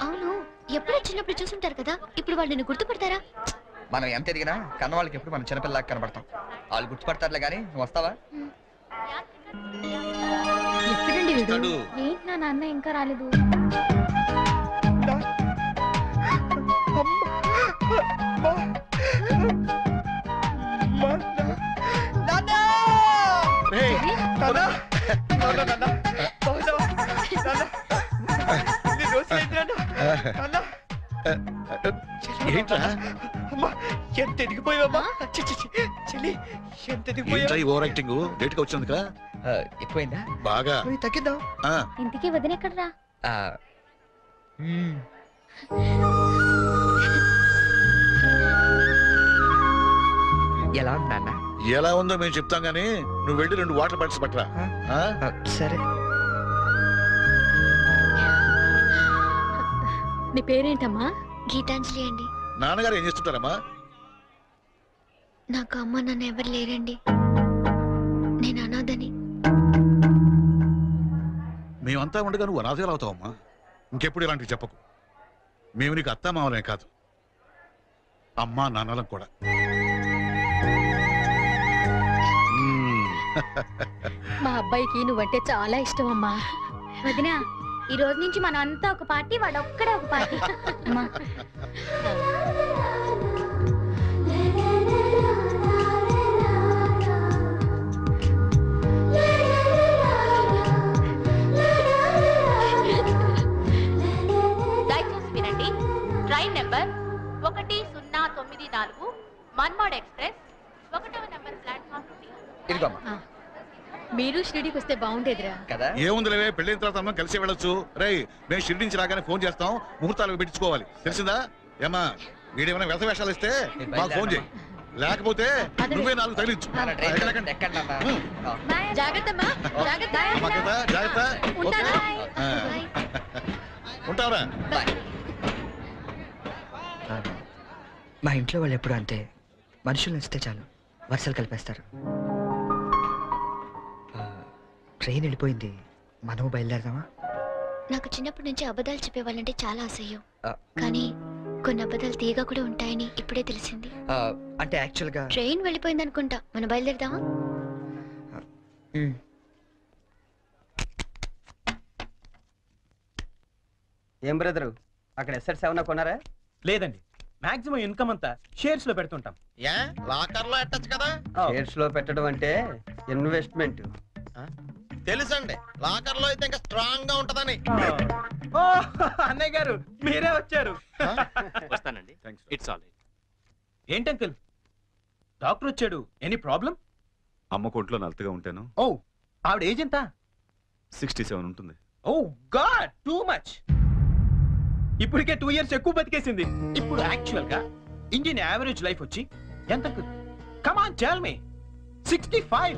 S5: అవును, ఎప్పుడో చిన్నప్పుడు చూసుంటారు కదా, ఇప్పుడు వాళ్ళు నిన్ను గుర్తుపడతారా?
S3: మనం ఎంత ఎదిగినా కన్న వాళ్ళకి ఎప్పుడు మనం చిన్నపిల్లలాగా కనబడతాం. వాళ్ళు గుర్తుపడతారులే గానీ, నువ్వు వస్తావా?
S5: ఎక్కడండి వీడు? ఏంటి నా నాన్న ఇంకా రాలేదు?
S3: ఎంత ఎదిగిపోయావా? ఎంత ఎదిగిపోయావు?
S6: ఓవర్ యాక్టింగ్ లేట్ గా వచ్చింది కదా.
S3: ఎక్కువైందా?
S6: బాగా
S3: తగ్గిద్దాం.
S5: ఇంటికి వదిన ఎక్కడరా?
S3: ఎలా ఉంది నాన్న?
S6: ఎలా ఉందో మేము చెప్తాం గానీ నువ్వు వెళ్ళి 2 వాటర్ బాటిల్స్ పట్టరా.
S3: సరే.
S5: నీ పేరేంటమ్మా? గీతాంజలి అండి.
S6: నాన్నగారు ఏం చేస్తుంటారమ్మా?
S5: నాకు అమ్మ నాన్న ఎవరు లేరండి, నేను అనాథని.
S6: మేమంతా ఉండగా నువ్వు అనాథలు అవుతావమ్మా. ఇంకెప్పుడు ఇలాంటివి చెప్పకు. మేము నీకు అత్తా మామలే కాదు, అమ్మా నాన్నలం కూడా.
S5: మా అబ్బాయికి నువ్వంటే చాలా ఇష్టం అమ్మా. వదినా, ఈ రోజు నుంచి మనం అంతా ఒక పార్టీ, వాడు ఒక్కడే ఒక పార్టీ.
S7: దయచేసి వినండి. ట్రైన్ నెంబర్ 1094 మన్మాడ్ ఎక్స్ప్రెస్ 1వ నెంబర్ ప్లాట్ఫామ్ నుండి.
S3: ఇదిగోమ్మా.
S5: మీరు షిరిడీకి వస్తే బాగుండేదిరా
S6: కదా. ఏముందిలేవే, పెళ్ళైన తర్వాత మనం కలిసి వెళ్ళొచ్చు. రై, మేము షిరిడి నుంచి రాగానే ఫోన్ చేస్తాం, ముహూర్తాలు పెట్టించుకోవాలి. తెలిసిందా? ఏమా, వీడేమైనా వ్యస వేషాలు ఇస్తే మాకు ఫోన్ చేయి, లేకపోతే నువ్వే 4 తగిలించు. జాగ్రత్త. ఉంటావరా?
S3: మా ఇంట్లో వాళ్ళు ఎప్పుడు అంతే, మనుషులు నచ్చితే చాలు, వరుసలు కలిపేస్తారు. ట్రైన్ వెళ్ళిపోయింది, మనం బయలుదేరదామా?
S5: నాకు చిన్నప్పటి నుంచి అబద్ధాలు చెప్పేవాళ్ళంటే చాలా అసహ్యం, కానీ కొన్ని అబద్ధాలు తీయగా కూడా ఉంటాయని ఇప్పుడే తెలిసింది.
S3: అంటే యాక్చువల్గా
S5: ట్రైన్ వెళ్ళిపోయింది అనుకుంటా, మనం బయలుదేరదామా?
S12: ఏం బ్రదరు, అక్కడ ఎస్ఎట్స్ ఏమన్నా కొన్నారా? లేదండి, మాక్సిమం ఇన్కమ్ అంతా షేర్స్ లో పెడుతుంటాం.
S13: లాకర్ లో ఎట్టచ్చు కదా?
S12: షేర్స్ లో పెట్టడం అంటే ఇన్వెస్ట్మెంట్.
S13: తెలుసండి, లాకర్ లో అయితే ఇంకా స్ట్రాంగ్ గా ఉంటదని.
S12: అన్నయ్య గారు మీరే వచ్చారు.
S18: వస్తానండి. It's all right.
S12: ఏంటి అంకుల్, డాక్టర్ వచ్చాడు, ఎనీ ప్రాబ్లం?
S10: అమ్మ కొంట్లో నలతగా ఉంటాను.
S12: ఓ, ఆవిడ ఏజ్ ఎంత?
S10: 67 ఉంటుంది.
S12: ఓ గాడ్, టూ మచ్. ఇప్పటికే 2 years ఎక్కువ బతికేసింది. ఇప్పుడు యాక్చువల్ గా ఇండియన్ యావరేజ్ లైఫ్ వచ్చి ఎంత? Come on tell me. 65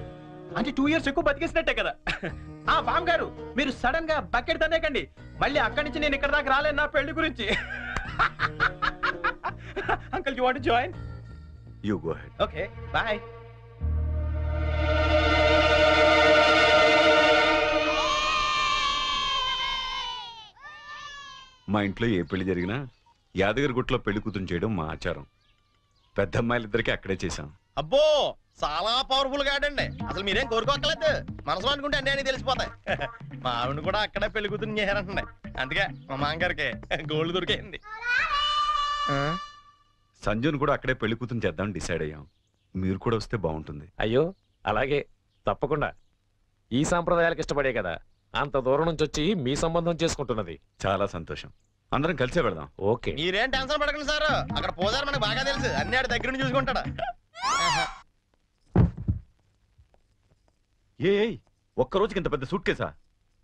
S12: అంటే 2 years ఎక్కువ బతికేసినట్టే కదా. ఆ బామ్ గారు, మీరు సడన్ గా బకెట్ తనేకండి, మళ్ళీ అక్కడి నుంచి నేను ఇక్కడ దాకా రాలేను నా పెళ్లి గురించి. Uncle, you want to join?
S10: You go head.
S12: Okay, by.
S10: మా ఇంట్లో ఏ పెళ్లి జరిగినా యాదగిరి గుట్లో పెళ్లి కూతురు చేయడం మా ఆచారం. పెద్ద అమ్మాయిలిద్దరికి అక్కడే చేశాం.
S13: అబ్బో, చాలా పవర్ఫుల్ గాడండి. అసలు మీరేం కోరుకోక్కలేదు, మనసులో అనుకుంటే అన్ని అని తెలిసిపోతాయి. మా ఆవిడ కూడా అక్కడే పెళ్లి కూతురు చేశారంటండి. అందుకే మా మామగారికి గోల్డ్ దొరికింది.
S10: సంజున్ కూడా అక్కడే పెళ్లి కూతురు చేద్దామని డిసైడ్ అయ్యాం. మీరు కూడా వస్తే బాగుంటుంది.
S14: అయ్యో అలాగే, తప్పకుండా. ఈ సాంప్రదాయాలకు ఇష్టపడే కదా అంత దూరం నుంచి వచ్చి మీ సంబంధం చేసుకుంటున్నది.
S10: చాలా సంతోషం, అందరం కలిసే వెళదాం.
S14: ఓకే.
S13: మీరేం టెన్షన్ పడకండి సార్, అక్కడ పోదారు మనకు బాగా తెలుసు, అన్ని ఆడి దగ్గర నుంచి చూసుకుంటాడు.
S10: ఒక్క రోజుకి ఇంత పెద్ద సూట్ కేసా?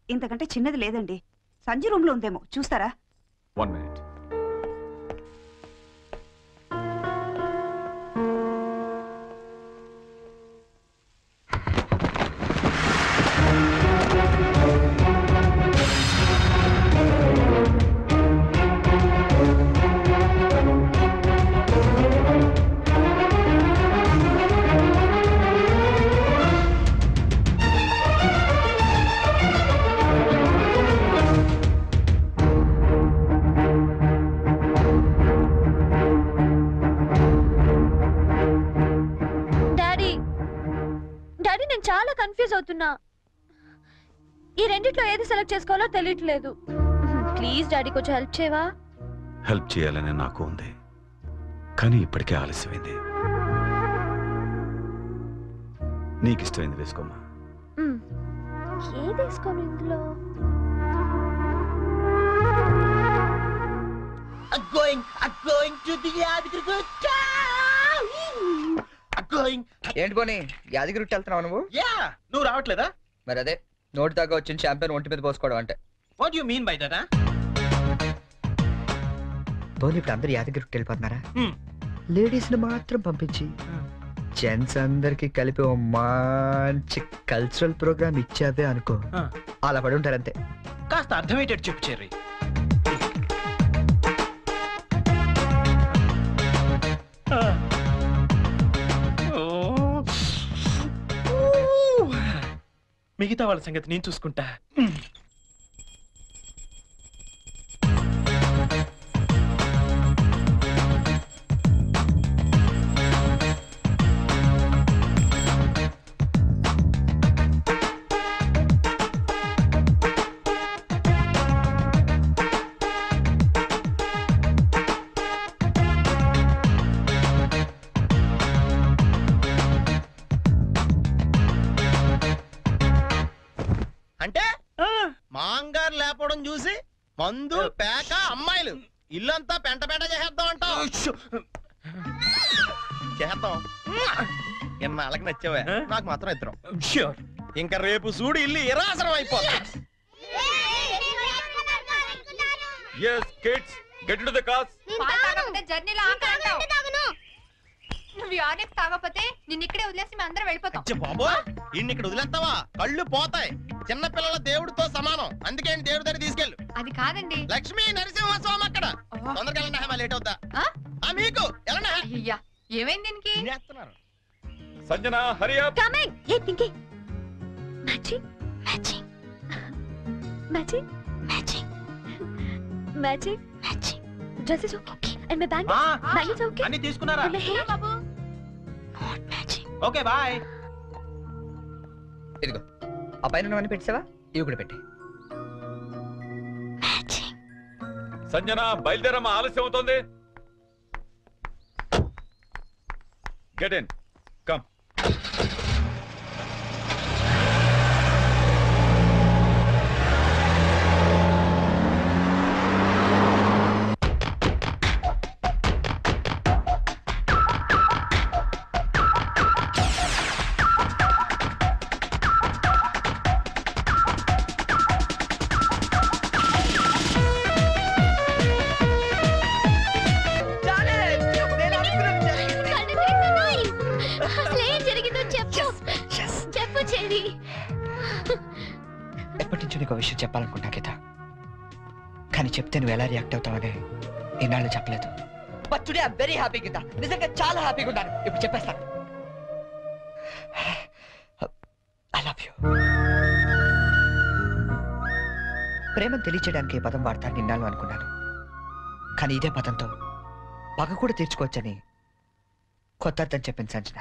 S17: ఇంతకంటే చిన్నది లేదండి, సంజు రూమ్ లో ఉందేమో, చూస్తారా?
S10: 1 minute.
S5: చాలా కన్ఫ్యూజ్ అవుతున్నా. ఈ రెండిట్లో ఏది సెలెక్ట్ చేసుకోవాలో తెలియట్లేదు. ప్లీజ్ డాడీ కొంచెం హెల్ప్ చేయవా?
S10: హెల్ప్ చేయాలని నాకు ఉంది, కానీ ఇప్పటికే ఆలస్యమైంది. నీకు ఇష్టమైంది వేసుకోమా.
S5: ఏది వేసుకోను ఇందులో?
S3: ఏంటి పోనీ యాదగిరి వెళ్తున్నావు నువ్వు?
S12: నువ్వు రావట్లేదా?
S3: మరి అదే నోటి దాకా వచ్చిన చాంపియన్ ఒంటి మీద పోసుకోవడం అంటే.
S12: What you mean by that?
S3: పోనీ ఇప్పుడు అందరు యాదగిరి వెళ్ళిపోతున్నారా? లేడీస్ ని మాత్రం పంపించి జెంట్స్ అందరికి కలిపి ఓ మంచి కల్చరల్ ప్రోగ్రామ్ ఇచ్చావే అనుకో, అలా పడి ఉంటారంతే.
S12: కాస్త అర్థమయ్యేటట్టు చెప్పు చెర్రీ. మిగతా వాళ్ళ సంగతి నేను చూసుకుంటా.
S13: అంటే మాంగారు లేపడం చూసి మందు పేక అమ్మాయిలు ఇల్లంతా పెంట పెంట చేసేద్దాం అంటావు. చేద్దాం, ఎన్నాళ్ళకి నచ్చావే, నాకు మాత్రం ఇద్దరం. ఇంకా రేపు చూడు ఇల్లు ఇరాసనం అయిపోతుంది.
S10: Yes, kids, get into the cars.
S16: జర్నీలో నువ్వు యూనిక్ తాగకపోతే నిన్ను ఇక్కడే వదిలేసి మేము అందరం వెళ్ళిపోతాం.
S13: బాబోయ్, ఇన్ని ఇక్కడ వదిలేస్తావా? కళ్ళు పోతాయి. చిన్న పిల్లల దేవుడితో సమానం, అందుకే దేవుడి దగ్గర తీసుకెళ్ళు.
S16: అది కాదండి,
S13: లక్ష్మీ నరసింహస్వామి అక్కడ. తొందరగా వెళ్ళండి, లేట్ అవుతా. మీకు
S16: అయ్యా ఏమైంది దీనికి?
S10: Sanjana hurry up.
S5: Coming. Hey Pinky matching matching matching matching matching matching dress is okay and my bangles okay
S12: అన్ని తీసుకున్నారా
S16: బాబు
S5: నాట్ మ్యాచింగ్.
S12: Okay boy.
S3: ఇదిగో ఆ పైన ఉన్నవన్నీ పెట్టావా? ఇవి కూడా పెట్టి.
S10: సంజన బయలుదేరమ్మా, ఆలస్యం అవుతోంది. Get in, come.
S3: ఎప్పటి నుంచో నీకు విషయం చెప్పాలనుకుంటా గీత, కానీ చెప్తే నువ్వు ఎలా రియాక్ట్ అవుతావని ఈనాళ్ళు చెప్పలేదు. But today I very happy Geeta, నిజంగా చాలా హ్యాపీగా ఉన్నాను. ఇప్పుడు చెప్పేస్తాను. I love you. ప్రేమను తెలియచేయడానికి ఈ పదం వాడతాను నిన్నాళ్ళు అనుకున్నాను, కానీ ఇదే పదంతో పగ కూడా తీర్చుకోవచ్చని కొత్త అర్థం చెప్పింది సంజన.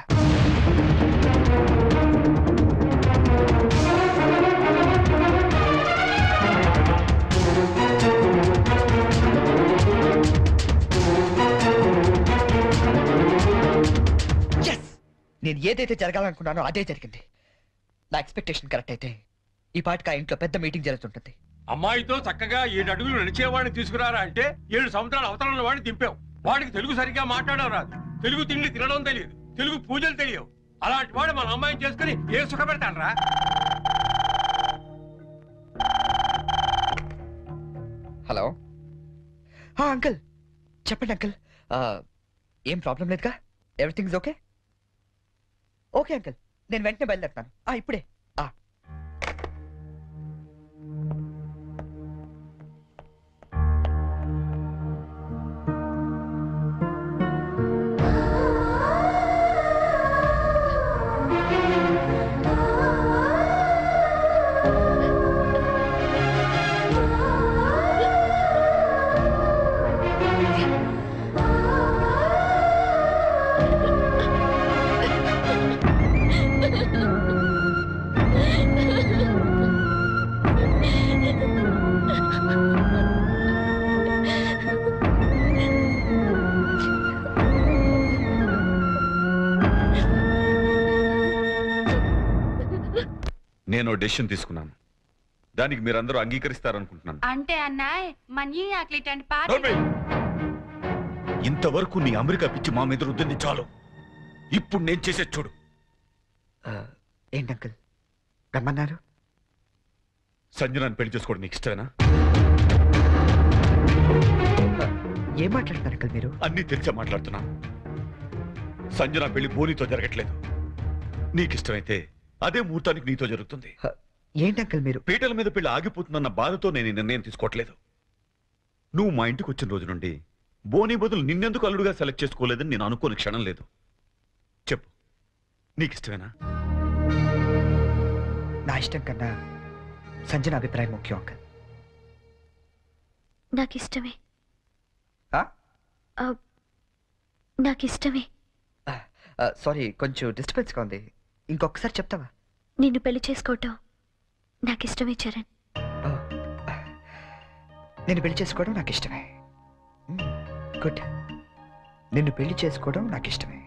S3: నేను ఏదైతే జరగాలనుకున్నానో అదే జరిగింది. నా ఎక్స్పెక్టేషన్ కరెక్ట్ అయితే ఈ పాటికి ఆ ఇంట్లో పెద్ద మీటింగ్ జరుగుతుంటుంది.
S19: అమ్మాయితో చక్కగా 7 అడుగులు నడిచేవాడిని తీసుకురారా అంటే 7 సంవత్సరాల అవతల వాడిని దింపావు. వాడికి తెలుగు సరిగ్గా మాట్లాడడం రాదు, తెలుగు తిండి తినడం తెలియదు, తెలుగు పూజలు తెలియవు. అలాంటి వాడు మన అమ్మాయిని చేసుకుని ఏ సుఖపెడతాడరా?
S3: హలో అంకుల్, చెప్పండి అంకుల్. ఏం ప్రాబ్లం లేదుగా? Everything is okay? Okay uncle, నేను వెంటనే బయలుదేరుతాను. ఇప్పుడే.
S10: నేను డెసిషన్ తీసుకున్నాను, దానికి మీరందరూ అంగీకరిస్తారనుకుంటున్నాను.
S16: అంటే అన్నాయ్ మనీ ఆకలిటండి పార్టీ.
S10: ఇంతవరకు నీ అమెరికా పిచ్చి మా మీద రుద్దింది చాలు. ఇప్పుడు నేను చేసే చూడు.
S3: ఏంటి అంకుల్ రమ్మన్నారు?
S10: సంజనాన్ని పెళ్లి చేసుకోవడం నీకు ఇష్టమేనా?
S3: ఏం మాట్లాడుతున్నారు అంకుల్ మీరు?
S10: అన్నీ తెలిసే మాట్లాడుతున్నాను. సంజన పెళ్లి బోనితో జరగట్లేదు. నీకు ఇష్టమైతే అదే ముహూర్తానికి నీతో జరుగుతుంది.
S3: ఏంటి అంకుల్ మీరు?
S10: పీటల మీద పెళ్లి ఆగిపోతుందన్న బాధతో నేను ఈ నిర్ణయం తీసుకోవట్లేదు. నువ్వు మా ఇంటికి వచ్చిన రోజు నుండి బోని బదులు నిన్నెందుకు అల్లుడుగా సెలెక్ట్ చేసుకోలేదని నేను అనుకోని క్షణం లేదు. చెప్పు, నీకు ఇష్టమేనా?
S3: నా ఇష్టం కన్నా సంజన అభిప్రాయం ముఖ్యం అంకుల్.
S5: నాకిష్టమే. నాకిష్టమే.
S3: సారీ, కొంచెం డిస్టర్బెన్స్గా ఉంది. ఇంకొకసారి చెప్తావా?
S5: నిన్ను పెళ్లి చేసుకోవటం నాకిష్టమే చరణ్.
S3: నేను పెళ్లి చేసుకోవడం నాకు ఇష్టమే. గుడ్. నిన్ను పెళ్లి చేసుకోవడం నాకు ఇష్టమే.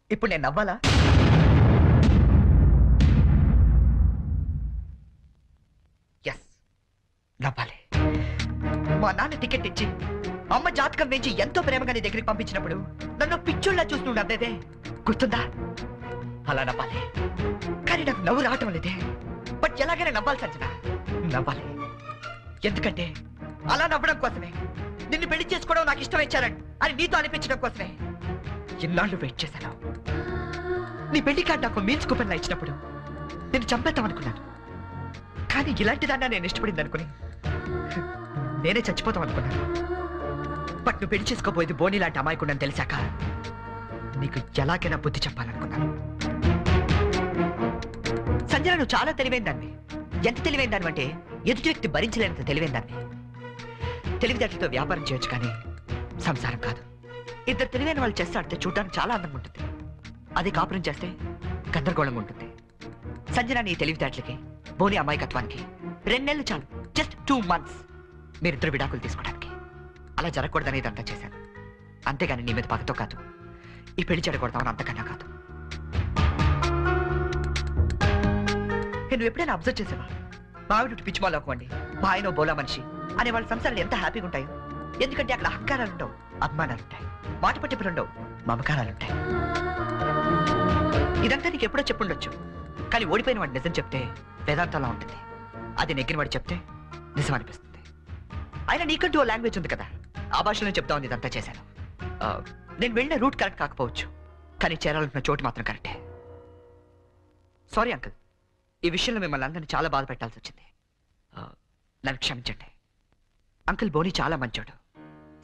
S3: ఇప్పుడు నేను నవ్వాలా? ఎస్, నవ్వాలి. మా నాన్న టికెట్ ఇచ్చి అమ్మ జాతకం వేసి ఎంతో ప్రేమగా నీ దగ్గరికి పంపించినప్పుడు నన్ను పిచ్చోళ్ళ చూస్తూ నవ్వేదే గుర్తుందా? అలా నవ్వాలి. కానీ నాకు నవ్వు రావటం లేదే. బట్ ఎలాగైనా నవ్వాలి సంజన, నవ్వాలి. ఎందుకంటే అలా నవ్వడం కోసమే, నిన్ను పెళ్లి చేసుకోవడం నాకు ఇష్టం ఇచ్చారని అని నీతో అనిపించడం కోసమే ఇన్నాళ్ళు వెయిట్ చేశాను. నీ పెళ్లి కార్డు నాకు మీల్స్ కూపన్లా ఇచ్చినప్పుడు నేను చంపేద్దామనుకున్నాను. కానీ ఇలాంటి దాన్ని నేను ఇష్టపడింది అనుకుని నేనే చచ్చిపోతాం అనుకున్నాను. బట్ నువ్వు పెళ్లి చేసుకోబోయేది బోని లాంటి అమాయకుండని తెలిసాక నీకు ఎలాగైనా బుద్ధి చెప్పాలనుకున్నాను. సంజన, నువ్వు చాలా తెలివైన దాన్ని. ఎంత తెలివైన దాన్ని అంటే ఎదుటి వ్యక్తి భరించలేనంత తెలివైన దాన్ని. తెలివితేటలతో వ్యాపారం చేయొచ్చు, కానీ సంసారం కాదు. ఇద్దరు తెలివైన వాళ్ళు చేస్తే ఆడితే చూడడానికి చాలా అందంగా ఉంటుంది. అది కాపురం చేస్తే గందరగోళంగా ఉంటుంది. సంజన, నీ తెలివితేటలకి, బోని అమాయకత్వానికి 2 నెలలు చాలు. జస్ట్ 2 months మీరిద్దరు విడాకులు తీసుకోవడానికి. అలా జరగకూడదని ఇదంతా చేశాను. అంతేగాని నీ మీద పగతో కాదు, ఈ పెళ్లి చెడకూడదామని అంతకన్నా కాదు. నువ్వు ఎప్పుడైనా అబ్జర్వ్ చేసావా? మావిడి పిచ్చిమాలోకం అండి, మా ఆయన బోలా మనిషి అనే వాళ్ళ సంసారాలు ఎంత హ్యాపీగా ఉంటాయో. ఎందుకంటే అక్కడ అహంకారాలు ఉండవు, అభిమానాలుంటాయి. మాట పట్టింపులు ఉండవు, మమకారాలుంటాయి. ఇదంతా నీకు ఎప్పుడో చెప్పుండొచ్చు, కానీ ఓడిపోయిన వాడు నిజం చెప్తే వేదాంతంలా ఉంటుంది. అది నెగ్గిన వాడు చెప్తే నిజం అనిపిస్తుంది. అయినా నీకంటూ ఓ లాంగ్వేజ్ ఉంది కదా, ఆ భాషలో చెప్తామని ఇదంతా చేశాను. నేను వెళ్ళిన రూట్ కరెక్ట్ కాకపోవచ్చు, కానీ చేరాలనుకున్న చోటు మాత్రం కరెక్టే. సారీ అంకుల్, ఈ విషయంలో మిమ్మల్ని అందరినీ చాలా బాధ పెట్టాల్సి వచ్చింది. నన్ను క్షమించండి. అంకుల్ బోని చాలా మంచోడు.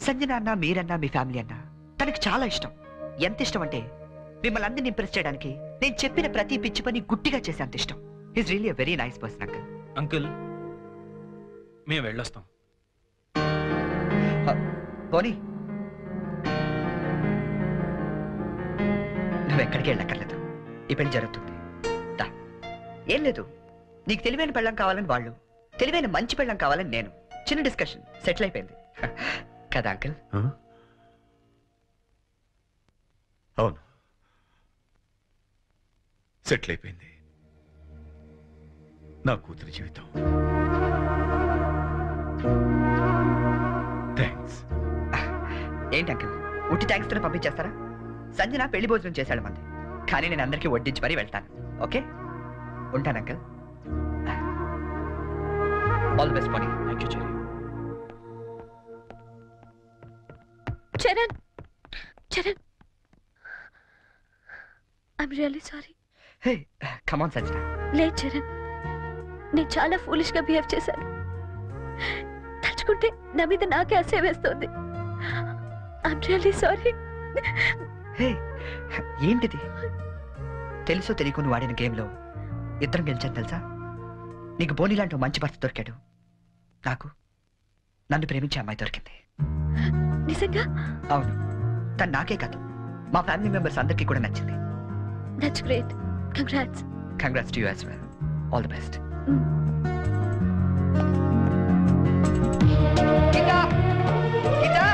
S3: సంజన అన్న, మీరన్నా, మీ ఫ్యామిలీ అన్నా తనకి చాలా ఇష్టం. ఎంత ఇష్టం అంటే మిమ్మల్ని అందరినీ ఇంప్రెస్ చేయడానికి నేను చెప్పిన ప్రతి పిచ్చి పని గుట్టిగా చేసే అంత ఇష్టం. Is really very nice person uncle.
S12: Uncle, మేము వెళ్ళొస్తాం.
S3: బోని, నువ్వు ఎక్కడికి వెళ్ళక్కర్లేదు, ఈ పెళ్లి జరుగుతుంది. ఏం లేదు, నీకు తెలివైన పెళ్ళం కావాలని వాళ్ళు, తెలివైన మంచి పెళ్ళం కావాలని నేను. చిన్న డిస్కషన్ సెటిల్ అయిపోయింది కదా అంకుల్?
S10: అవును, సెటిల్ అయిపోయింది నా కూతురి జీవితం. థ్యాంక్స్.
S3: ఏంటి అంకుల్, ఉట్టి థ్యాంక్స్ తో పంపించేస్తారా? సంజన పెళ్లి భోజనం చేశాడు మంది, కానీ నేను అందరికీ వడ్డించి మరీ వెళ్తాను. ఓకే, ఉంటాను అంకుల్. ఆల్ ది బెస్ట్ పోనీ.
S12: Thank you cherry.
S5: Charan, Charan, I'm really sorry.
S3: Hey, come on Sanjana.
S5: లేదు చరణ్, నేను చాలా ఫూలిష్ గా బిహేవ్ చేశాను. తలుచుకుంటే నా మీద నాకే అసహ్యం వేస్తుంది. I'm really sorry.
S3: హే, ఏంటిది? తెలుసో తెలియకు నువ్వు ఆడిన గేమ్లో ఇద్దరం గెలిచాను తెలుసా? నీకు బోని లాంటి మంచి భర్త దొరికాడు, నాకు నన్ను ప్రేమించే అమ్మాయి దొరికింది.
S5: నిజంగా?
S3: అవును, తను నాకే కాదు మా ఫ్యామిలీ మెంబర్స్ అందరికీ కూడా నచ్చింది.
S5: That's great. Congrats.
S3: Congrats to you as well. All the best. Geeta, Geeta,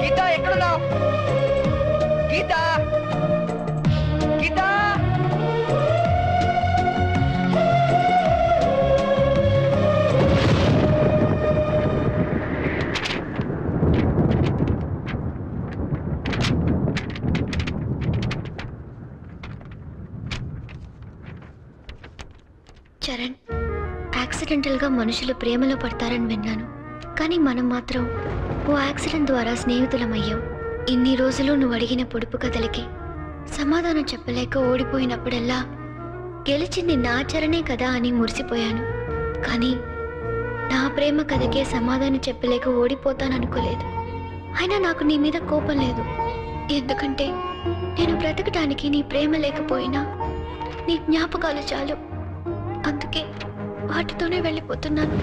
S3: Geeta ఎక్కడున్నావు? గీతా, గీతా.
S9: చరణ్, యాక్సిడెంటల్ గా మనుషులు ప్రేమలో పడతారని విన్నాను, కానీ మనం మాత్రం ఓ యాక్సిడెంట్ ద్వారా స్నేహితులమయ్యాం. ఇన్ని రోజులు నువ్వు అడిగిన పొడుపు కథలకి సమాధానం చెప్పలేక ఓడిపోయినప్పుడల్లా గెలిచింది నా చరణే కదా అని మురిసిపోయాను. కానీ నా ప్రేమ కథకే సమాధానం చెప్పలేక ఓడిపోతాననుకోలేదు. అయినా నాకు నీ మీద కోపం లేదు, ఎందుకంటే నేను బ్రతకటానికి నీ ప్రేమ లేకపోయినా నీ జ్ఞాపకాలు చాలు. అందుకే వాటితోనే వెళ్ళిపోతున్నాను.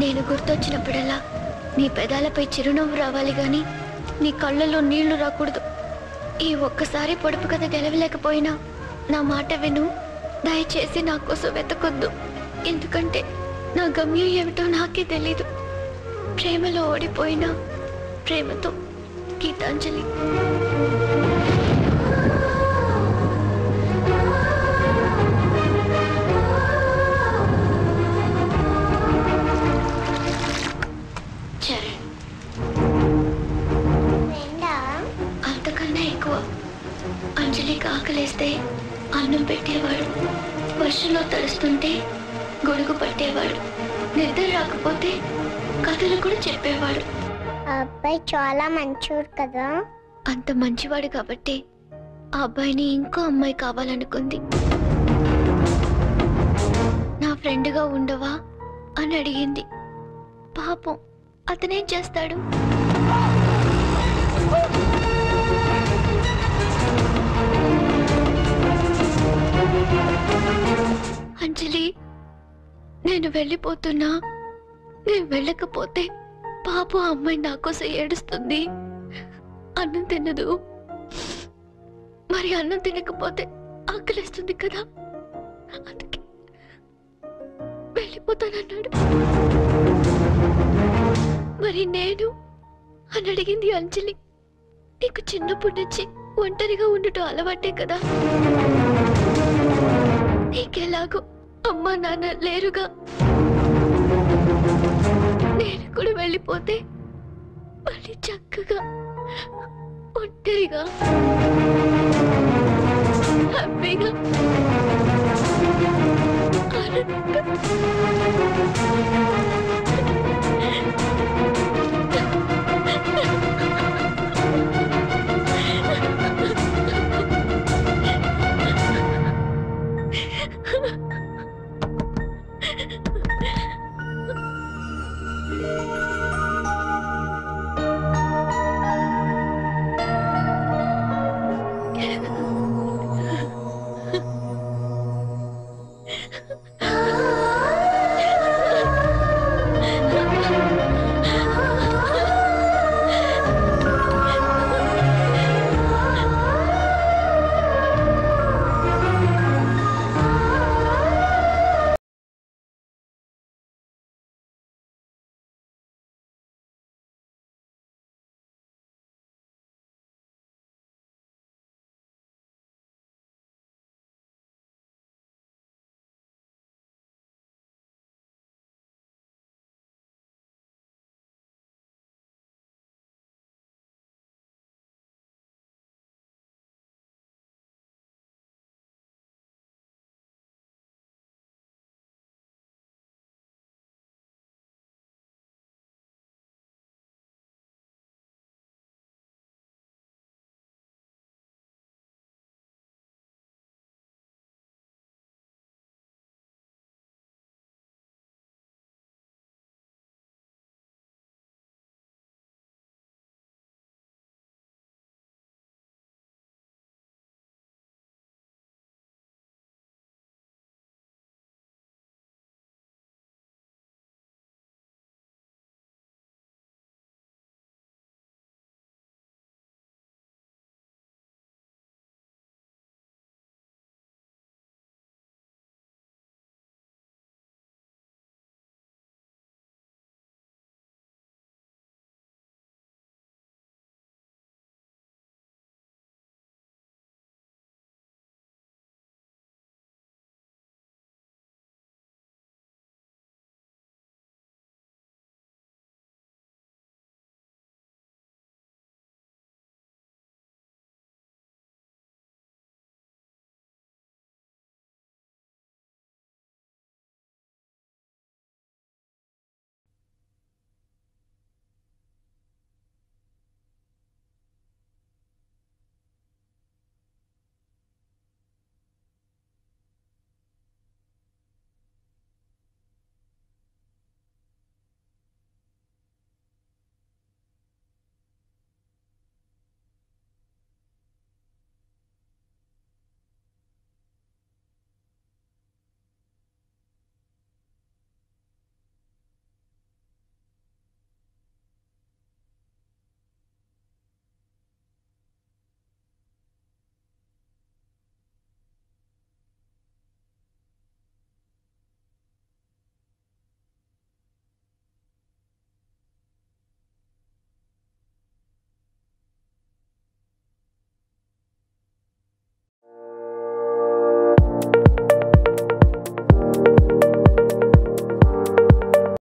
S9: నేను గుర్తొచ్చినప్పుడల్లా నీ పెదాలపై చిరునవ్వు రావాలి గాని నీ కళ్ళలో నీళ్లు రాకూడదు. ఈ ఒక్కసారి పొడుపు కథ గెలవలేకపోయినా నా మాట విను. దయచేసి నా కోసం వెతకొద్దు, ఎందుకంటే నా గమ్యం ఏమిటో నాకే తెలీదు. ప్రేమలో ఓడిపోయినా ప్రేమతో, గీతాంజలి. అంతకన్నా ఎక్కువ. అంజలికి ఆకలేస్తే అన్నం పెట్టేవాడు, వర్షంలో తడుస్తుంటే గొడుగు పట్టేవాడు, నిద్ర రాకపోతే కథలు కూడా చెప్పేవాడు.
S20: అబ్బాయి చాలా మంచివాడు కదా.
S9: అంత మంచివాడు కాబట్టి ఆ అబ్బాయిని ఇంకో అమ్మాయి కావాలనుకుంది. నా ఫ్రెండ్గా ఉండవా అని అడిగింది. పాపం అతనేం చేస్తాడు? అంజలి, నేను వెళ్ళిపోతున్నా. నేను వెళ్ళకపోతే పాపం అమ్మాయి నా కోసం ఏడుస్తుంది. అన్నం తినదు. మరి అన్నం తినకపోతే ఆకలిస్తుంది కదా, అందుకే వెళ్ళిపోతానన్నాడు. మరి నేను అని అడిగింది అంజలి. నీకు చిన్నప్పటి నుంచి ఒంటరిగా ఉండటం అలవాటే కదా. నీకెలాగో అమ్మా నాన్న లేరుగా. నేను కూడా వెళ్ళిపోతే మళ్ళీ చక్కగా ఒంటరిగా